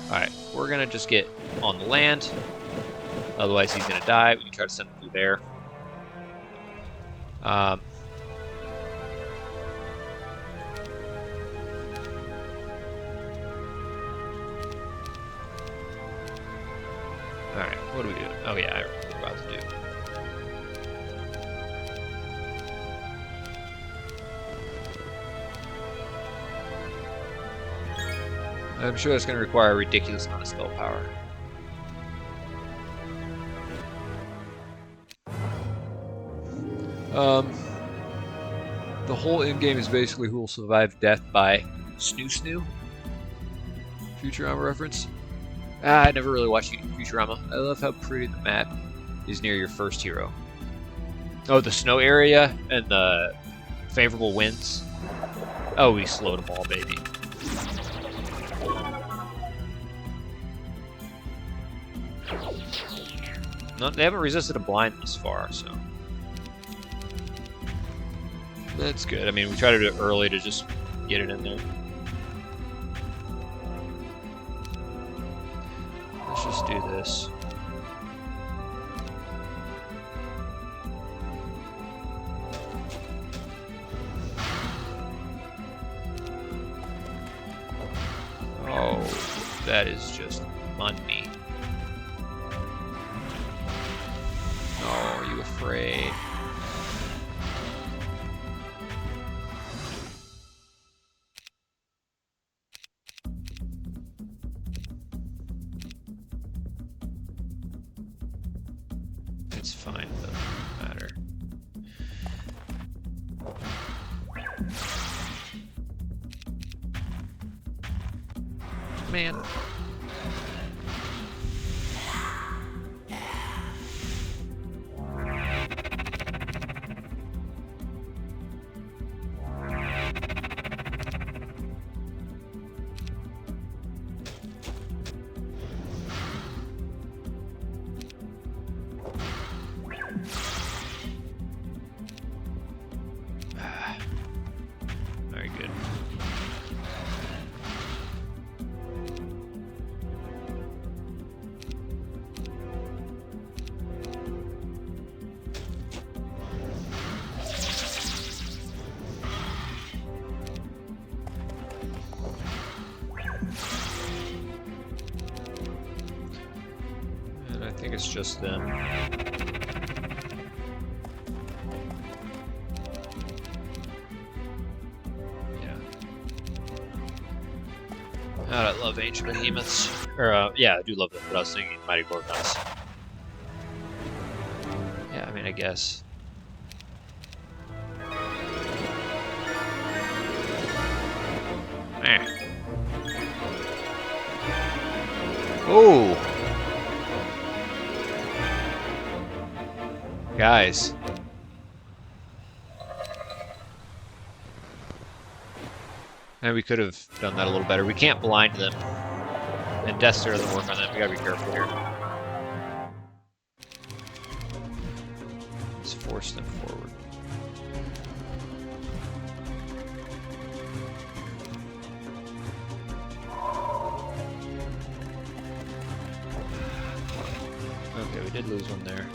Alright, we're going to just get on the land. Otherwise he's going to die. We can try to send him through there. Alright, what do we do? Oh yeah, I remember what we're about to do. I'm sure that's going to require a ridiculous amount of spell power. The whole endgame is basically who will survive death by Snoo Snoo. Futurama reference. I never really watched Futurama. I love how pretty the map is near your first hero. Oh, the snow area and the favorable winds. Oh, we slowed them all, baby. No, they haven't resisted a blind this far, so that's good. I mean, we try to do it early to just get it in there. Let's just do this. Oh, that is just money. Oh, are you afraid? It's fine, it doesn't matter. man. Very good. And I think it's just them. God, I love ancient behemoths. Or, yeah, I do love them, but I was thinking mighty gorgons. Yeah, I mean, I guess. Oh! Guys. And we could have done that a little better. We can't blind them. And Death Stare doesn't work on them. We gotta be careful here. Let's force them forward. Okay, we did lose one there.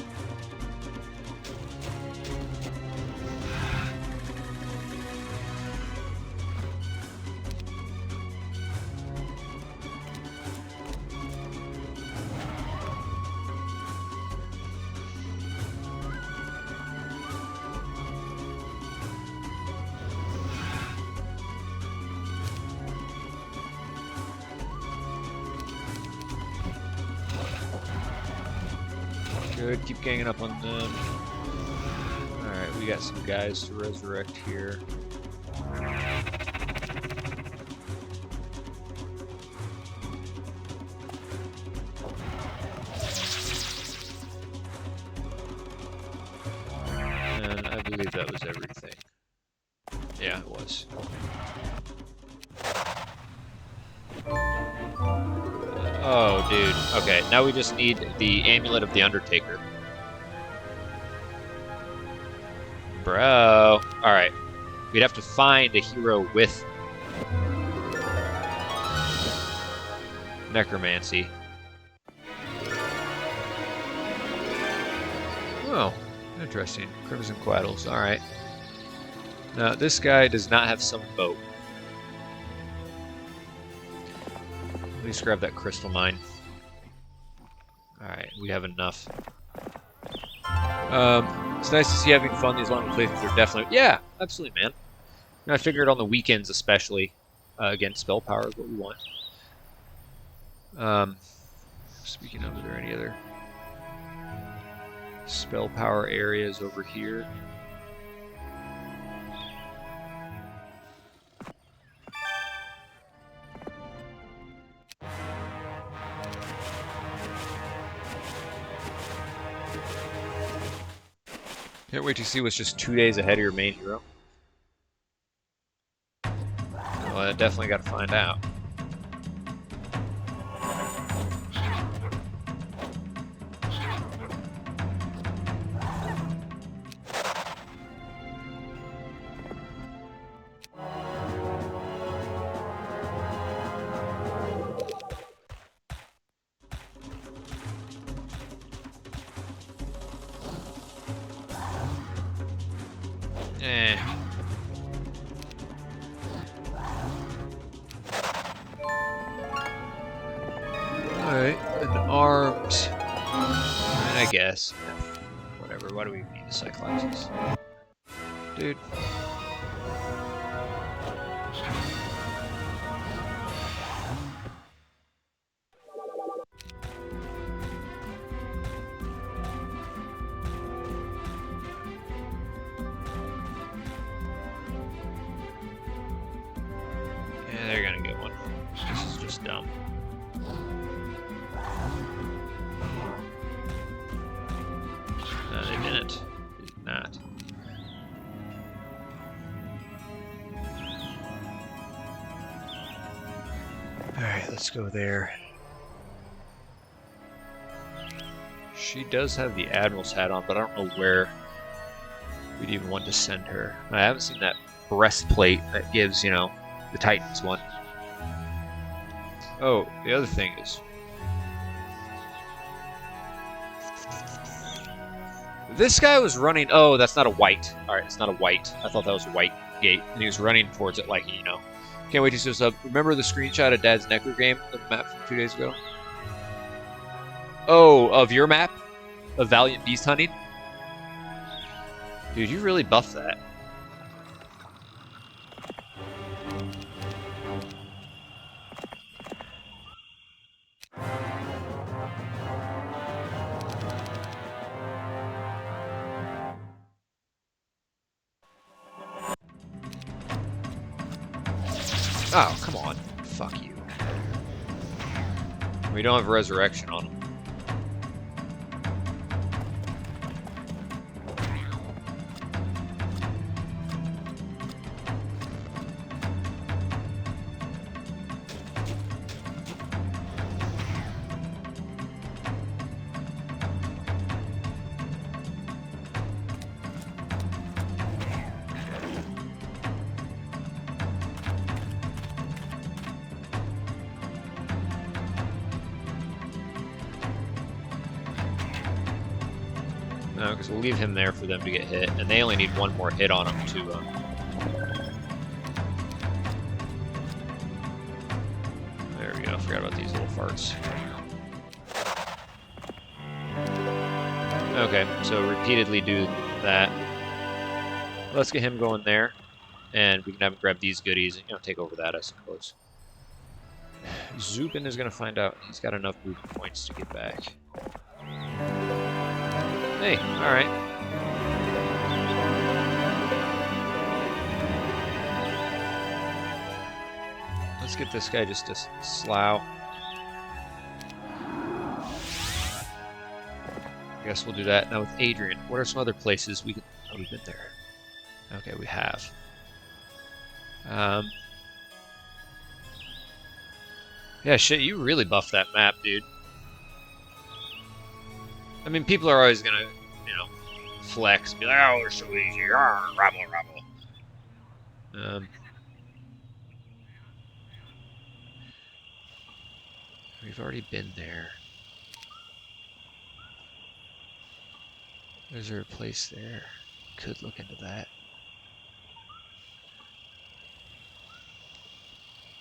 Good, keep ganging up on them. Alright, we got some guys to resurrect here. And I believe that was everything. Yeah, it was. Oh, dude. Okay, now we just need the Amulet of the Undertaker. Bro. Alright. We'd have to find a hero with necromancy. Oh, interesting. Crimson Quaddles. Alright. Now, this guy does not have some boat. Let's grab that crystal mine. Alright, we have enough. It's nice to see having fun. These long playthroughs are definitely... Yeah, absolutely, man. And I figured on the weekends especially, again, spell power is what we want. Speaking of, are there any other spell power areas over here? Can't wait to see what's just 2 days ahead of your main hero. Well, I definitely got to find out. Alright, and arms. I guess. Whatever, why do we need the Cyclopses? Dude. Yeah, they're gonna get one. This is just dumb. Alright, let's go there. She does have the Admiral's hat on, but I don't know where we'd even want to send her. I haven't seen that breastplate that gives, you know, the Titans one. Oh, the other thing is... This guy was running... Oh, that's not a white. Alright, it's not a white. I thought that was a white gate. And he was running towards it like, you know. Can't wait to see this up. Remember the screenshot of Dad's Necker game? The map from 2 days ago? Oh, of your map? Of Valiant Beast Hunting? Dude, you really buffed that. Oh, come on. Fuck you. We don't have resurrection on him. No, because we'll leave him there for them to get hit, and they only need one more hit on him to. There we go. I forgot about these little farts. Okay, so repeatedly do that. Let's get him going there, and we can have him grab these goodies and, you know, take over that, I suppose. Zubin is going to find out he's got enough movement points to get back. Hey, alright. Let's get this guy just to slough. I guess we'll do that. Now with Adrian, what are some other places we could... Oh, we've been there. Okay, we have. Yeah, shit, you really buffed that map, dude. I mean, people are always gonna, you know, flex, be like, oh, it's so easy, rabble, rabble. We've already been there. Is there a place there? Could look into that.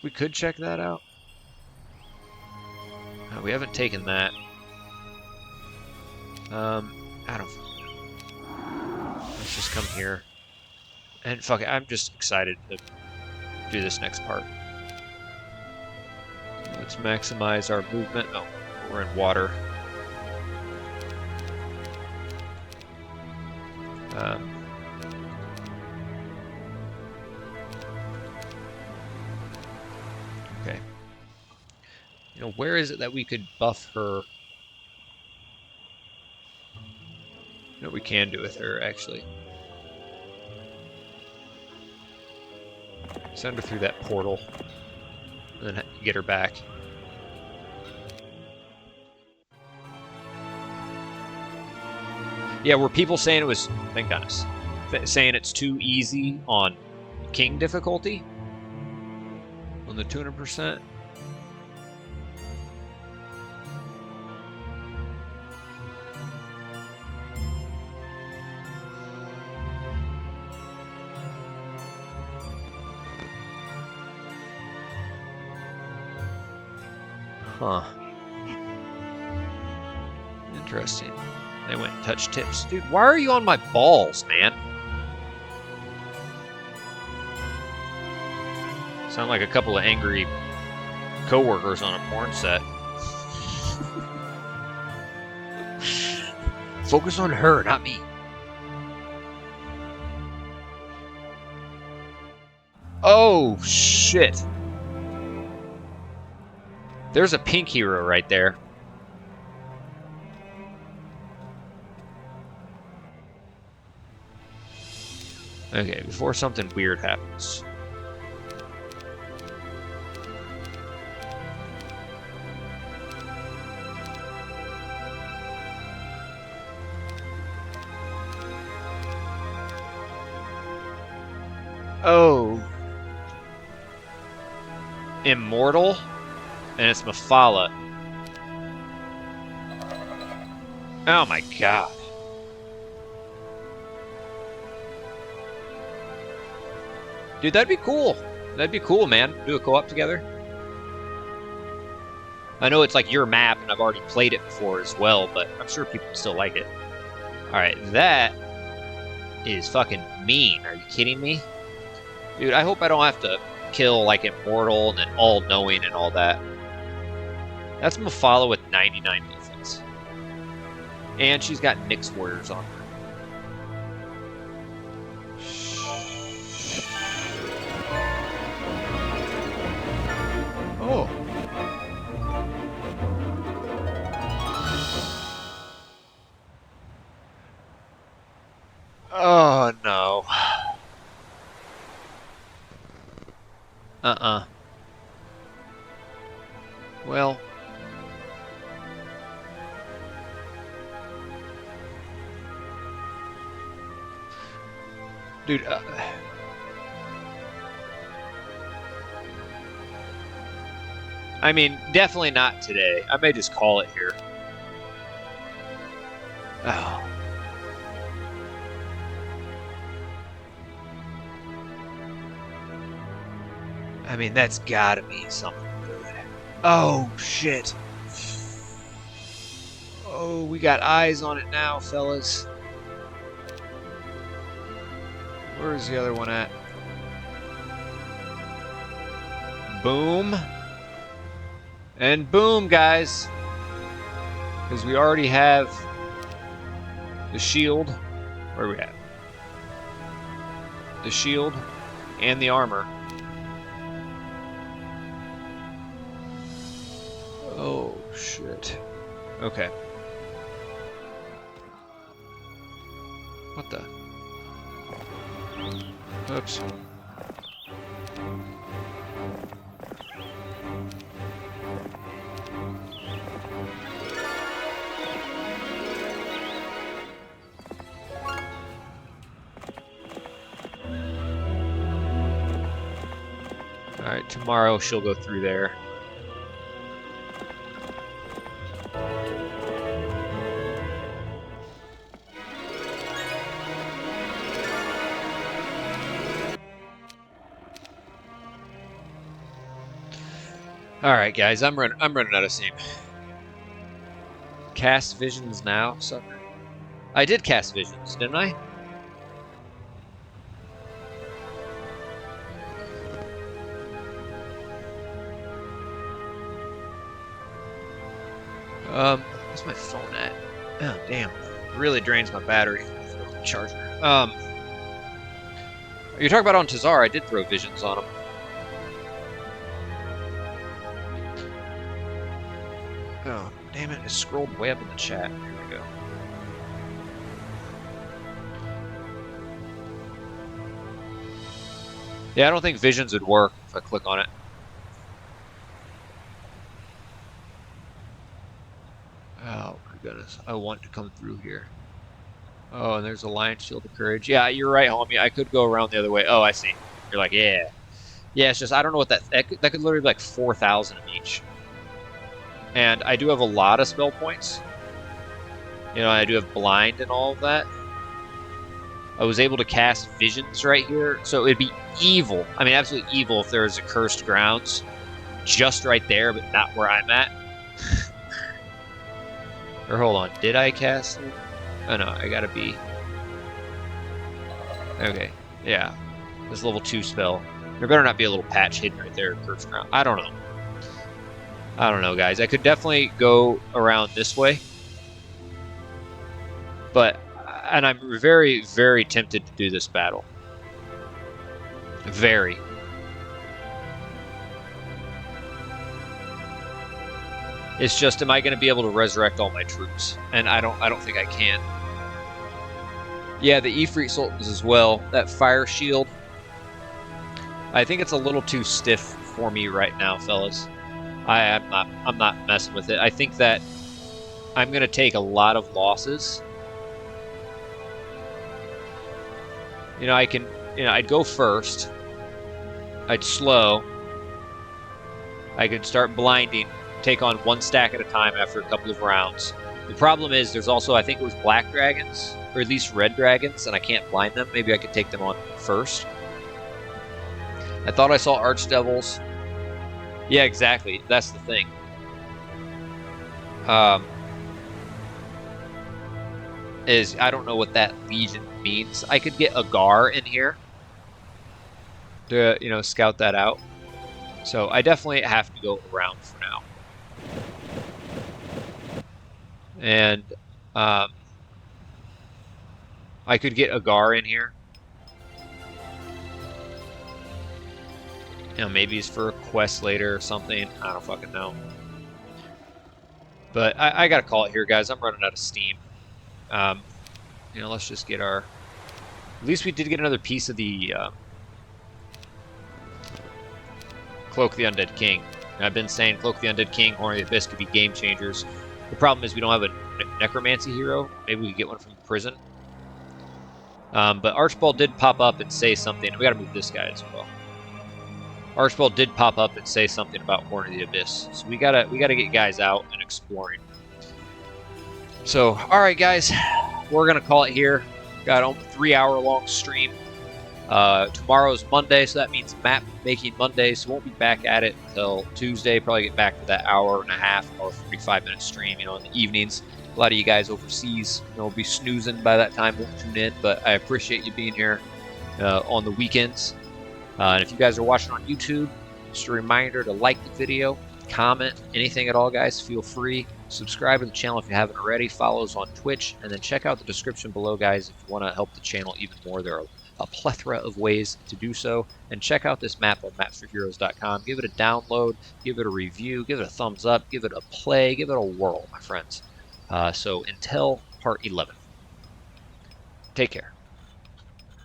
We could check that out. No, we haven't taken that. I don't know. Let's just come here. And fuck it, I'm just excited to do this next part. Let's maximize our movement. Oh, we're in water. Okay. You know, where is it that we could buff her? You know what we can do with her, actually? Send her through that portal, and then get her back. Yeah, were people saying it was, thank goodness, saying it's too easy on King difficulty? On the 200%? Huh. Interesting. They went and touched tips. Dude, why are you on my balls, man? Sound like a couple of angry co-workers on a porn set. Focus on her, not me. Oh, shit. There's a pink hero right there. Okay, before something weird happens. Oh. Immortal. And it's Mafala. Oh my god. Dude, that'd be cool. That'd be cool, man. Do a co-op together. I know it's like your map, and I've already played it before as well, but I'm sure people still like it. Alright, that is fucking mean. Are you kidding me? Dude, I hope I don't have to kill, like, Immortal and then All-Knowing and all that. That's Mafala with 99 defense. And she's got Nyx Warriors on her. Oh. Oh, no. Well. Dude, I mean, definitely not today. I may just call it here. Oh. I mean, that's gotta mean something good. Oh, shit. Oh, we got eyes on it now, fellas. Where's the other one at? Boom. And boom, guys. Because we already have the shield. Where are we at? The shield and the armor. Oh, shit. Okay. What the? Oops. Alright, tomorrow she'll go through there. Alright, guys, I'm running out of steam. Cast visions now, sucker. I did cast visions, didn't I? Where's my phone at? Oh, damn. It really drains my battery. Charger. You're talking about on Tazar, I did throw visions on him. Oh, damn it. It scrolled way up in the chat. Here we go. Yeah, I don't think visions would work if I click on it. Oh, my goodness. I want to come through here. Oh, and there's a Lion Shield of Courage. Yeah, you're right, homie. I could go around the other way. Oh, I see. You're like, yeah. Yeah, it's just, I don't know what that could literally be like 4,000 of each. And I do have a lot of spell points. You know, I do have Blind and all of that. I was able to cast Visions right here, so it'd be evil. I mean, absolutely evil if there was a Cursed Grounds just right there, but not where I'm at. Or hold on, did I cast it? Oh no, I gotta be... Okay, yeah. This level 2 spell. There better not be a little patch hidden right there, Cursed Ground. I don't know. I don't know, guys. I could definitely go around this way. But, and I'm very, very tempted to do this battle. Very. It's just, am I going to be able to resurrect all my troops? And I don't think I can. Yeah, the Ifrit Sultans as well. That fire shield. I think it's a little too stiff for me right now, fellas. I'm not messing with it. I think that I'm going to take a lot of losses. You know, I'd go first. I'd slow. I could start blinding, take on one stack at a time after a couple of rounds. The problem is there's also, I think it was black dragons, or at least red dragons, and I can't blind them. Maybe I could take them on first. I thought I saw archdevils. Yeah, exactly. That's the thing. I don't know what that legion means. I could get a Gar in here to, scout that out. So I definitely have to go around for now. And I could get a Gar in here. Maybe it's for a quest later or something. I don't fucking know. But I gotta call it here, guys. I'm running out of steam. Let's just get our... At least we did get another piece of the Cloak of the Undead King. I've been saying Cloak of the Undead King, Horn of the Abyss could be game changers. The problem is we don't have a Necromancy hero. Maybe we could get one from prison. But Archibald did pop up and say something. We gotta move this guy as well. Archibald did pop up and say something about Horn of the Abyss. So we gotta get guys out and exploring. So, alright guys, we're gonna call it here. Got a 3-hour-long stream. Tomorrow's Monday, so that means map making Monday, so won't be back at it until Tuesday. Probably get back to that hour and a half or 45-minute stream, in the evenings. A lot of you guys overseas, will be snoozing by that time, won't tune in, but I appreciate you being here on the weekends. And if you guys are watching on YouTube, just a reminder to like the video, comment, anything at all, guys, feel free. Subscribe to the channel if you haven't already. Follow us on Twitch, and then check out the description below, guys, if you want to help the channel even more. There are a plethora of ways to do so. And check out this map on mapsforheroes.com. Give it a download, give it a review, give it a thumbs up, give it a play, give it a whirl, my friends. So until part 11, take care.